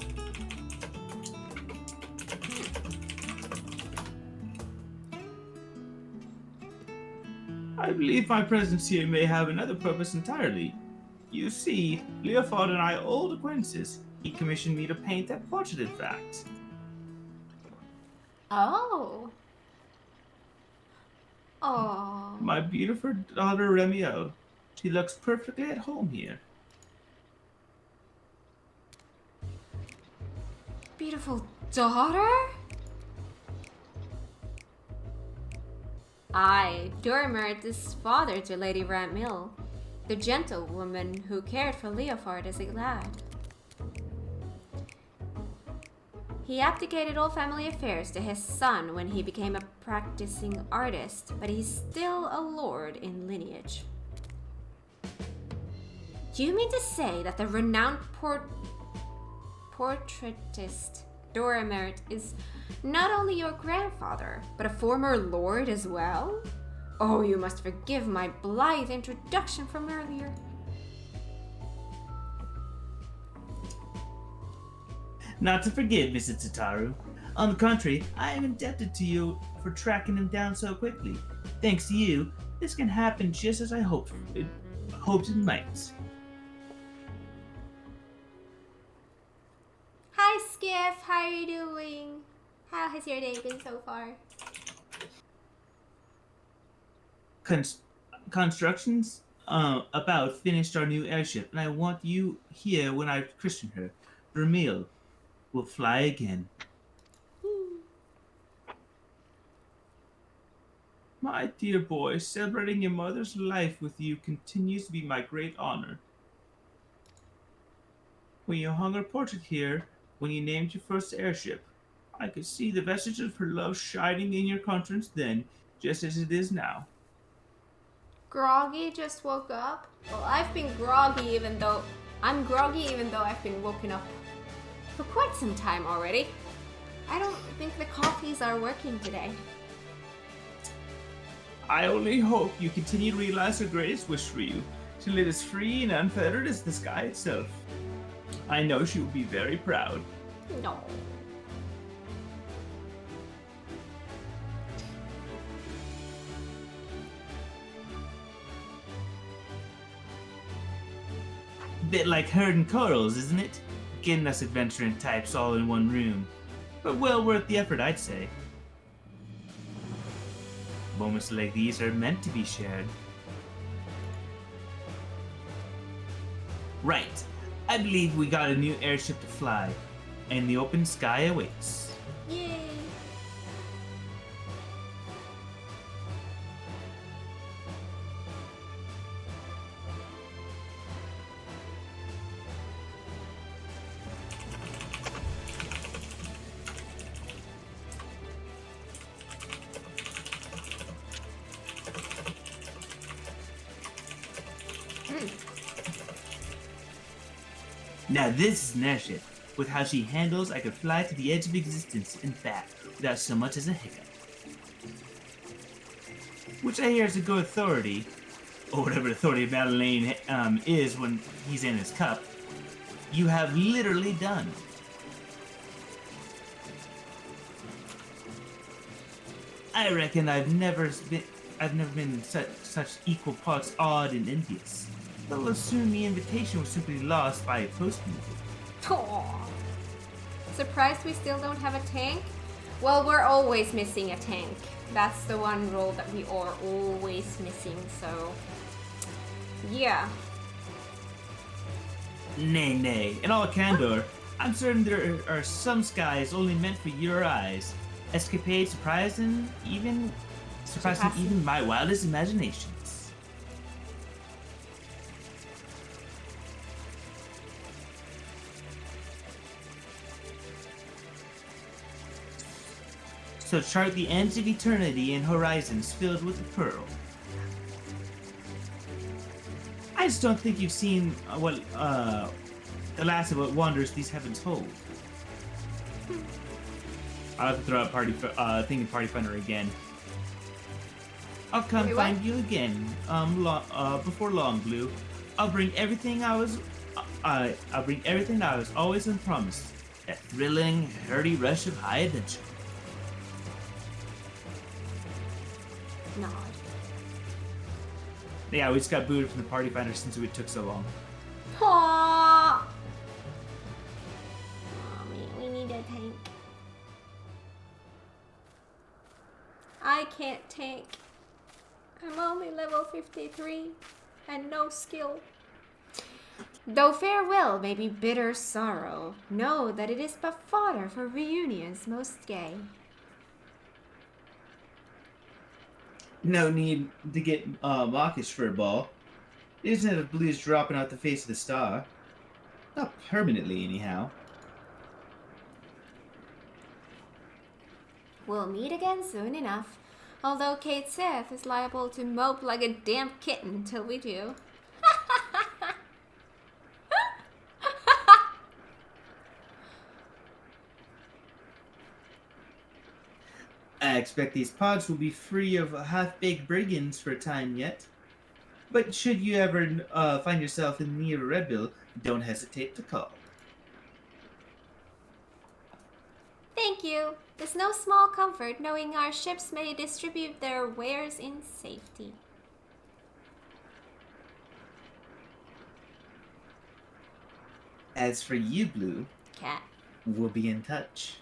I believe my presence here may have another purpose entirely. You see, Leopold and I are old acquaintances. He commissioned me to paint that portrait, in fact. Oh. Oh. My beautiful daughter Remiel. She looks perfectly at home here. Beautiful daughter? I, Dormert, is father to Lady Ramiel, the gentlewoman who cared for Leofard as a lad. He abdicated all family affairs to his son when he became a practicing artist, but he's still a lord in lineage. Do you mean to say that the renowned portraitist Dormert is not only your grandfather, but a former lord as well? Oh, you must forgive my blithe introduction from earlier. Not to forgive, Mrs. Tataru. On the contrary, I am indebted to you for tracking him down so quickly. Thanks to you, this can happen just as I hoped it might. Hi, Skiff. How are you doing? How has your day been so far? Constructions about finished our new airship, and I want you here when I christen her. Vermeil will fly again. My dear boy, celebrating your mother's life with you continues to be my great honor. When you hung her portrait here, when you named your first airship, I could see the vestiges of her love shining in your countenance then, just as it is now. Groggy just woke up? Well, I've been groggy even though I've been woken up for quite some time already. I don't think the coffees are working today. I only hope you continue to realize her greatest wish for you, to live as free and unfettered as the sky itself. I know she will be very proud. No. Bit like herding corals, isn't it? Getting us adventuring types all in one room. But well worth the effort, I'd say. Moments like these are meant to be shared. Right. I believe we got a new airship to fly, and the open sky awaits. Yay. Now this is an airship. With how she handles, I could fly to the edge of existence and back without so much as a hiccup. Which I hear is a good authority, or whatever authority Madeleine is when he's in his cup. You have literally done. I reckon I've never been such equal parts awed and envious. They'll assume the invitation was simply lost by a postman. Aww. Surprised we still don't have a tank? Well, we're always missing a tank. That's the one role that we are always missing, so... yeah. Nay. In all candor, I'm certain there are some skies only meant for your eyes. Escapades surprising even my wildest imaginations. So chart the ends of eternity and horizons filled with a pearl. I just don't think you've seen the last of what wonders these heavens hold. I'll have to throw out thinking Party Finder again. I'll come find you again. Before long, Blue. I'll bring everything I was always promised. That thrilling, hurdy rush of high adventure. Nod. Yeah, we just got booted from the Party Finder since it took so long. Aww. We need a tank. I can't tank. I'm only level 53 and no skill. Though farewell may be bitter sorrow, know that it is but fodder for reunions most gay. No need to get mawkish for a ball. Isn't it if Blue's dropping out the face of the star? Not permanently, anyhow. We'll meet again soon enough, although Kate Seth is liable to mope like a damp kitten till we do. I expect these pods will be free of half-baked brigands for a time yet. But should you ever find yourself in need of a Red Bill, don't hesitate to call. Thank you. It's no small comfort knowing our ships may distribute their wares in safety. As for you, Blue, Cat. we'll be in touch.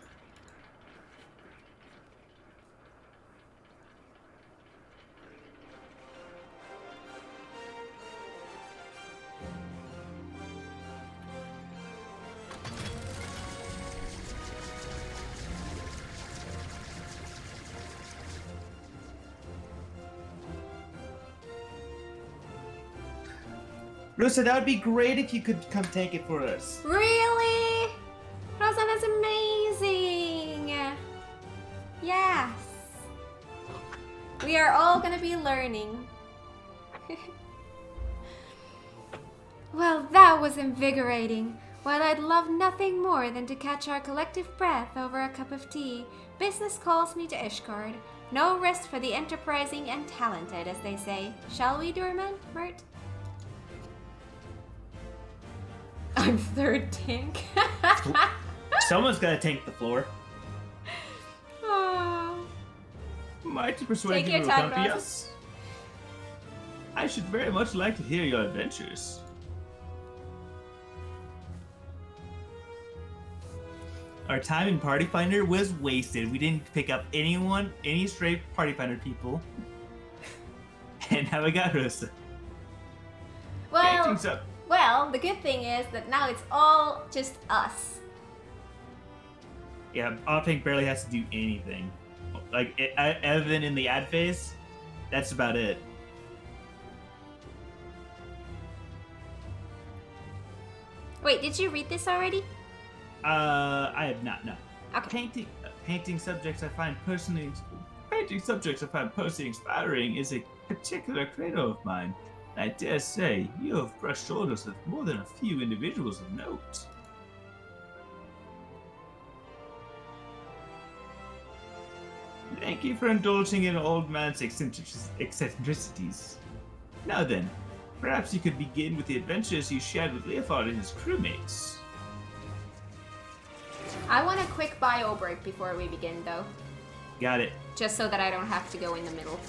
Rusa, that would be great if you could come tank it for us. Really? Rosa, that's amazing. Yes. We are all gonna be learning. Well, that was invigorating. While I'd love nothing more than to catch our collective breath over a cup of tea, business calls me to Ishgard. No rest for the enterprising and talented, as they say. Shall we, Durman, Mert? I'm third tank. Someone's gotta tank the floor. Oh. Might you persuade Take you your to time, accompany Ross. us? I should very much like to hear your adventures. Our time in Party Finder was wasted. We didn't pick up any stray Party Finder people. And now we got Rosa. Well, the good thing is that now it's all just us. Yeah, Optank barely has to do anything. Like, other than in the ad phase, that's about it. Wait, did you read this already? I have not, no. Okay. Painting subjects I find personally inspiring is a particular credo of mine. I dare say you have brushed shoulders with more than a few individuals of note. Thank you for indulging in old man's eccentricities. Now then, perhaps you could begin with the adventures you shared with Leofard and his crewmates. I want a quick bio break before we begin, though. Got it. Just so that I don't have to go in the middle.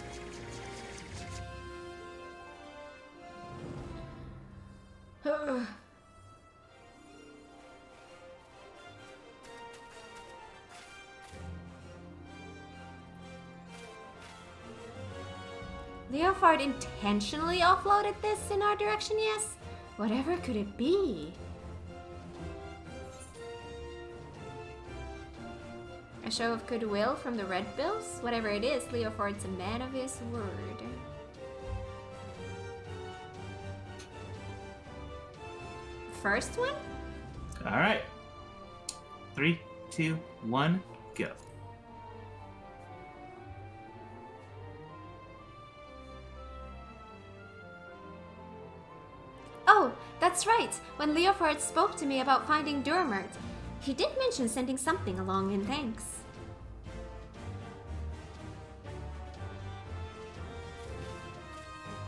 Leofard intentionally offloaded this in our direction, yes? Whatever could it be? A show of goodwill from the Red Bills? Whatever it is, Leofard's a man of his word. First one? Alright. 3, 2, 1, go. Oh, that's right. When Leofard spoke to me about finding Durmert, he did mention sending something along in thanks.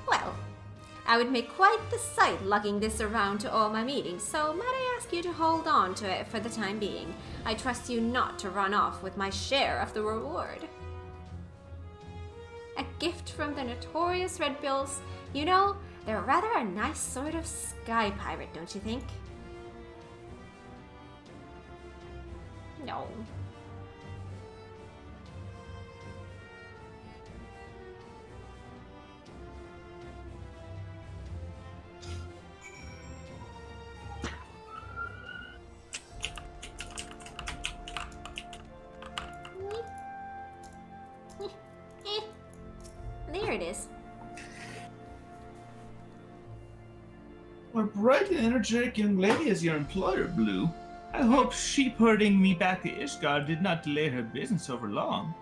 Well, I would make quite the sight lugging this around to all my meetings, so might I ask you to hold on to it for the time being? I trust you not to run off with my share of the reward. A gift from the notorious Redbills. You know, they're rather a nice sort of sky pirate, don't you think? No. There it is. A bright and energetic young lady as your employer, Blue. I hope sheep herding me back to Ishgard did not delay her business over long.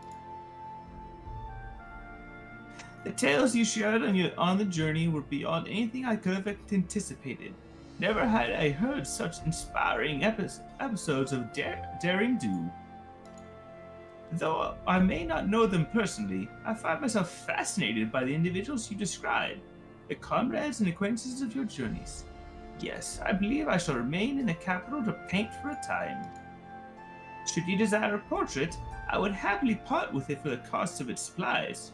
The tales you shared on the journey were beyond anything I could have anticipated. Never had I heard such inspiring episodes of daring do. Though I may not know them personally, I find myself fascinated by the individuals you describe, the comrades and acquaintances of your journeys. Yes, I believe I shall remain in the capital to paint for a time. Should you desire a portrait, I would happily part with it for the cost of its supplies.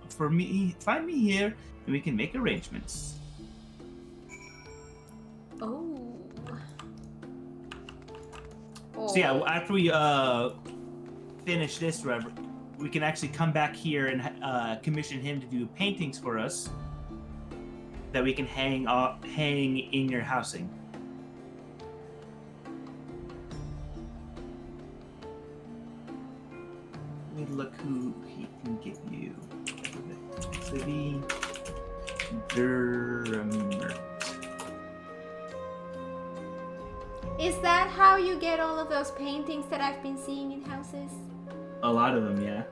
For me, find me here, and we can make arrangements. Oh. So yeah, after we finish this, we can actually come back here and commission him to do paintings for us that we can hang in your housing. Let me look who he can give you. City Durmert. Is that how you get all of those paintings that I've been seeing in houses? A lot of them, yeah.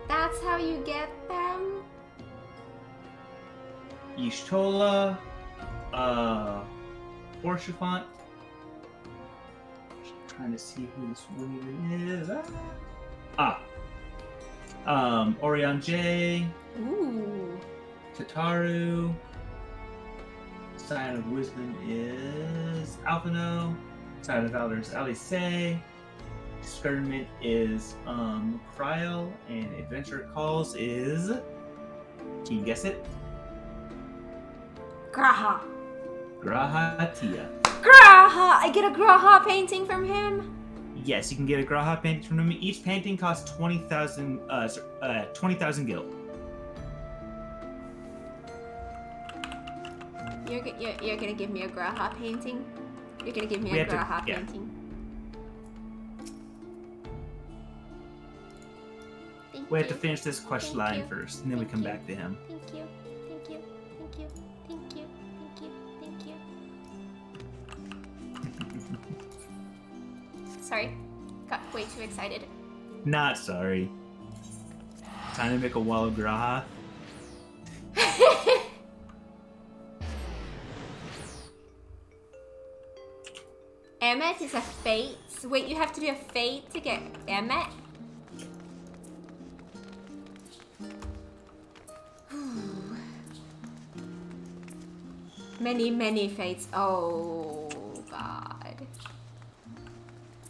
That's how you get them? Ishtola, Porchefont. Trying to see who this winner is. Orion J. Ooh. Tataru. Sign of Wisdom is Alphino. Sign of Valor is Alice. Discernment is Kryl. And Adventure Calls is... Can you guess it? Graha. Graha Tia. Graha! I get a Graha painting from him? Yes, you can get a Graha painting from him. Each painting costs 20,000 gil. You're gonna give me a Graha painting? You're gonna give me a Graha painting? We have to finish this quest line first, and then we come back to him. Thank you. Thank you. Thank you. Thank you. Thank you. Thank you. Sorry. Got way too excited. Not sorry. Time to make a wall of Graha. Emmet is a fate. Wait, you have to do a fate to get Emmet? Many, many fates. Oh, God.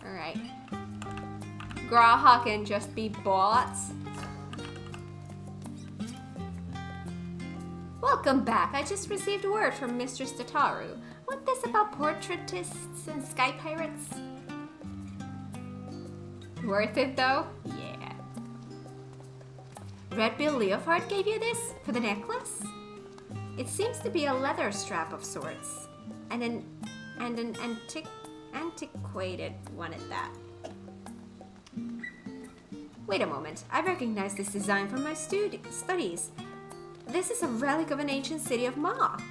Alright. Graha can just be bought. Welcome back. I just received word from Mistress Tataru. What this about portraitists and sky pirates? Worth it though? Yeah. Red Bill Leofard gave you this? For the necklace? It seems to be a leather strap of sorts. And an antiquated one at that. Wait a moment. I recognize this design from my studies. This is a relic of an ancient city of Mach.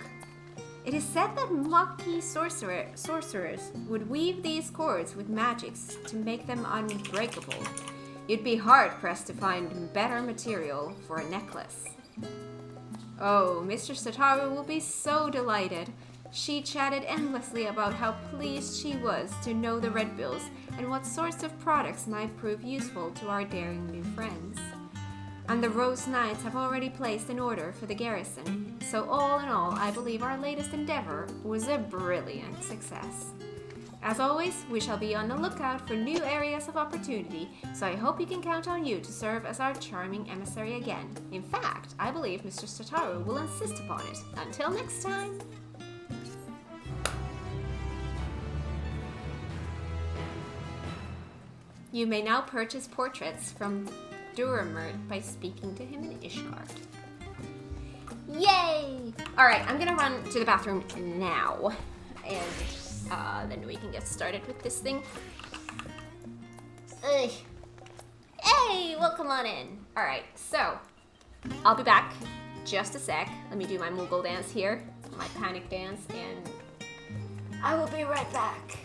It is said that Machi sorcerers would weave these cords with magics to make them unbreakable. You'd be hard-pressed to find better material for a necklace. Oh, Mistress Tataru will be so delighted. She chatted endlessly about how pleased she was to know the Red Bills and what sorts of products might prove useful to our daring new friends. And the Rose Knights have already placed an order for the garrison, so all in all, I believe our latest endeavor was a brilliant success. As always, we shall be on the lookout for new areas of opportunity, so I hope you can count on you to serve as our charming emissary again. In fact, I believe Mr. Tataru will insist upon it. Until next time! You may now purchase portraits from Duramert by speaking to him in Ishgard. Yay! Alright, I'm gonna run to the bathroom now, and then we can get started with this thing. Ugh. Hey, welcome on in. Alright, so, I'll be back just a sec. Let me do my Moogle dance here, my panic dance, and I will be right back.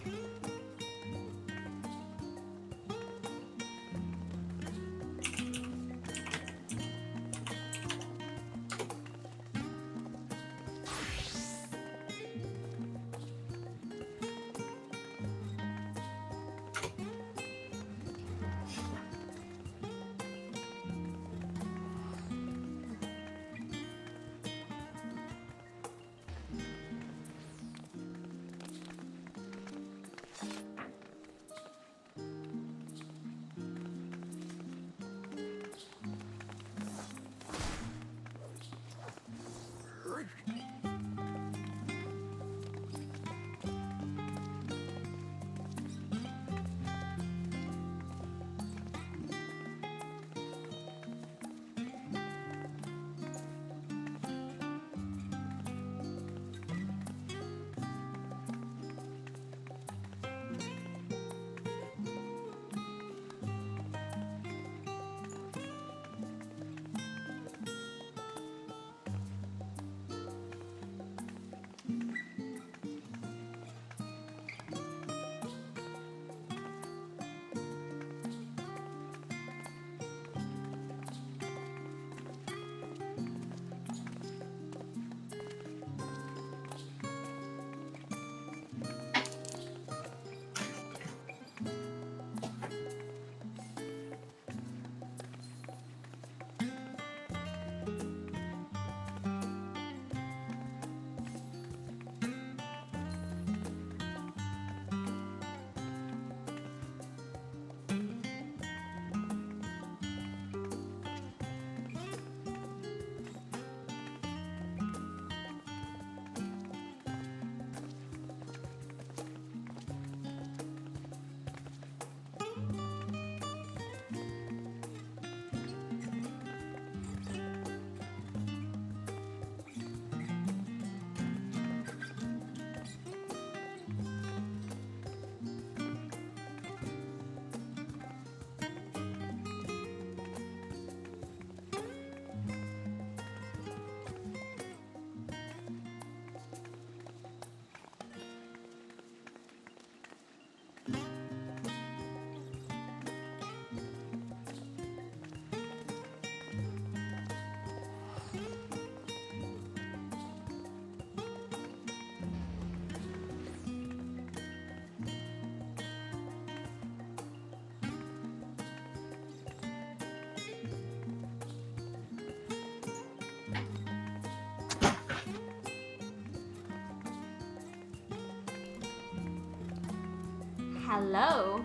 Hello.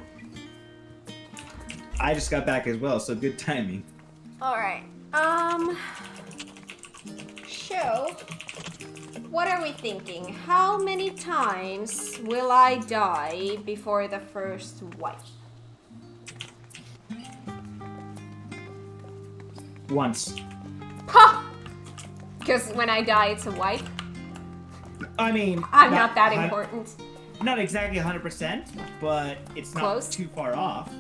I just got back as well, so good timing. Alright. So, what are we thinking? How many times will I die before the first wipe? Once. Ha! Because when I die, it's a wipe. I mean... I'm not that important. Not exactly 100%, but it's not Close. too far off.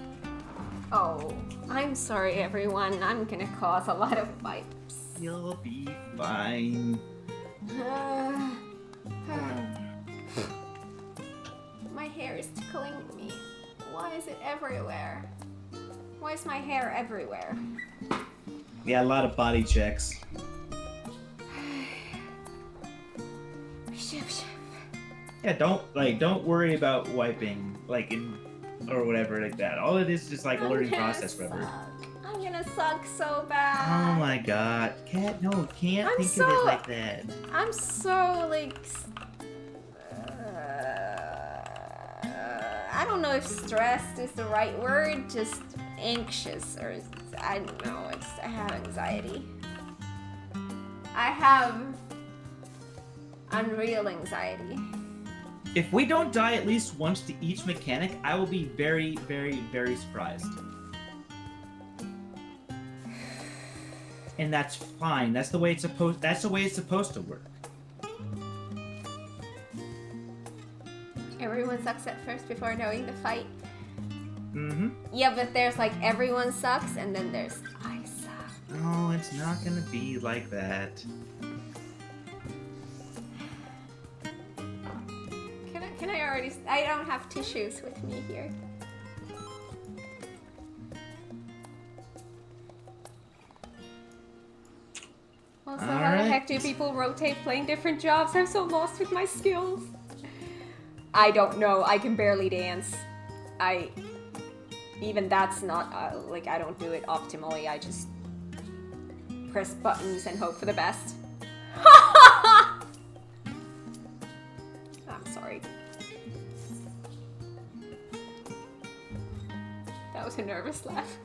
Oh, I'm sorry, everyone. I'm gonna cause a lot of wipes. You'll be fine. My hair is tickling me. Why is it everywhere? Why is my hair everywhere? Yeah, a lot of body checks. Yeah, don't worry about wiping, like, or whatever like that. All it is just like a learning process, forever. I'm gonna suck so bad. Oh my god. Cat, no, can't think of it like that. I'm so, like... I don't know if stressed is the right word, just anxious, or I don't know, I have anxiety. I have unreal anxiety. If we don't die at least once to each mechanic, I will be very, very, very surprised. And that's fine. That's the way it's supposed to work. Everyone sucks at first before knowing the fight. Mm-hmm. Yeah, but there's like everyone sucks, and then there's I suck. No, it's not gonna be like that. Can I already... I don't have tissues with me here. Also, how the heck do people rotate playing different jobs? I'm so lost with my skills. I don't know. I can barely dance. Even that's not, like, I don't do it optimally. I just press buttons and hope for the best. I'm sorry. That was a nervous laugh.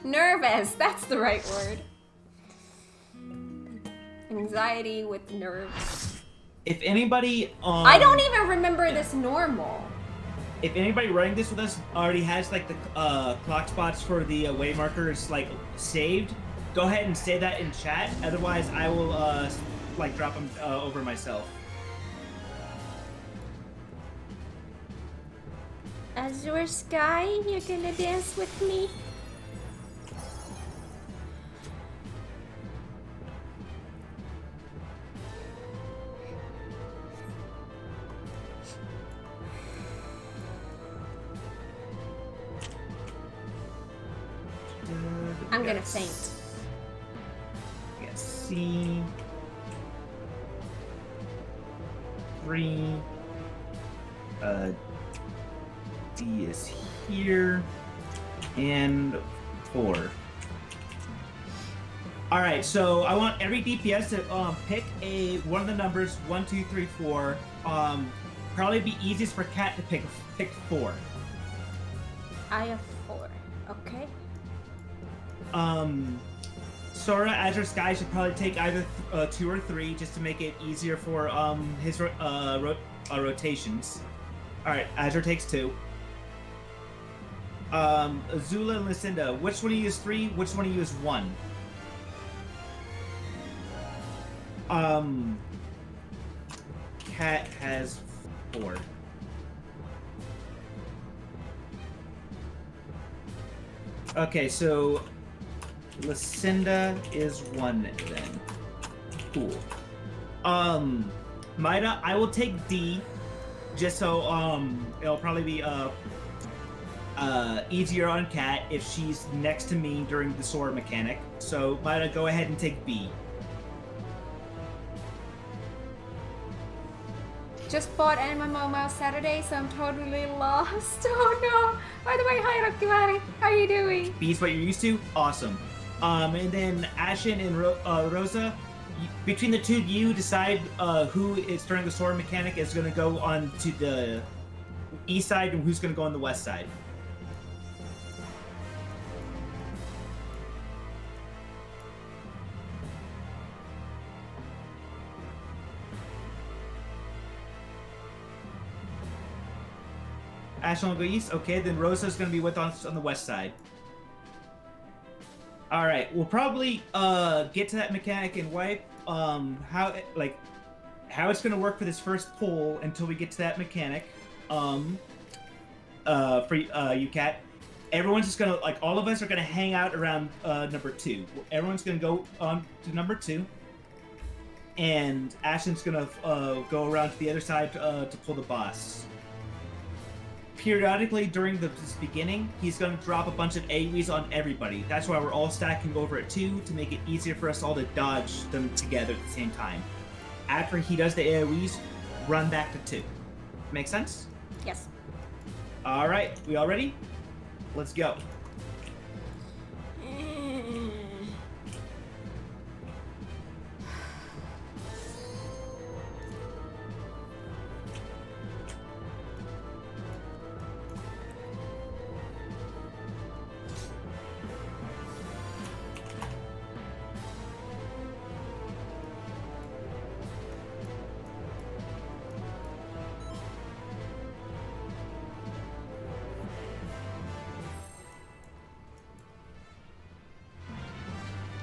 Nervous! That's the right word. Anxiety with nerves. If anybody, I don't even remember this normal. If anybody running this with us already has like the clock spots for the way markers like saved, go ahead and say that in chat. Otherwise, I will like drop them over myself. Azure Sky, you're gonna dance with me? I'm gonna faint. Yes, C. 3. D is here. And 4. Alright, so I want every DPS to pick one of the numbers 1, 2, 3, 4. Probably be easiest for Cat to pick 4. I have 4. Okay. Sora, Azure Sky should probably take either 2 or 3 just to make it easier for his rotations. Alright, Azure takes 2. Azula and Lucinda, which one of you use 3? Which one of you use 1? Cat has 4. Okay, so Lucinda is 1 then. Cool. Maida, I will take D, just so it'll probably be easier on Cat if she's next to me during the sword mechanic. So Maida, go ahead and take B. Just bought MMO Saturday, so I'm totally lost. Oh no! By the way, hi Rokiwari, how are you doing? B's what you're used to? Awesome. And then Ashen and Rosa, between the two of you, decide who is during the sword mechanic is going to go on to the east side and who's going to go on the west side. Ashen will go east. Okay, then Rosa's going to be with us on the west side. All right, we'll probably get to that mechanic and wipe how it's going to work for this first pull until we get to that mechanic. For you, Cat, everyone's just going to all of us are going to hang out around number 2. Everyone's going to go on to number 2, and Ashen's going to go around to the other side to pull the boss. Periodically during this beginning, he's going to drop a bunch of AoEs on everybody. That's why we're all stacking over at 2 to make it easier for us all to dodge them together at the same time. after he does the AoEs, run back to 2. Make sense? Yes. All right, we all ready? Let's go.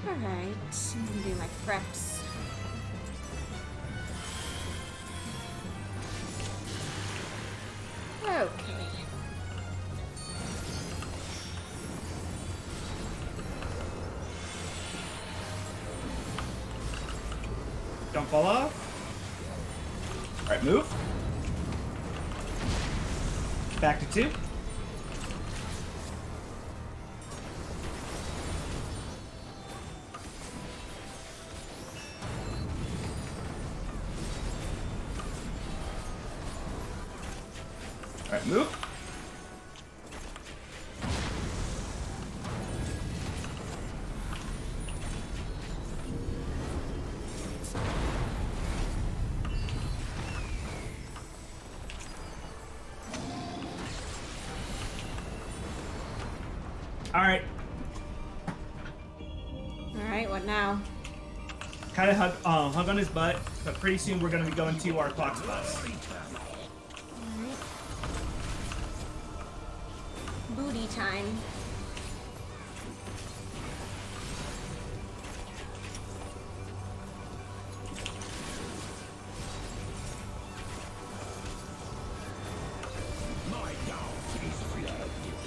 Alright, I'm gonna do my preps. Okay. Don't fall off. All right, move. Back to 2. All right, move. All right. Alright, what now? Kind of hug on his butt, but pretty soon we're going to be going to our clock spots. Alright. Booty time.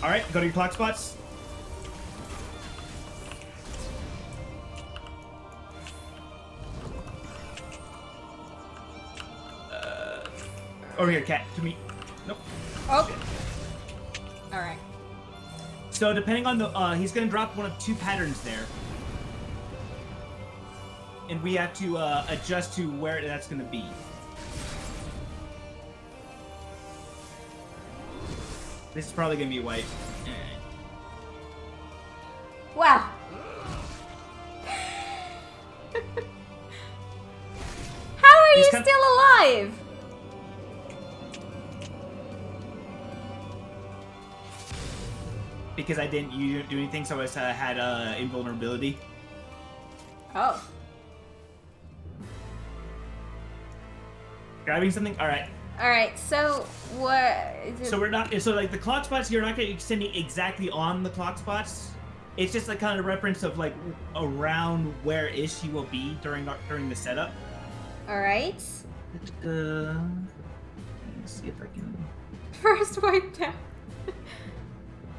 All right, go to your clock spots. Over here, cat. To me. Nope. Oh. Alright. So depending on the, he's gonna drop one of 2 patterns there, and we have to adjust to where that's gonna be. This is probably gonna be white. Wow. How are you still alive? Because I didn't do anything, so I had invulnerability. Oh. Grabbing something? Alright. Alright, so what is it? So we're not, so like the clock spots, you're not going to be extending exactly on the clock spots. It's just like kind of reference of like around where ish he will be during the setup. Alright. Let me see if I can. First wipe down.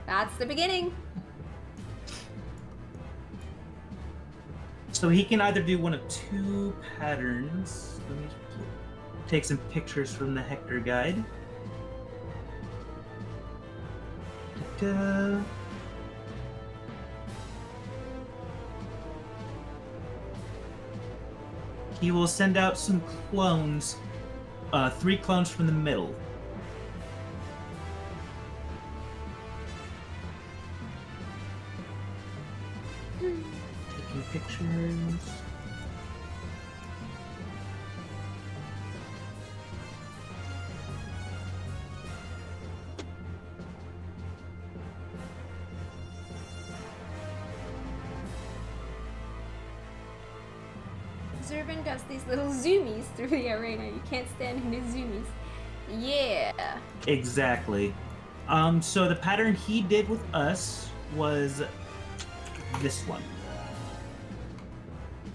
That's the beginning. So he can either do one of 2 patterns. Let me take some pictures from the Hector guide. Ta-da. He will send out some clones, 3 clones from the middle. Taking pictures. Zurban does these little zoomies through the arena. You can't stand in his zoomies. Yeah. Exactly. So the pattern he did with us was this one.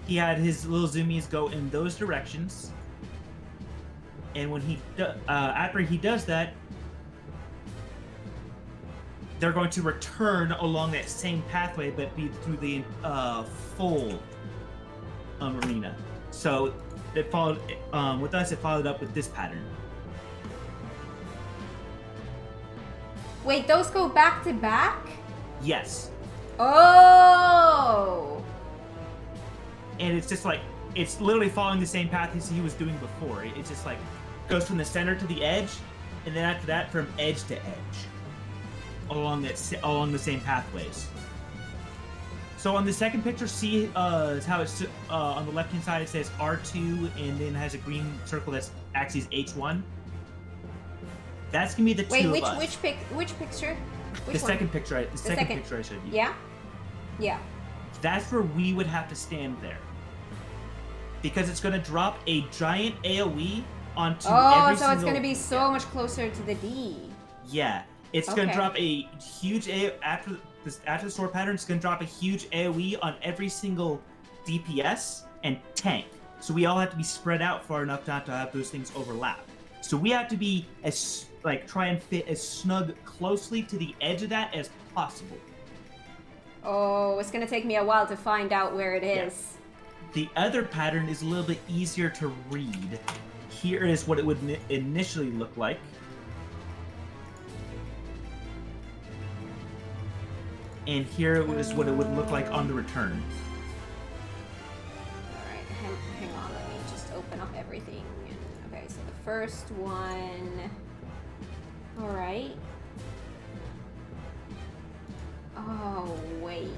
He had his little zoomies go in those directions, and when he after he does that, they're going to return along that same pathway, but be through the full arena. So it followed with us. It followed up with this pattern. Wait, those go back to back? Yes. Oh. And it's just like it's literally following the same path as he was doing before. It just like goes from the center to the edge, and then after that from edge to edge, along the same pathways. So on the second picture, see how it's on the left hand side it says R2 and then has a green circle that's actually H1. That's gonna be the two of us. Which picture? The second picture I showed you. Yeah. Yeah. That's where we would have to stand there. Because it's going to drop a giant AoE onto every single... Oh, so it's going to be so much closer to the D. Yeah. It's going to drop a huge after the sword pattern, it's going to drop a huge AoE on every single DPS and tank. So we all have to be spread out far enough not to have those things overlap. So we have to be try and fit as snug closely to the edge of that as possible. Oh, it's going to take me a while to find out where it is. Yeah. The other pattern is a little bit easier to read. Here is what it would initially look like. And here is what it would look like on the return. Alright, hang on, let me just open up everything. Okay, so the first one... Alright. Oh, wait.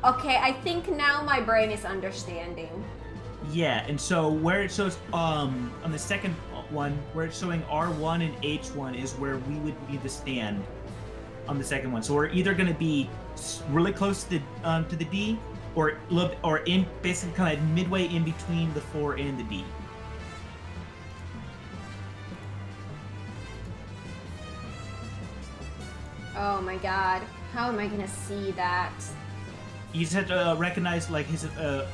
Okay, I think now my brain is understanding. Yeah, and so where it shows on the second one, where it's showing R1 and H1 is where we would need to stand on the second one. So we're either going to be really close to the D, or in basically kind of midway in between the 4 and the D. Oh my god, how am I going to see that? You just have to recognize like his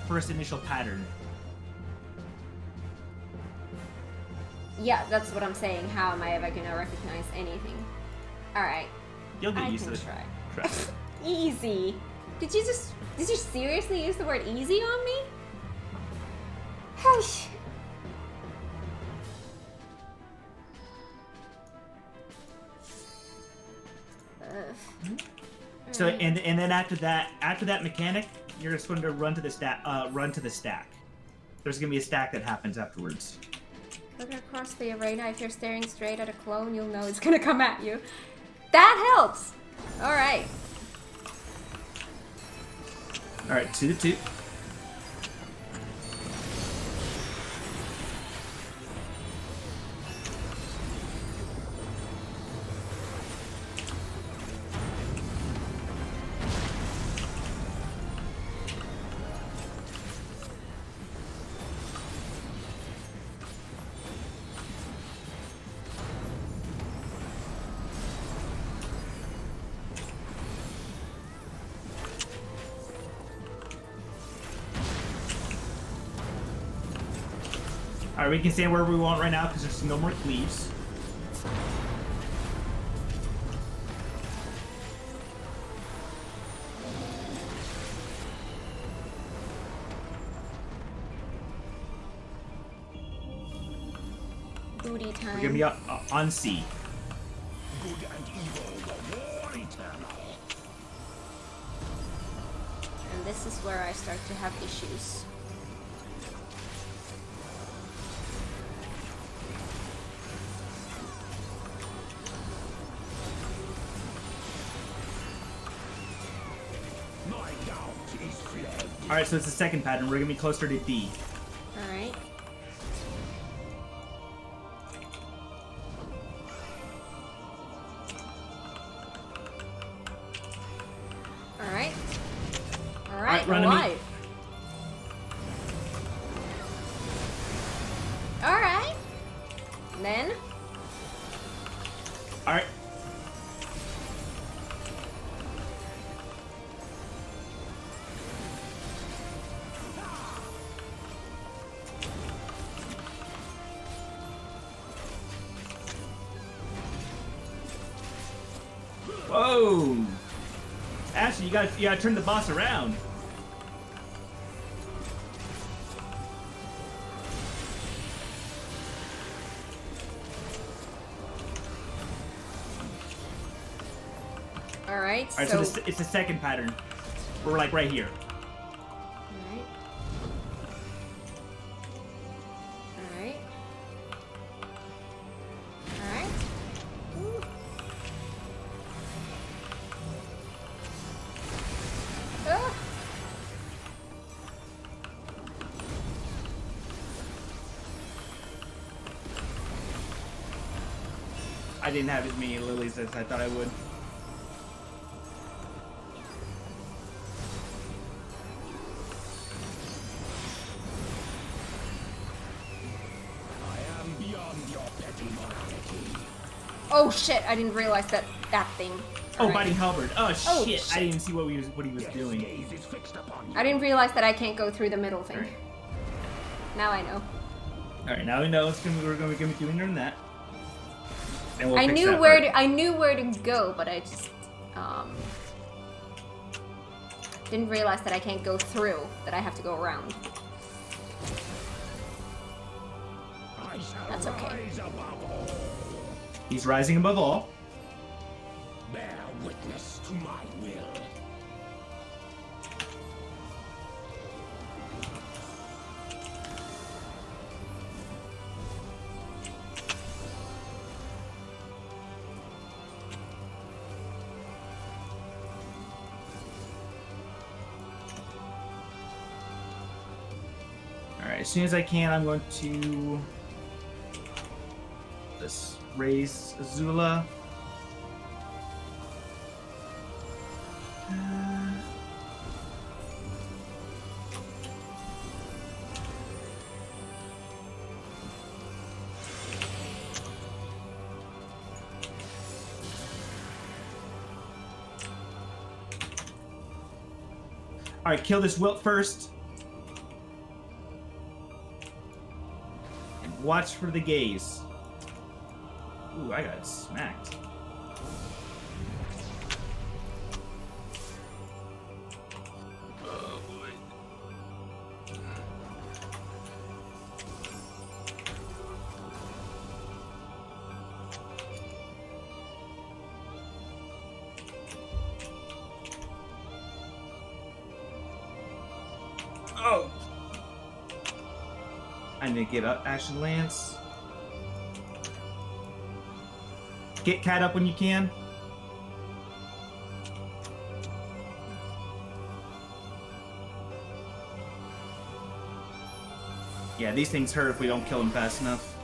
first initial pattern. Yeah, that's what I'm saying. How am I ever gonna recognize anything? Alright. You'll get used to it. Try. Easy. Did you seriously use the word easy on me? Hush. So and then after that mechanic, you're just going to run to the stack. There's going to be a stack that happens afterwards. Look across the arena. If you're staring straight at a clone, you'll know it's going to come at you. That helps. All right. All right, 2-2. Alright, we can stand wherever we want right now because there's no more cleaves. Booty time. We're gonna be on C. Good and evil, the war eternal. And this is where I start to have issues. Alright, so it's the second pattern. We're gonna be closer to D. Alright. Alright. Alright, run to me. Alright. Then. Alright. Whoa! Ashley, you gotta turn the boss around. Alright. Alright, Alright, so it's the second pattern. We're like right here. Alright. Alright. Ooh. Ah. I didn't have as many lilies as I thought I would. I am beyond your petty morality. Oh shit, I didn't realize that thing. Oh, Alright. biting halberd. Oh, Oh, shit. shit. I didn't even see what he was doing. Gaze is fixed upon you. I didn't realize that I can't go through the middle thing. Alright. Now I know. Alright, now we know we're gonna be doing that. And we'll I fix knew that where part. I knew where to go, but I just didn't realize that I can't go through, that I have to go around. I shall That's okay. rise above all. He's rising above all. Bear witness to my will. Alright, as soon as I can, I'm going to just raise Azula. Alright, kill this wilt first. And watch for the gaze. Ooh, I got smacked. Oh boy. Oh! I need to get up, Ashen Lance. Get Cat up when you can. Yeah, these things hurt if we don't kill them fast enough.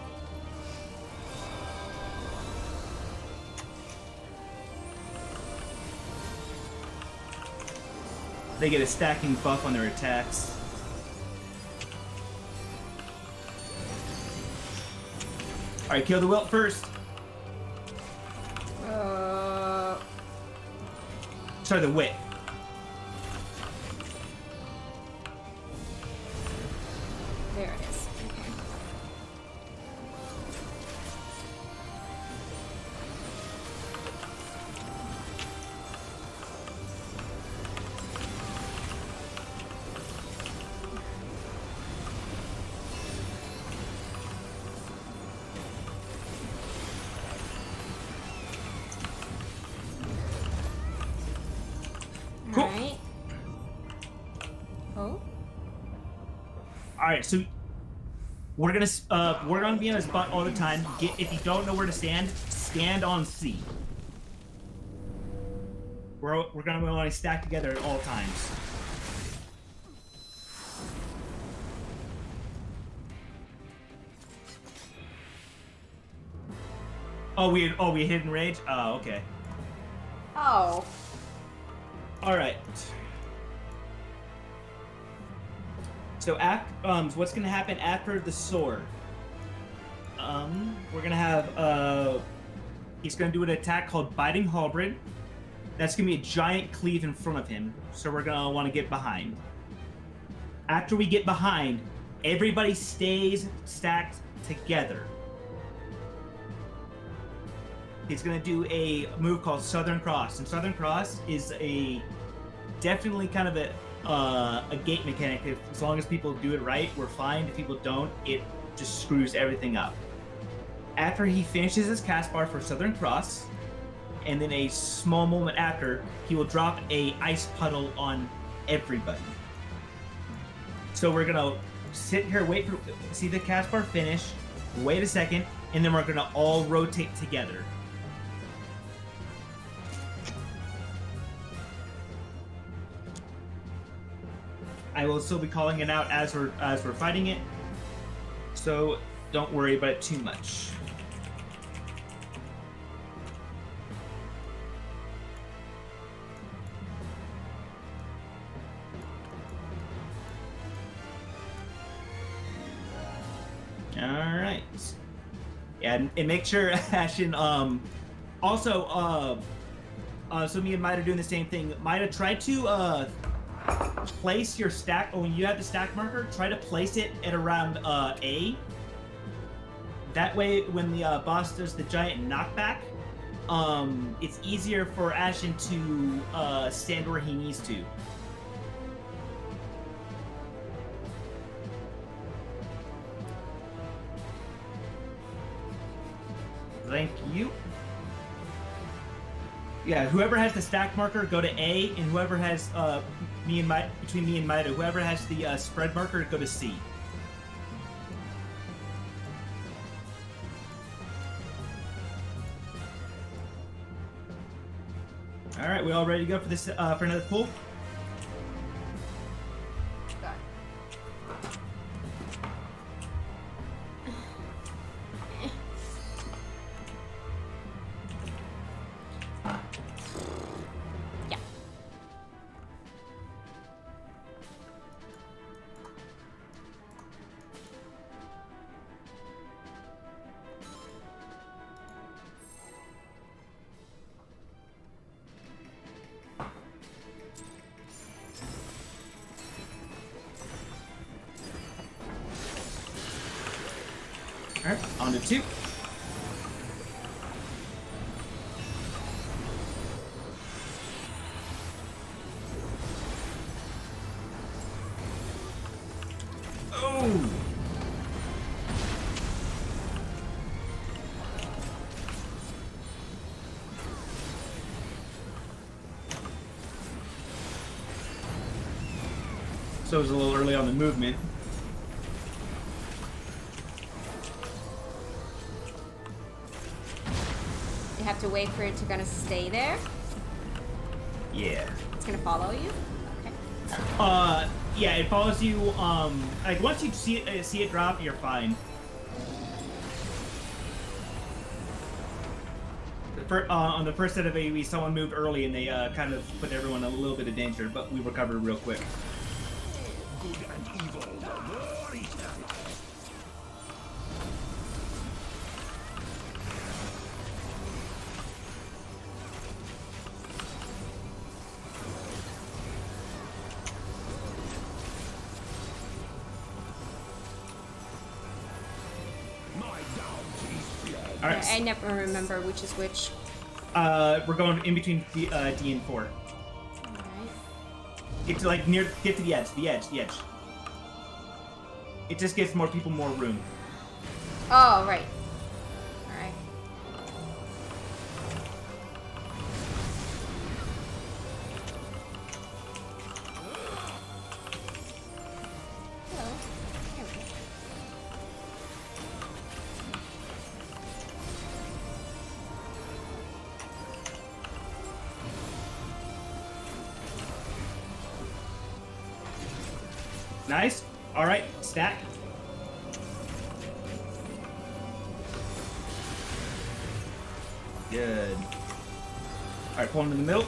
They get a stacking buff on their attacks. Alright, kill the wilt first. Sorry, the wit. There it is. Okay. Cool. Alright. Oh? Alright, so we're gonna be on a spot all the time. If you don't know where to stand, stand on C. We're gonna want to stack together at all times. Oh, we hidden rage. Oh, okay. Oh. All right. So, what's gonna happen after the sword? We're gonna have he's gonna do an attack called Biting Halberd. That's gonna be a giant cleave in front of him. So we're gonna want to get behind. After we get behind, everybody stays stacked together. He's gonna do a move called Southern Cross, and Southern Cross is definitely kind of a gate mechanic. As long as people do it right, we're fine. If people don't, it just screws everything up. After he finishes his cast bar for Southern Cross, and then a small moment after, he will drop a ice puddle on everybody. So we're gonna sit here, see the cast bar finish, wait a second, and then we're gonna all rotate together. I will still be calling it out as we're fighting it, so don't worry about it too much. All right. Yeah, and make sure, Ashen. Also, so me and Maida are doing the same thing. Maida, try to place your stack. Oh, when you have the stack marker, try to place it at around A. That way, when the boss does the giant knockback, it's easier for Ashen to stand where he needs to. Thank you. Yeah, whoever has the stack marker, go to A, and whoever has between me and Maida, whoever has the spread marker, go to C. All right, we all ready to go for this for another pool? Alright, on to 2. Oh! So it was a little early on the movement. You have to wait for it to kind of stay there. Yeah. It's gonna follow you. Okay. Yeah, it follows you. Like once you see it drop, you're fine. On the first set of AoE, someone moved early and they kind of put everyone in a little bit of danger, but we recovered real quick. Good and evil, the war is done. All right. I never remember which is which. We're going in between D and 4. Alright. It's like get to the edge, the edge. It just gives more people more room. Oh, right. Alright. Hello. There we go. Nice. All right, stack. Good. All right, pull him in the middle.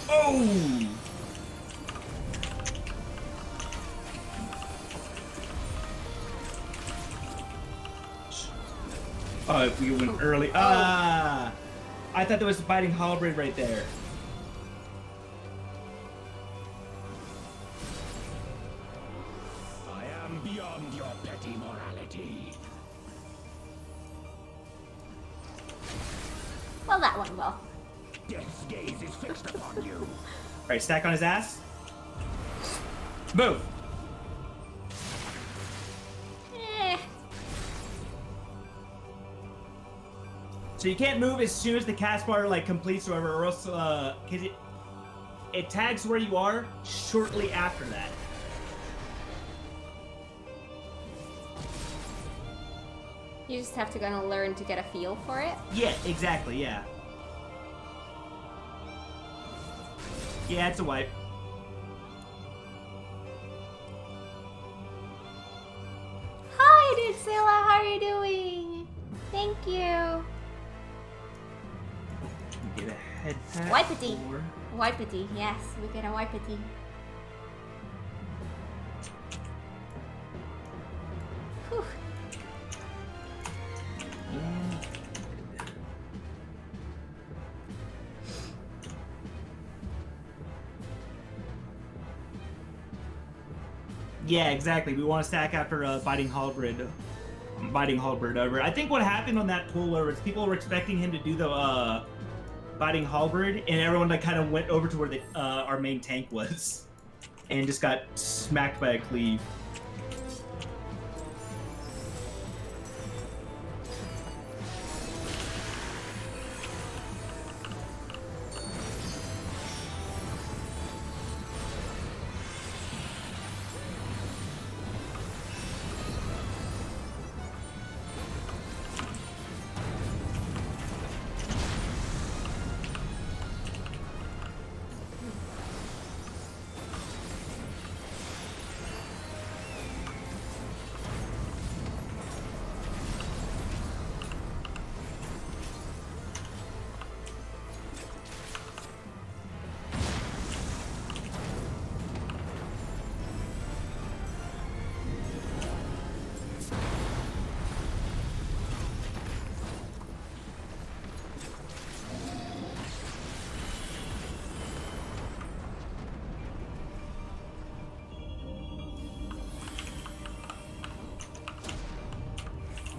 Oh! Oh, if we went early. Ah! I thought there was a biting halberd right there. I am beyond your petty morality. Well, that went well. Death's gaze is fixed upon you. All right, stack on his ass. Move. Eh. So you can't move as soon as the cast bar like completes, or whatever, or else because it tags where you are shortly after that. You just have to kind of learn to get a feel for it. Yeah, exactly. Yeah. Yeah, it's a wipe. Hi, Dudzilla. How are you doing? Thank you. Get a head pat. Wipity. Or... Wipity. Yes, we get a wipity. Whew. Yeah, exactly. We want to stack after biting halberd. Biting halberd over. I think what happened on that pool where people were expecting him to do the biting halberd, and everyone like kind of went over to where the our main tank was, and just got smacked by a cleave.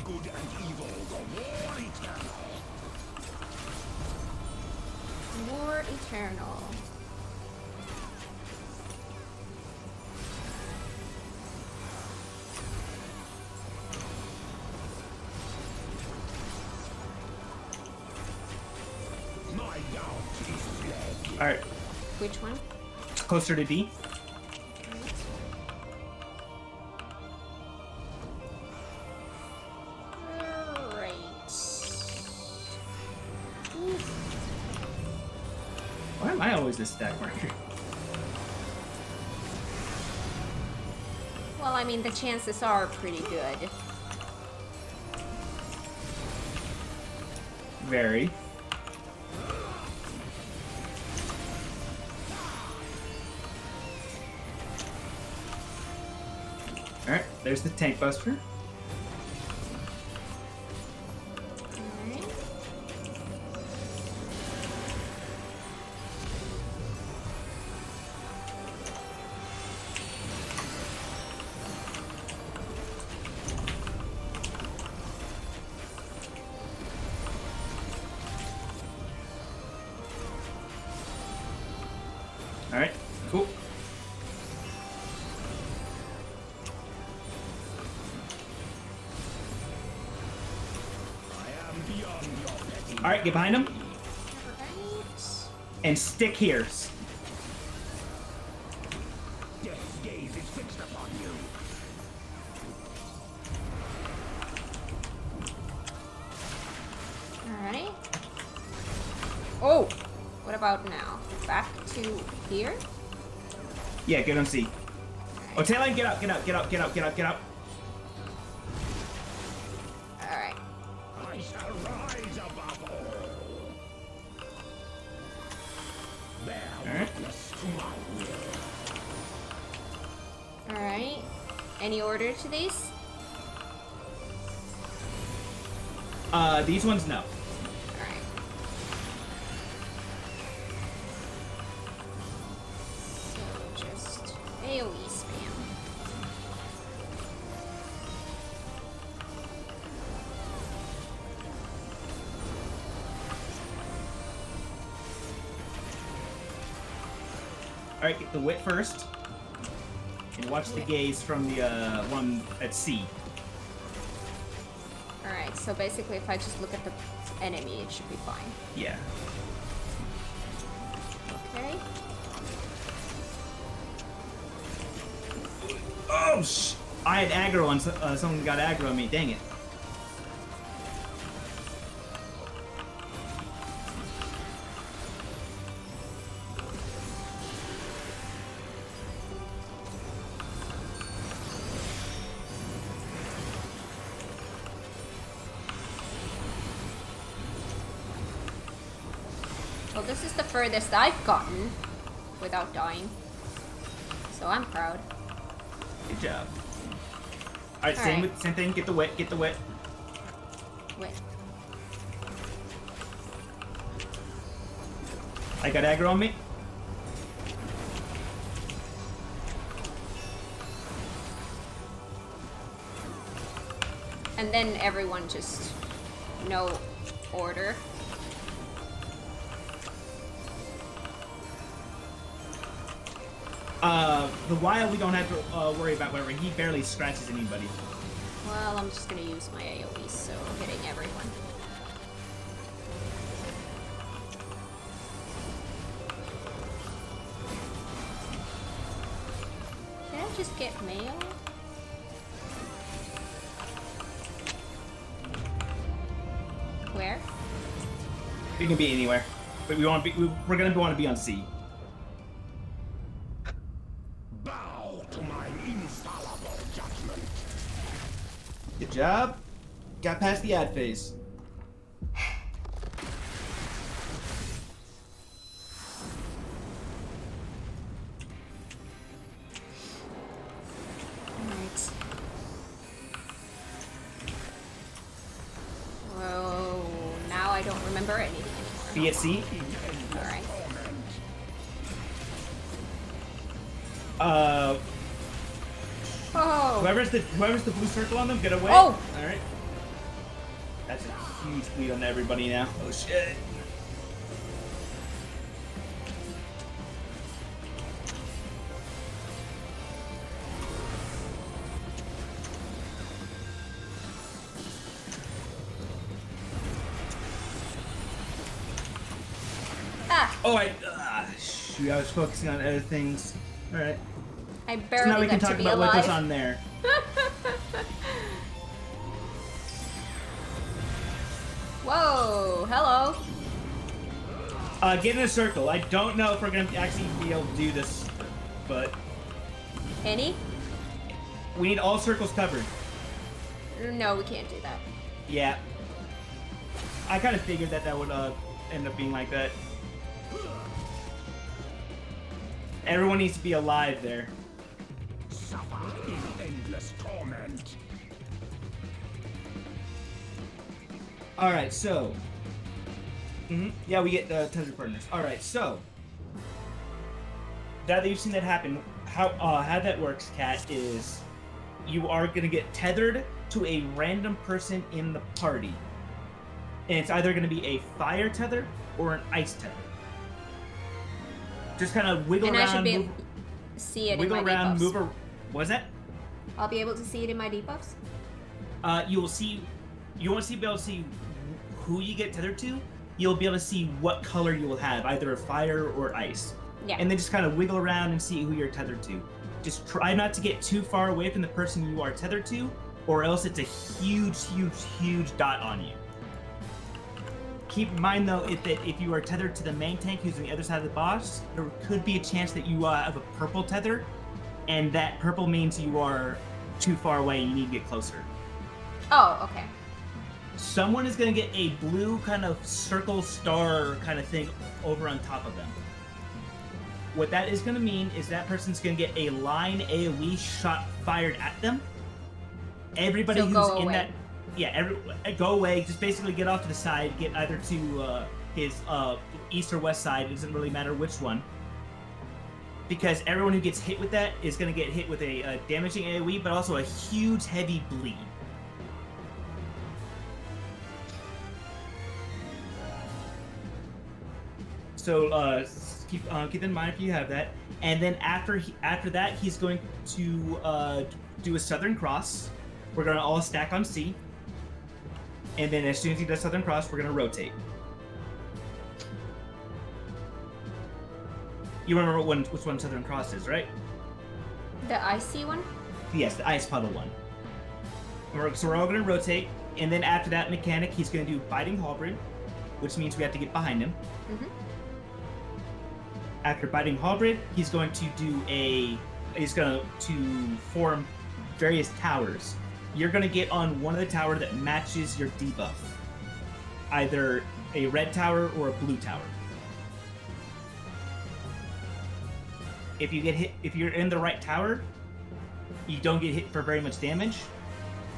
Good and evil, the war eternal. War Eternal. My doubt is fled. All right, Which one? closer to D. Why am I always this stack marker? Well, I mean, the chances are pretty good. Very. All right, there's the tank buster. Alright. All right, cool. I am beyond your petty. All right, get behind him Alright. and stick here. Death's gaze is fixed upon you. Alright. Oh! What about now? Back to here? Yeah, get on C. Oh, Tailline, get up, get up, get up, get up, get up, get up. Alright. I shall rise above all. Bear Alright. witness to my will. Alright. Any order to these? These ones, no. Alright. So just AoE spam. All right, get the wit first, and watch the gaze from the one at C. Alright, so basically if I just look at the enemy, it should be fine. Yeah. Okay. Oh, I had aggro on someone got aggro on me. Dang it. Well, this is the furthest I've gotten without dying. So I'm proud. Good job. Alright, same thing. Get the wet. Wait. I got aggro on me. And then everyone just no order. The wild we don't have to worry about whatever. He barely scratches anybody. Well, I'm just gonna use my AoE, so hitting everyone. Can I just get mail? Where? We can be anywhere, but we want to be. We're gonna want to be on C. Bow to my infallible judgment. Good job. Got past the ad phase. Alright. Whoa, now I don't remember anything anymore. Be at C. Alright. Oh! Whoever's the blue circle on them, get away. Oh! All right. That's a huge bleed on everybody now. Oh shit. Ah! Oh, shoot, I was focusing on other things. All right. I So barely now we can got talk to be about what alive. goes on there. Whoa! Hello! Get in a circle. I don't know if we're gonna actually be able to do this, but Any? we need all circles covered. No, we can't do that. Yeah. I kind of figured that would end up being like that. Everyone needs to be alive there. Suffer in endless torment. All right, so. Yeah, we get tethered partners. All right, so. Now that you've seen that happen, how that works, Kat, is you are gonna get tethered to a random person in the party, and it's either gonna be a fire tether or an ice tether. Just kind of wiggle And around, I should be move, see it in wiggle my around, debuffs. move. What's that? I'll be able to see it in my debuffs? You will see. You won't be able to see who you get tethered to. You'll be able to see what color you will have, either fire or ice. Yeah. And then just kind of wiggle around and see who you're tethered to. Just try not to get too far away from the person you are tethered to, or else it's a huge, huge, huge dot on you. Keep in mind though, if you are tethered to the main tank who's on the other side of the boss, there could be a chance that you have a purple tether, and that purple means you are too far away and you need to get closer. Oh, okay. Someone is going to get a blue kind of circle star kind of thing over on top of them. What that is going to mean is that person's going to get a line AoE shot fired at them. Everybody So who's go in away. that... Yeah, go away. Just basically get off to the side. Get either to his east or west side. It doesn't really matter which one. Because everyone who gets hit with that is going to get hit with a damaging AoE, but also a huge heavy bleed. So keep in mind if you have that. And then after that, he's going to do a Southern Cross. We're going to all stack on C. And then as soon as he does Southern Cross, we're going to rotate. You remember which one Southern Cross is, right? The icy one? Yes, the ice puddle one. So we're all going to rotate, and then after that mechanic, he's going to do Biting Halberd, which means we have to get behind him. Mm-hmm. After Biting Halberd, he's going to form various towers. You're going to get on one of the towers that matches your debuff. Either a red tower or a blue tower. If you get hit, if you're in the right tower, you don't get hit for very much damage.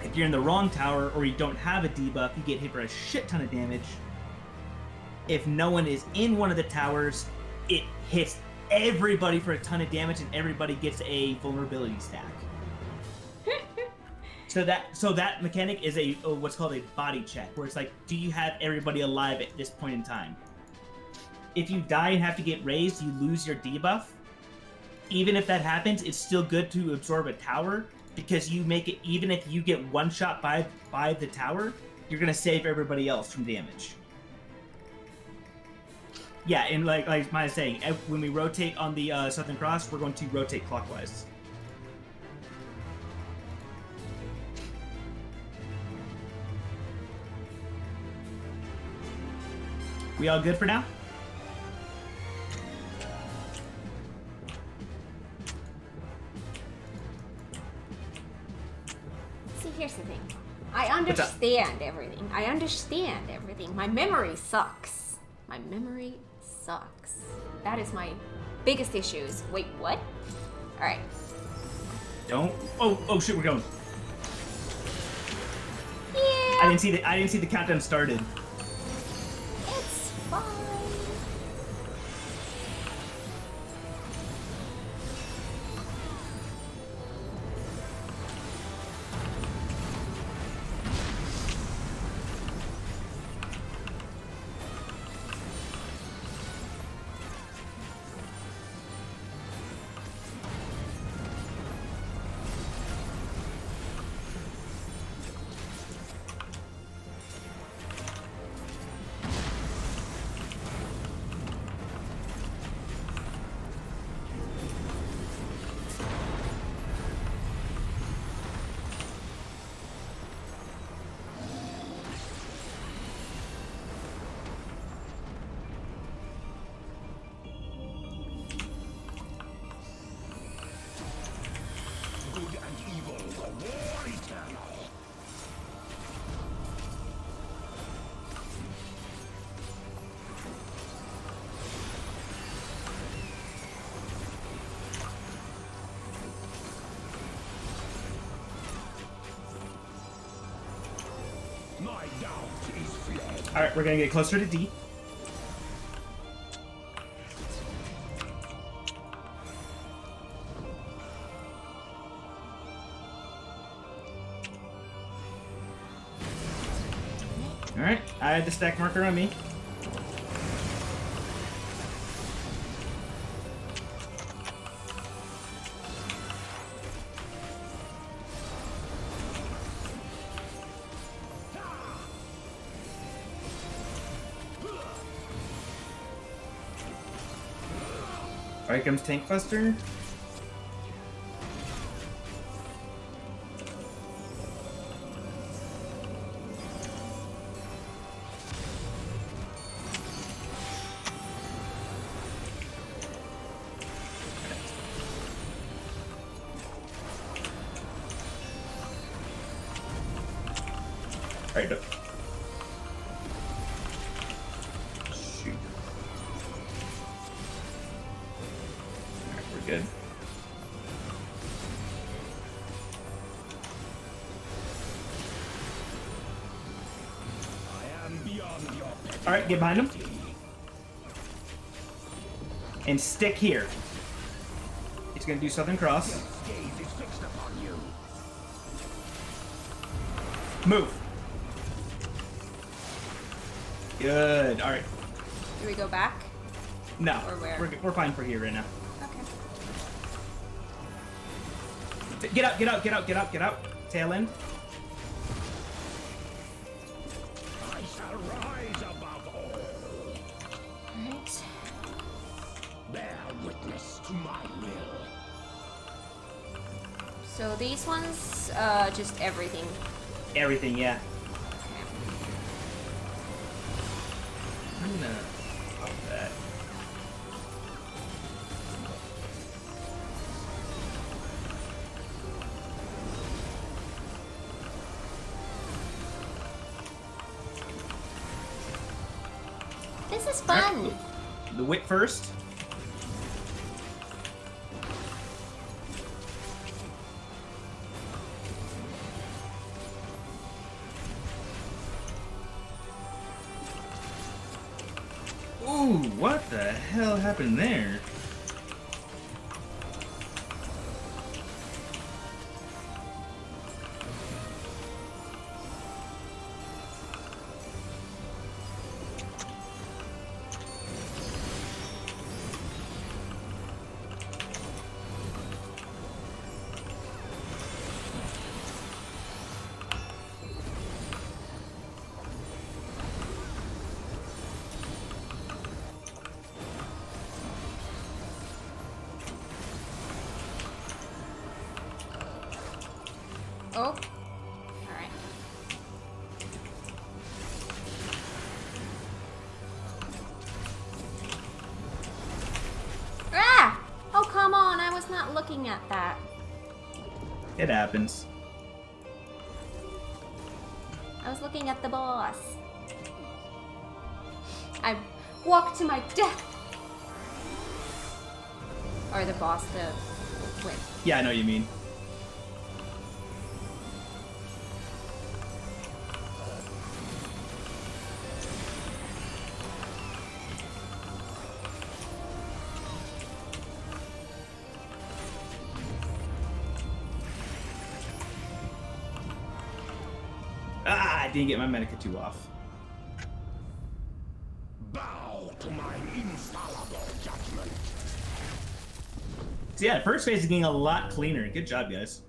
If you're in the wrong tower or you don't have a debuff, you get hit for a shit ton of damage. If no one is in one of the towers, it hits everybody for a ton of damage and everybody gets a vulnerability stack. So that mechanic is a what's called a body check, where it's like, do you have everybody alive at this point in time? If you die and have to get raised, you lose your debuff. Even if that happens, it's still good to absorb a tower, because you make it, even if you get one shot by the tower, you're gonna save everybody else from damage. Yeah, and like Maya was saying, when we rotate on the Southern Cross, we're going to rotate clockwise. We all good for now? See, here's the thing. I understand everything. My memory sucks. That is my biggest issues. Wait, what? Alright. Don't. Oh shit, we're going. Yeah. I didn't see the countdown started. It's fine. Good and evil, the war eternal. My doubt is fled. All right, we're gonna get closer to D. All right, I had the stack marker on me. All right, comes Tank Cluster. All right, go. Shoot. All right, we're good. I am beyond your petty. All right, get behind him. And stick here. He's gonna do Southern Cross. Gaze is fixed upon you. Move. Good. All right. Do we go back? No, Or where? we're fine for here right now. Okay. Get out. Tail end. to my will. So these ones, just everything. Everything, yeah. I'm gonna pop that. This is fun. The whip first. Ooh, what the hell happened there? Oh. Alright. Ah! Oh, come on. I was not looking at that. It happens. I was looking at the boss. I walked to my death. Or the boss, the whip. Yeah, I know what you mean. Ah, I didn't get my MagiKat 2 off. Bow to my infallible judgment. So yeah, first phase is getting a lot cleaner. Good job, guys.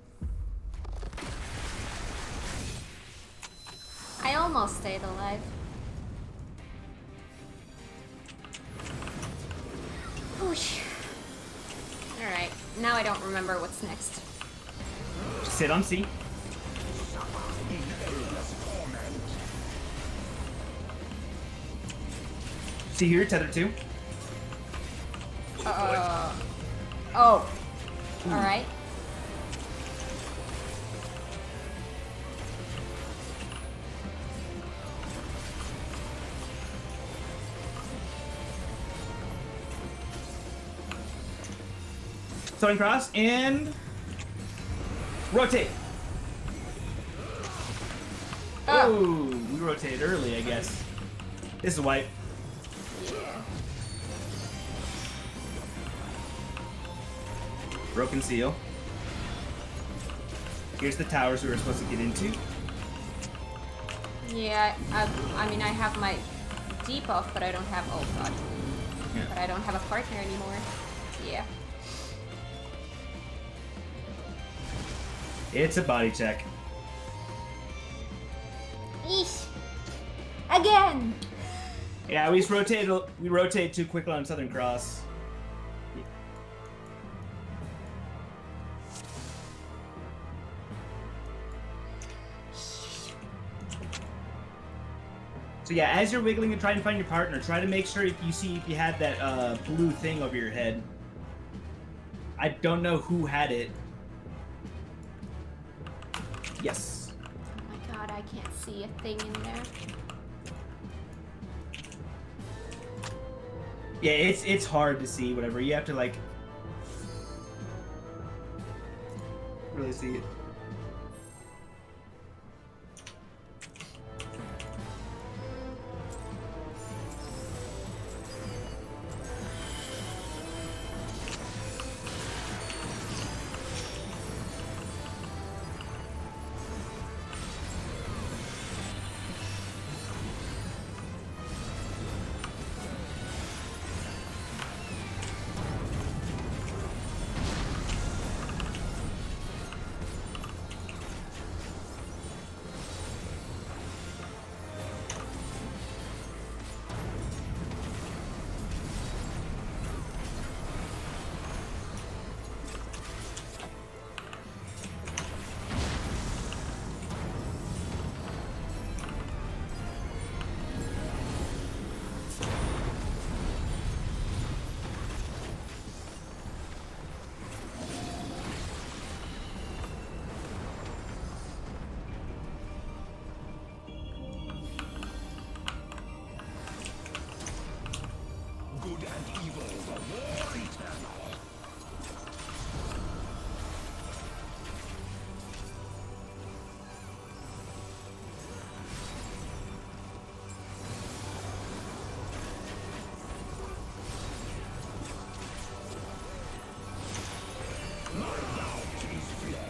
I almost stayed alive. Whoosh. Alright, now I don't remember what's next. Just sit on C. See here, tether 2. Oh. Alright. Throwing cross and rotate. Oh, we rotated early, I guess. This is white. Yeah. Broken seal. Here's the towers we were supposed to get into. Yeah, I mean, I have my debuff, but I don't have... Oh, God. Yeah. But I don't have a partner anymore. Yeah. It's a body check. Eesh. Again! Yeah, we rotate too quickly on Southern Cross. So yeah, as you're wiggling and trying to find your partner, try to make sure if you had that blue thing over your head. I don't know who had it. Yes. Oh my God, I can't see a thing in there. Yeah, it's hard to see whatever. You have to like really see it.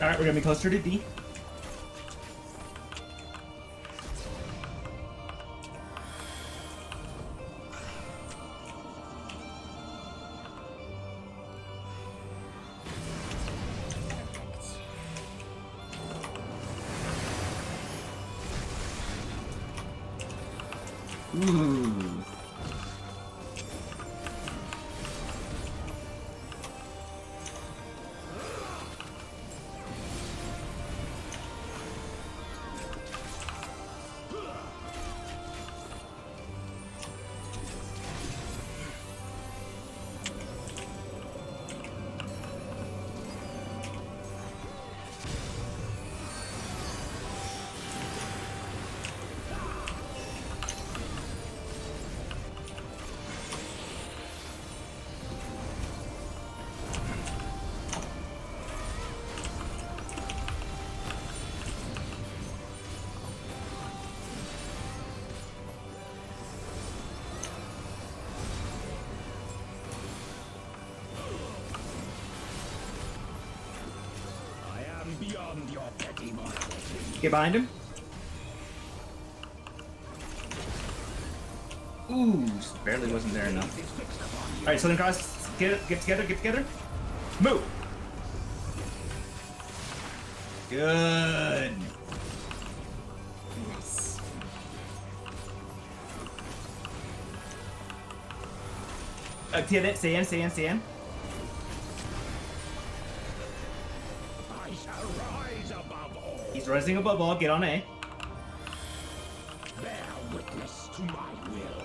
Alright, we're gonna be closer to D. Ooh. Beyond your petty morality. Get behind him. Ooh, just barely wasn't there enough. Alright, Southern Cross, get together. Move! Good. Nice. Stay in. I shall rise above all. He's rising above all, get on A. Bear witness to my will.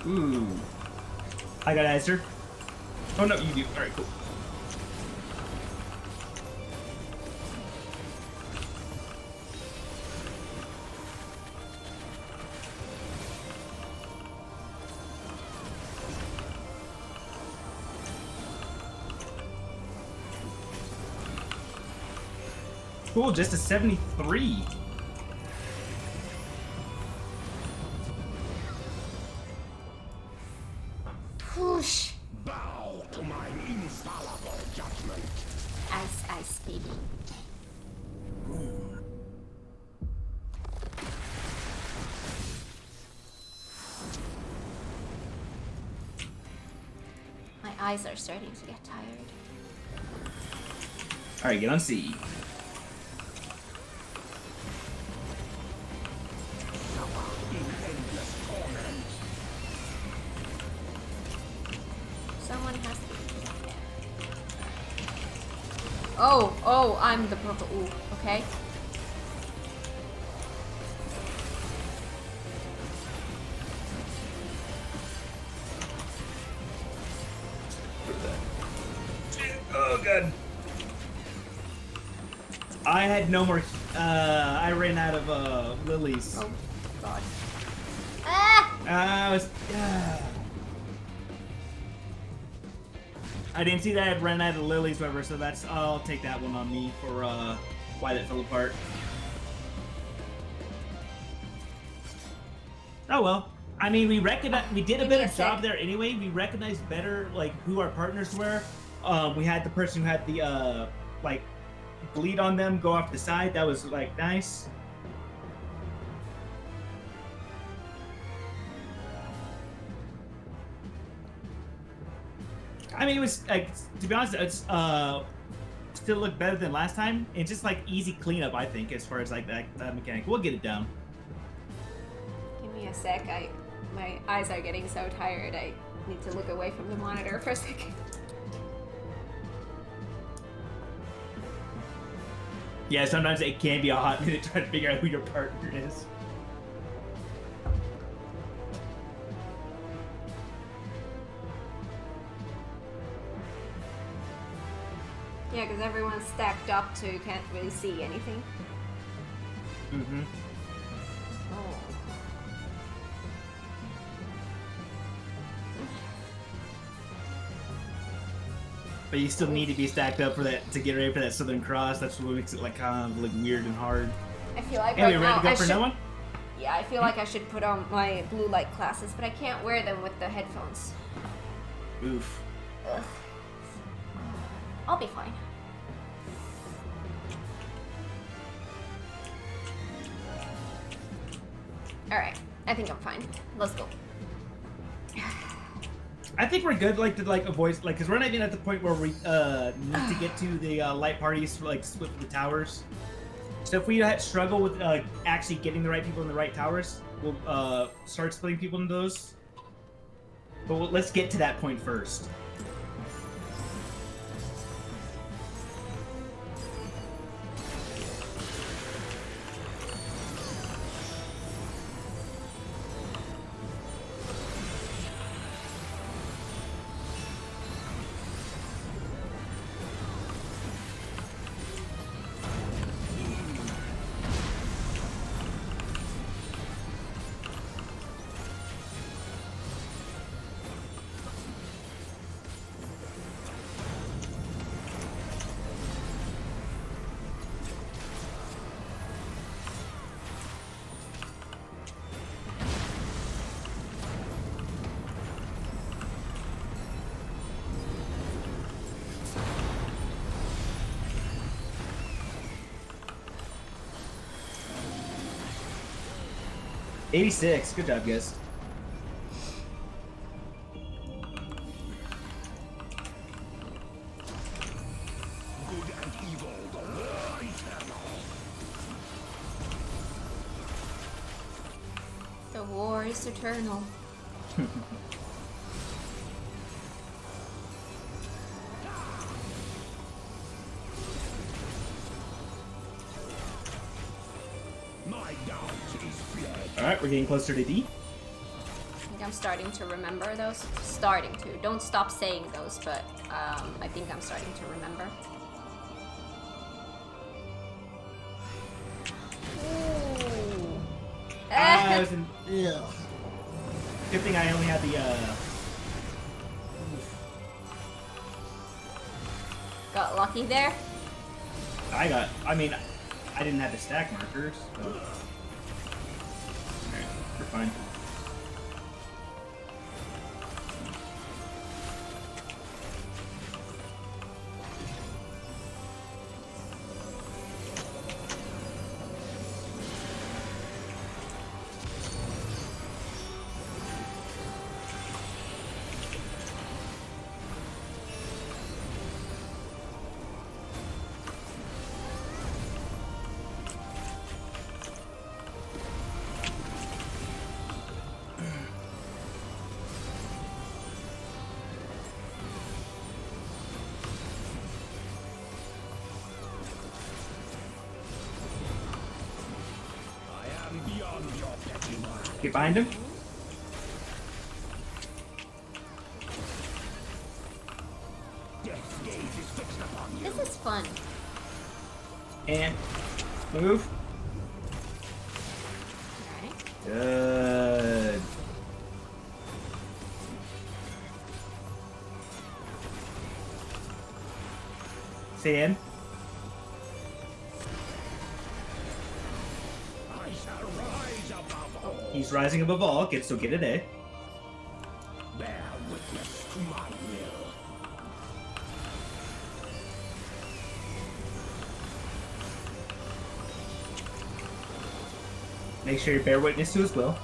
Ooh. I got Azure. Oh no, you do. Alright, cool. Cool, just a 73. Whoosh. Bow to my infallible judgment. Ice, baby. My eyes are starting to get tired. Alright, get on C. Someone has to be there. Oh, I'm the purple. Ooh, okay. Oh, God. I had no more. I ran out of lilies. Oh, God. Ah! I was. I didn't see that I had ran out of lilies, whatever. So that's. I'll take that one on me for why that fell apart. Oh well. I mean, we did a Give me better a job sec. there anyway. We recognized better like who our partners were. We had the person who had the like bleed on them go off the side. That was like nice. I mean, it was like, to be honest, it's still looked better than last time. It's just like easy cleanup, I think, as far as like that mechanic. We'll get it down. Give me a sec. My eyes are getting so tired. I need to look away from the monitor for a second. Yeah, sometimes it can be a hot minute trying to figure out who your partner is. Yeah, because everyone's stacked up, so you can't really see anything. Mm-hmm. Oh. But you still need to be stacked up for that to get ready for that Southern Cross. That's what makes it like kind of like weird and hard. I feel like Anyway, right ready now to go I for should. another one? Yeah, I feel like I should put on my blue light glasses, but I can't wear them with the headphones. Oof. Ugh. I'll be fine. Alright, I think I'm fine. Let's go. I think we're good, like to like avoid like, cause we're not even at the point where we need to get to the light parties, like split the towers. So if we struggle with actually getting the right people in the right towers, we'll start splitting people into those. But let's get to that point first. '86. Good job, guys. Good and evil, the war eternal. The war is eternal. My doubt is fled. All right, we're getting closer to D. I think I'm starting to remember those. Starting to. Don't stop saying those, but I think I'm starting to remember. Ooh. I was in. Ugh. Good thing I only had the. Got lucky there. I mean, I didn't have the stack markers, so. Alright, we're fine. I am beyond your petty mind. Get behind him. Death's gaze is fixed upon you. This is fun. And move. Alright. Good. Stay in. I shall rise above all. He's rising above all. So get an A. Bear witness to my will. Make sure you bear witness to his will.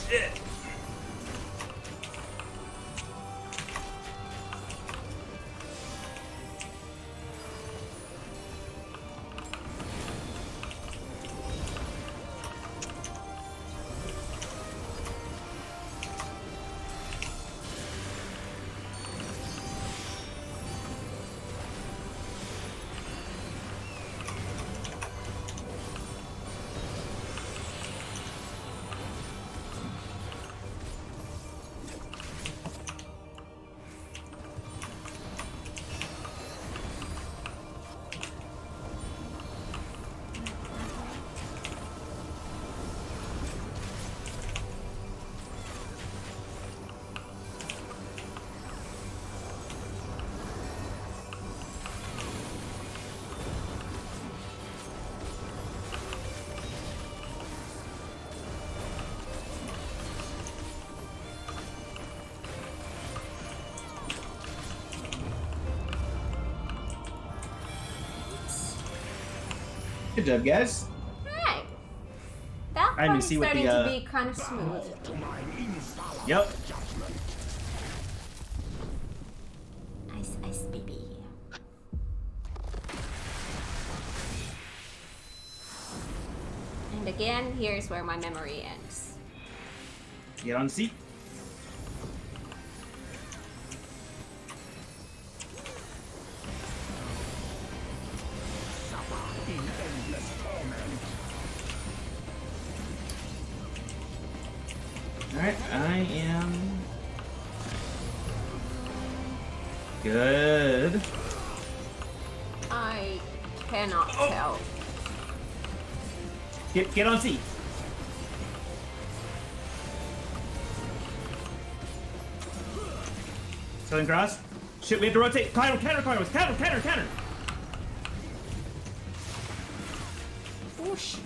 Shit. Good job, guys. Alright. That I'm gonna part is see what starting the, to be kind of smooth. To my infallible Yep. judgment. Ice, baby. And again, here's where my memory ends. Get on the seat. Suffer in endless torment. Alright, I am... Good. I cannot tell. Get on seat. Southern Cross. Shit, we have to rotate. Counter. Whoosh.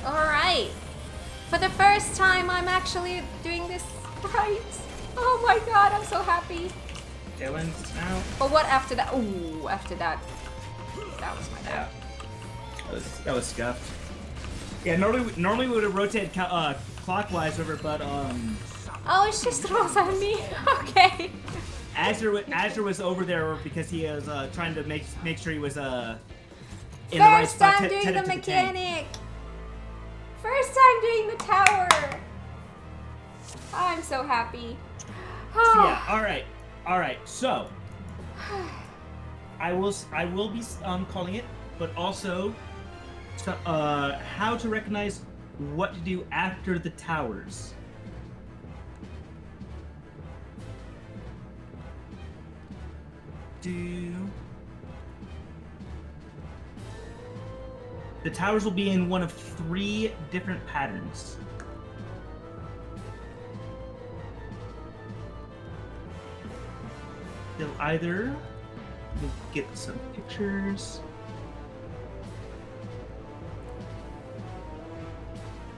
Alright. For the first time, I'm actually doing this right. Oh my god, I'm so happy. Tailwinds now. But what after that? Ooh, after that. That was my bad. That was scuffed. Yeah, normally we would have rotated clockwise over, but Oh, it's just throws at me. Okay. Azure was over there because he was trying to make sure he was in the right First spot. time doing headed the to tank. mechanic. First time doing the tower. I'm so happy. Yeah. All right. So I will be calling it, but also how to recognize what to do after the towers. The towers will be in one of 3 different patterns. They'll either get some pictures.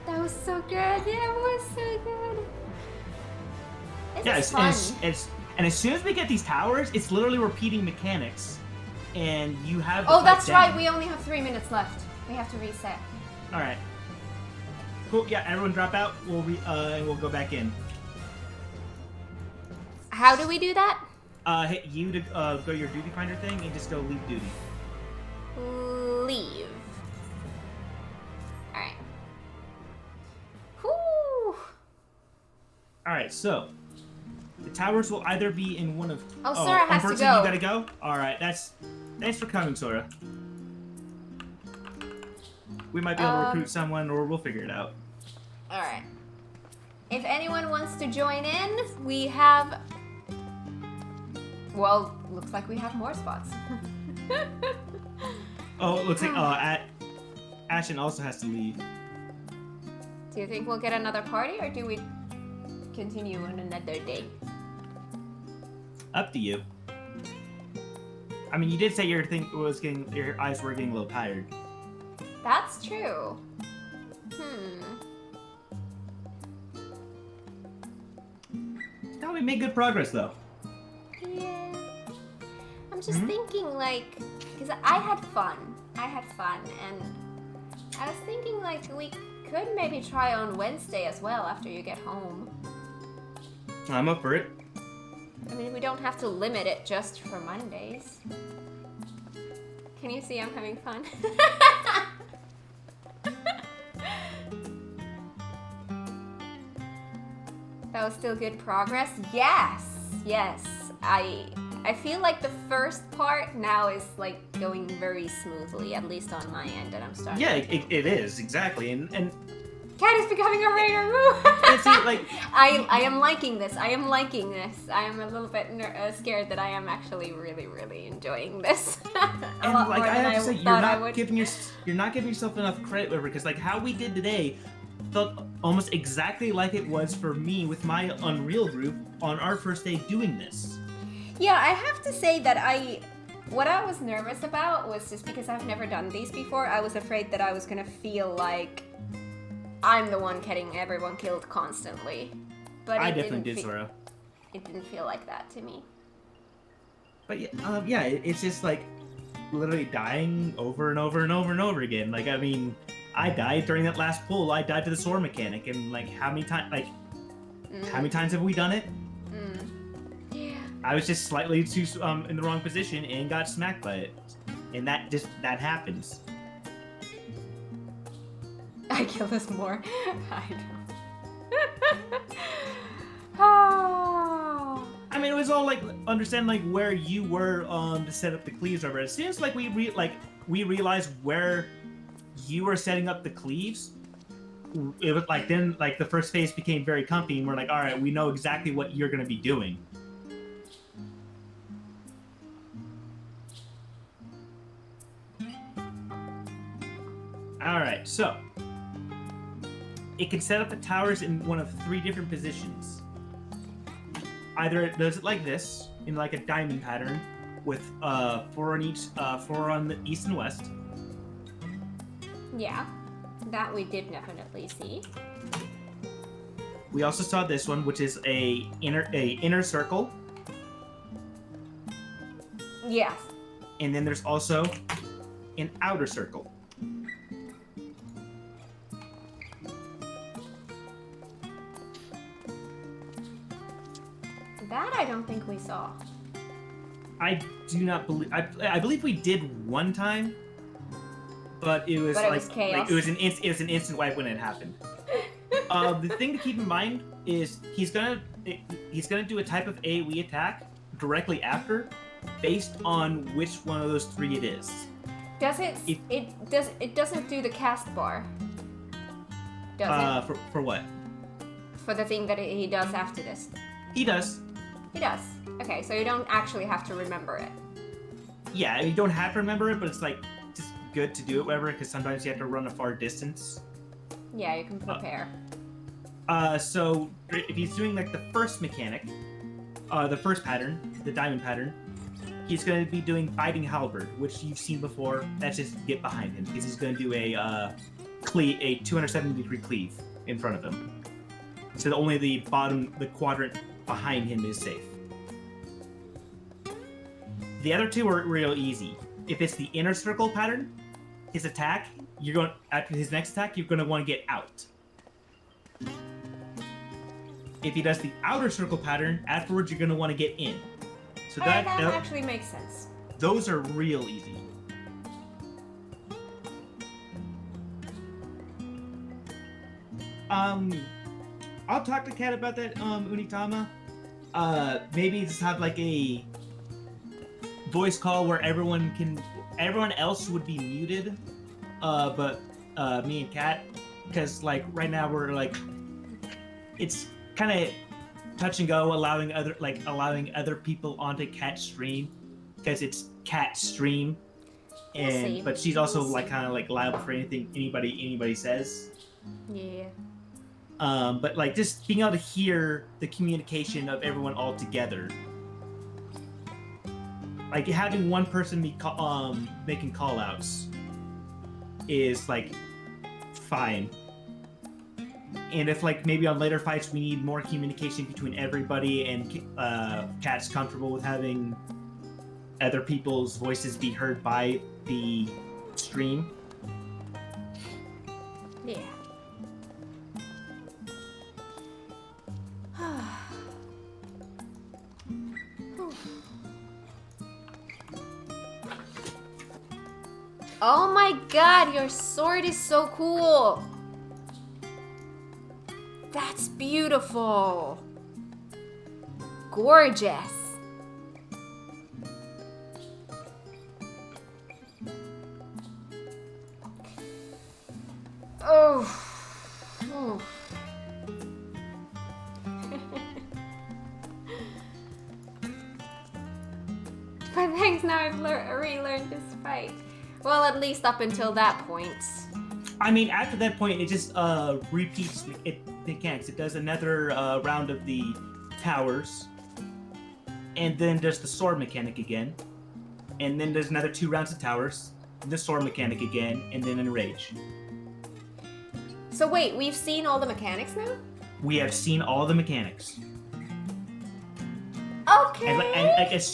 That was so good. Yeah, it was so good. This is fun. And as soon as we get these towers, it's literally repeating mechanics, and you have. Oh, that's right. We only have 3 minutes left. We have to reset. All right. Cool. Yeah, everyone drop out. We'll go back in. How do we do that? Hit you to go your duty finder thing and just go leave duty. Leave. All right. Whew. All right. So The towers will either be in one of... Oh, Sora has to unfortunately, go. You gotta go? Alright, thanks for coming, Sora. We might be able to recruit someone, or we'll figure it out. Alright. If anyone wants to join in, we have... Well, looks like we have more spots. Oh, it looks like Ashen also has to leave. Do you think we'll get another party, or do we continue on another day? Up to you. I mean, you did say your eyes were getting a little tired. That's true. No, we made good progress though. Yeah. I'm just thinking, like, because I had fun, and I was thinking, like, we could maybe try on Wednesday as well after you get home. I'm up for it. I mean, we don't have to limit it just for Mondays. Can you see I'm having fun? That was still good progress? Yes! Yes. I feel like the first part now is like going very smoothly, at least on my end, and I'm starting. Yeah, it is, exactly. And Cat is becoming a raider. Woo! see, like, I am liking this. I am liking this. I am a little bit scared that I am actually really, really enjoying this. and like I have to say, you're not giving yourself enough credit, because like how we did today felt almost exactly like it was for me with my Unreal group on our first day doing this. Yeah, I have to say that what I was nervous about was just because I've never done these before. I was afraid that I was gonna feel like I'm the one getting everyone killed constantly. But I definitely did, Sora. It didn't feel like that to me. But yeah, it's just like literally dying over and over and over and over again. Like, I mean, I died during that last pull. I died to the sword mechanic, and like how many times? Like, how many times have we done it? Yeah. I was just slightly too in the wrong position and got smacked by it, and that happens. I kill us more. I know. Oh. I mean, it was all like understand like where you were to set up the cleaves over. As soon as like we realized where you were setting up the cleaves, it was like then like the first phase became very comfy, and we're like, all right, we know exactly what you're gonna be doing. All right, so it can set up the towers in one of 3 different positions. Either it does it like this, in like a diamond pattern, with 4 on each, 4 on the east and west. Yeah, that we did definitely see. We also saw this one, which is a inner circle, Yes. and then there's also an outer circle. That I don't think we saw. I do not believe. I believe we did one time, but it was But it like, was chaos. like it was an instant wipe when it happened. The thing to keep in mind is he's gonna do a type of AoE attack directly after, based on which one of those 3 it is. Does it? It doesn't do the cast bar. Does it? For what? For the thing that he does after this. He does. He does. Okay, so you don't actually have to remember it. Yeah, you don't have to remember it, but it's like just good to do it, whatever, because sometimes you have to run a far distance. Yeah, you can prepare. So if he's doing like the first mechanic, the first pattern, the diamond pattern, he's going to be doing biting halberd, which you've seen before. That's just get behind him, because he's going to do a 270-degree cleave in front of him. So that only the quadrant behind him is safe. The other 2 are real easy. If it's the inner circle pattern, his attack, after his next attack, you're going to want to get out. If he does the outer circle pattern, afterwards you're going to want to get in. So That actually makes sense. those are real easy. I'll talk to Kat about that, Unitama. maybe just have like a voice call where everyone else would be muted, but me and Kat, because like right now we're like, it's kind of touch and go, allowing other people onto Kat's stream, because it's Kat's stream, and but she's also like kind of like liable for anything anybody says. Yeah. But like just being able to hear the communication of everyone all together. Like having one person be making call outs is like fine. And if like maybe on later fights we need more communication between everybody and Kat's comfortable with having other people's voices be heard by the stream. Yeah. Oh my god, your sword is so cool! That's beautiful! Gorgeous! Oh! Oh. But thanks, now I've relearned this fight. Well, at least up until that point. I mean, after that point, it just repeats mechanics. It does another round of the towers, and then does the sword mechanic again, and then there's another 2 rounds of towers, the sword mechanic again, and then enrage. So wait, we've seen all the mechanics now? We have seen all the mechanics. Okay. And like as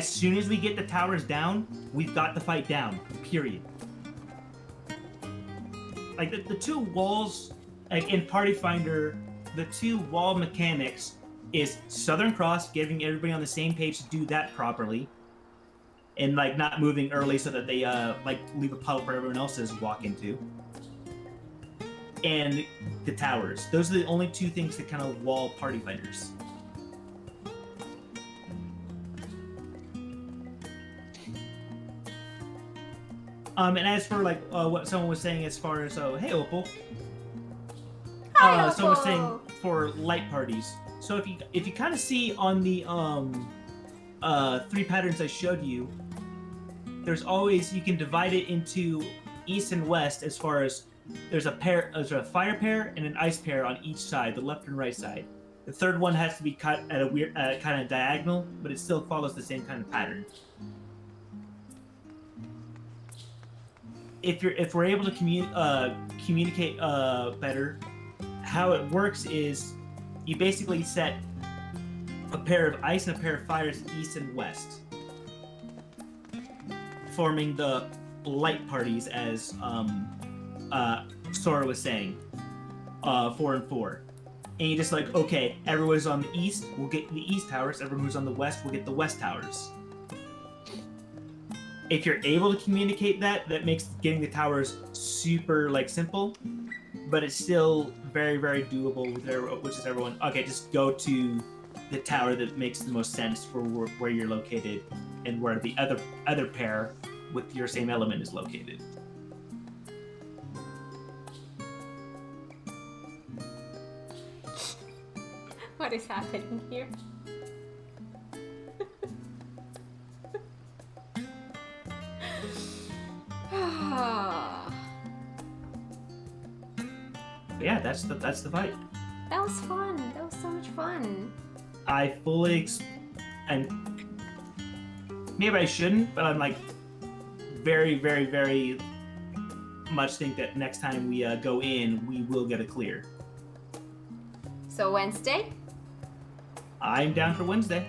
soon as we get the towers down, we've got the fight down. Period. Like the 2 walls, like in Party Finder, the 2 wall mechanics is Southern Cross, getting everybody on the same page to do that properly, and like not moving early so that they like leave a puddle for everyone else to walk into. And the towers. Those are the only 2 things that kind of wall Party Finders. And as for like what someone was saying as far as hey Opal, Hi, someone was Opal. saying for light parties. So if you kind of see on the 3 patterns I showed you, there's always, you can divide it into east and west as far as there's a fire pair and an ice pair on each side, the left and right side. The third one has to be cut at a weird kind of diagonal, but it still follows the same kind of pattern. If we're able to communicate better, how it works is you basically set a pair of ice and a pair of fires east and west, forming the light parties as Sora was saying, 4 and 4. And you just like, okay, everyone's on the east, we'll get the east towers. Everyone who's on the west, we'll get the west towers. If you're able to communicate that makes getting the towers super like simple, but it's still very, very doable with which is everyone. Okay, just go to the tower that makes the most sense for where you're located and where the other pair with your same element is located. What is happening here? Yeah, that's the fight. That was fun. That was so much fun. I fully and maybe I shouldn't, but I'm like very, very, very much think that next time we go in, we will get a clear. So Wednesday? I'm down for Wednesday.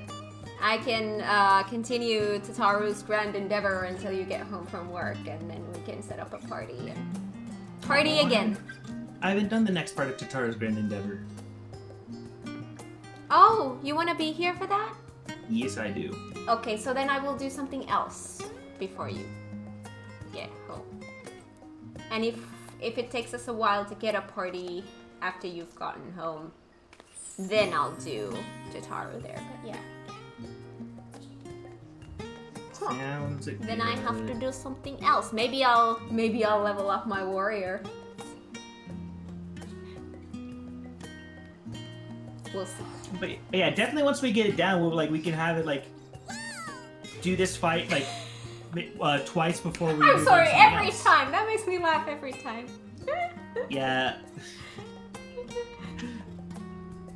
I can continue Tataru's grand endeavor until you get home from work, and then we can set up a party and party again. I haven't done the next part of Tataru's grand endeavor. Oh, you want to be here for that? Yes, I do. Okay, so then I will do something else before you get home. And if it takes us a while to get a party after you've gotten home, Then I'll do Tataru there, but yeah. Sounds good. Then I have to do something else. Maybe I'll level up my warrior. We'll see. But yeah, definitely once we get it down, we can have it do this fight twice before we. I'm move sorry, on to something every else. time. That makes me laugh every time. Yeah.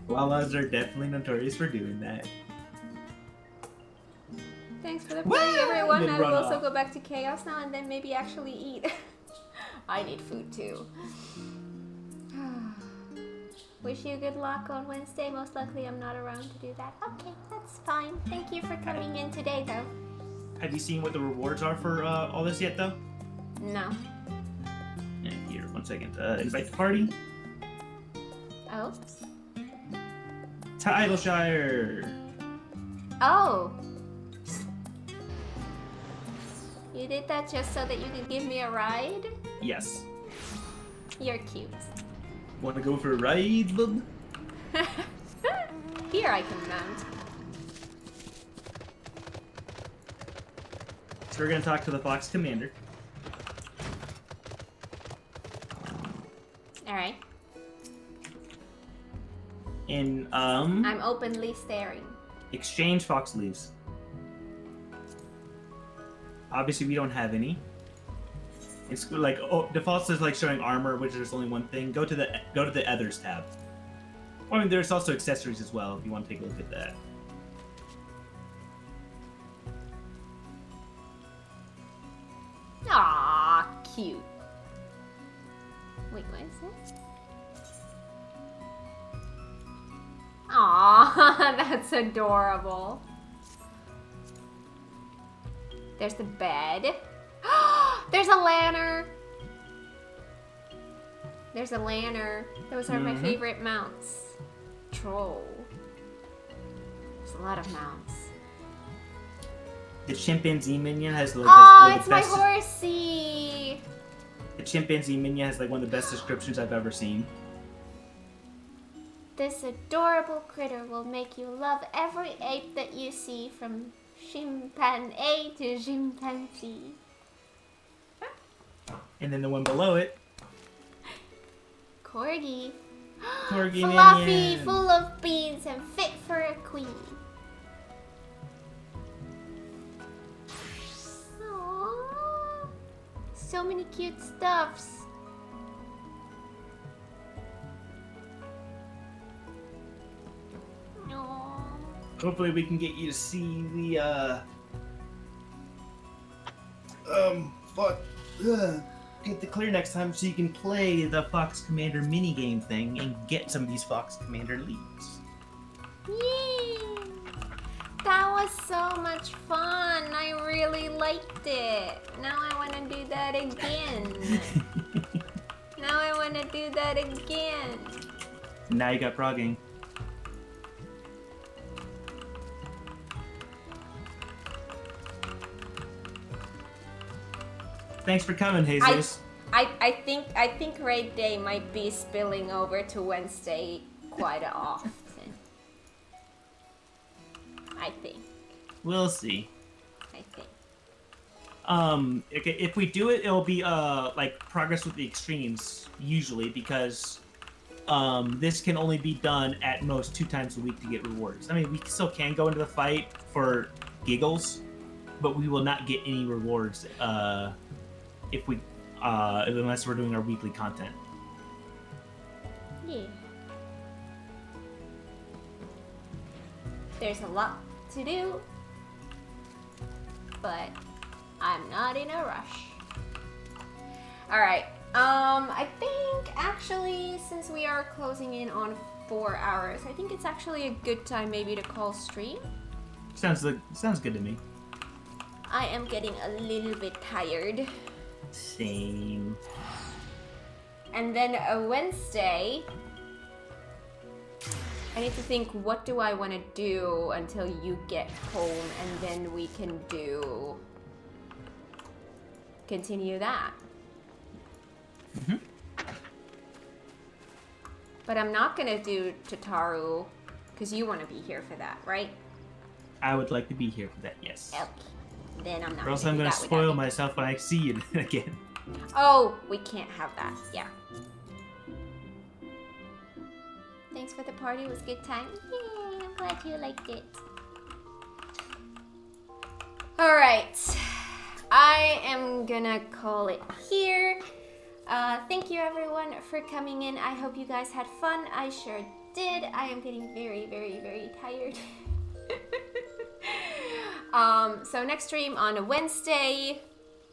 Lalas are definitely notorious for doing that. Thanks for the Woo! party, everyone. Then I will run also off. go back to chaos now and then maybe actually eat. I need food too. Wish you good luck on Wednesday. Most likely I'm not around to do that. Okay, that's fine. Thank you for coming in today, though. Have you seen what the rewards are for all this yet, though? No. Yeah, here, 1 second. Invite the party. Oh? Tidalshire. Oh! You did that just so that you could give me a ride? Yes. You're cute. Want to go for a ride, bub? Here I can mount. So we're gonna talk to the Fox Commander. Alright. In I'm openly staring. exchange Fox leaves. Obviously, we don't have any. It's default says showing armor, which there's only one thing. Go to the others tab. I mean, there's also accessories as well if you want to take a look at that. Aww, cute. Wait, what is this? Aww, that's adorable. There's the bed. There's a lantern. There's a lantern. Those are my favorite mounts. Troll. There's a lot of mounts. The chimpanzee minion has Oh, one of it's the my best. horsey. The chimpanzee minion has one of the best descriptions I've ever seen. This adorable critter will make you love every ape that you see, from chimpanzee to chimpanzee. And then the one below it, Corgi. Corgi Fluffy, minion. full of beans, and fit for a queen. Aww. So many cute stuffs. Aww. Hopefully we can get you to see the get the clear next time so you can play the Fox Commander minigame thing and get some of these Fox Commander leads. Yay! That was so much fun. I really liked it. Now I want to do that again. Now I want to do that again. Now you got progging. Thanks for coming, Jesus. I think raid day might be spilling over to Wednesday quite often. I think. We'll see. I think. Okay, if we do it, it'll be progress with the extremes usually, because this can only be done at most 2 times a week to get rewards. I mean, we still can go into the fight for giggles, but we will not get any rewards if we unless we're doing our weekly content. Yeah. There's a lot to do, but I'm not in a rush. Alright, I think actually, since we are closing in on 4 hours, I think it's actually a good time maybe to call stream. Sounds good to me. I am getting a little bit tired. Same. And then a Wednesday, I need to think, what do I want to do until you get home, and then we can continue that. But I'm not gonna do Tataru, because you want to be here for that, right? I would like to be here for that, yes. Okay. Then I'm not Or else gonna I'm do gonna that spoil without myself when I see you again. you. Oh, we can't have that. Yeah. Thanks for the party. It was a good time. Yay, I'm glad you liked it. All right. I am gonna call it here. Thank you everyone for coming in. I hope you guys had fun. I sure did. I am getting very, very, very tired. So next stream on a Wednesday,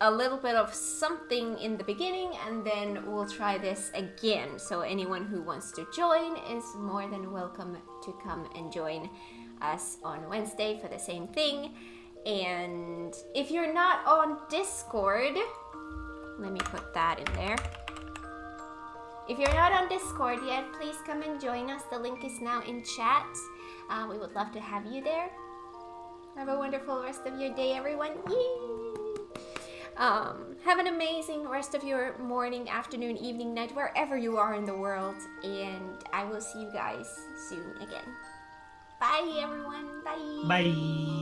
a little bit of something in the beginning, and then we'll try this again. So anyone who wants to join is more than welcome to come and join us on Wednesday for the same thing. And if you're not on Discord, let me put that in there. If you're not on Discord yet, please come and join us. The link is now in chat. We would love to have you there. Have a wonderful rest of your day, everyone. Yay! Have an amazing rest of your morning, afternoon, evening, night, wherever you are in the world. And I will see you guys soon again. Bye, everyone. Bye. Bye.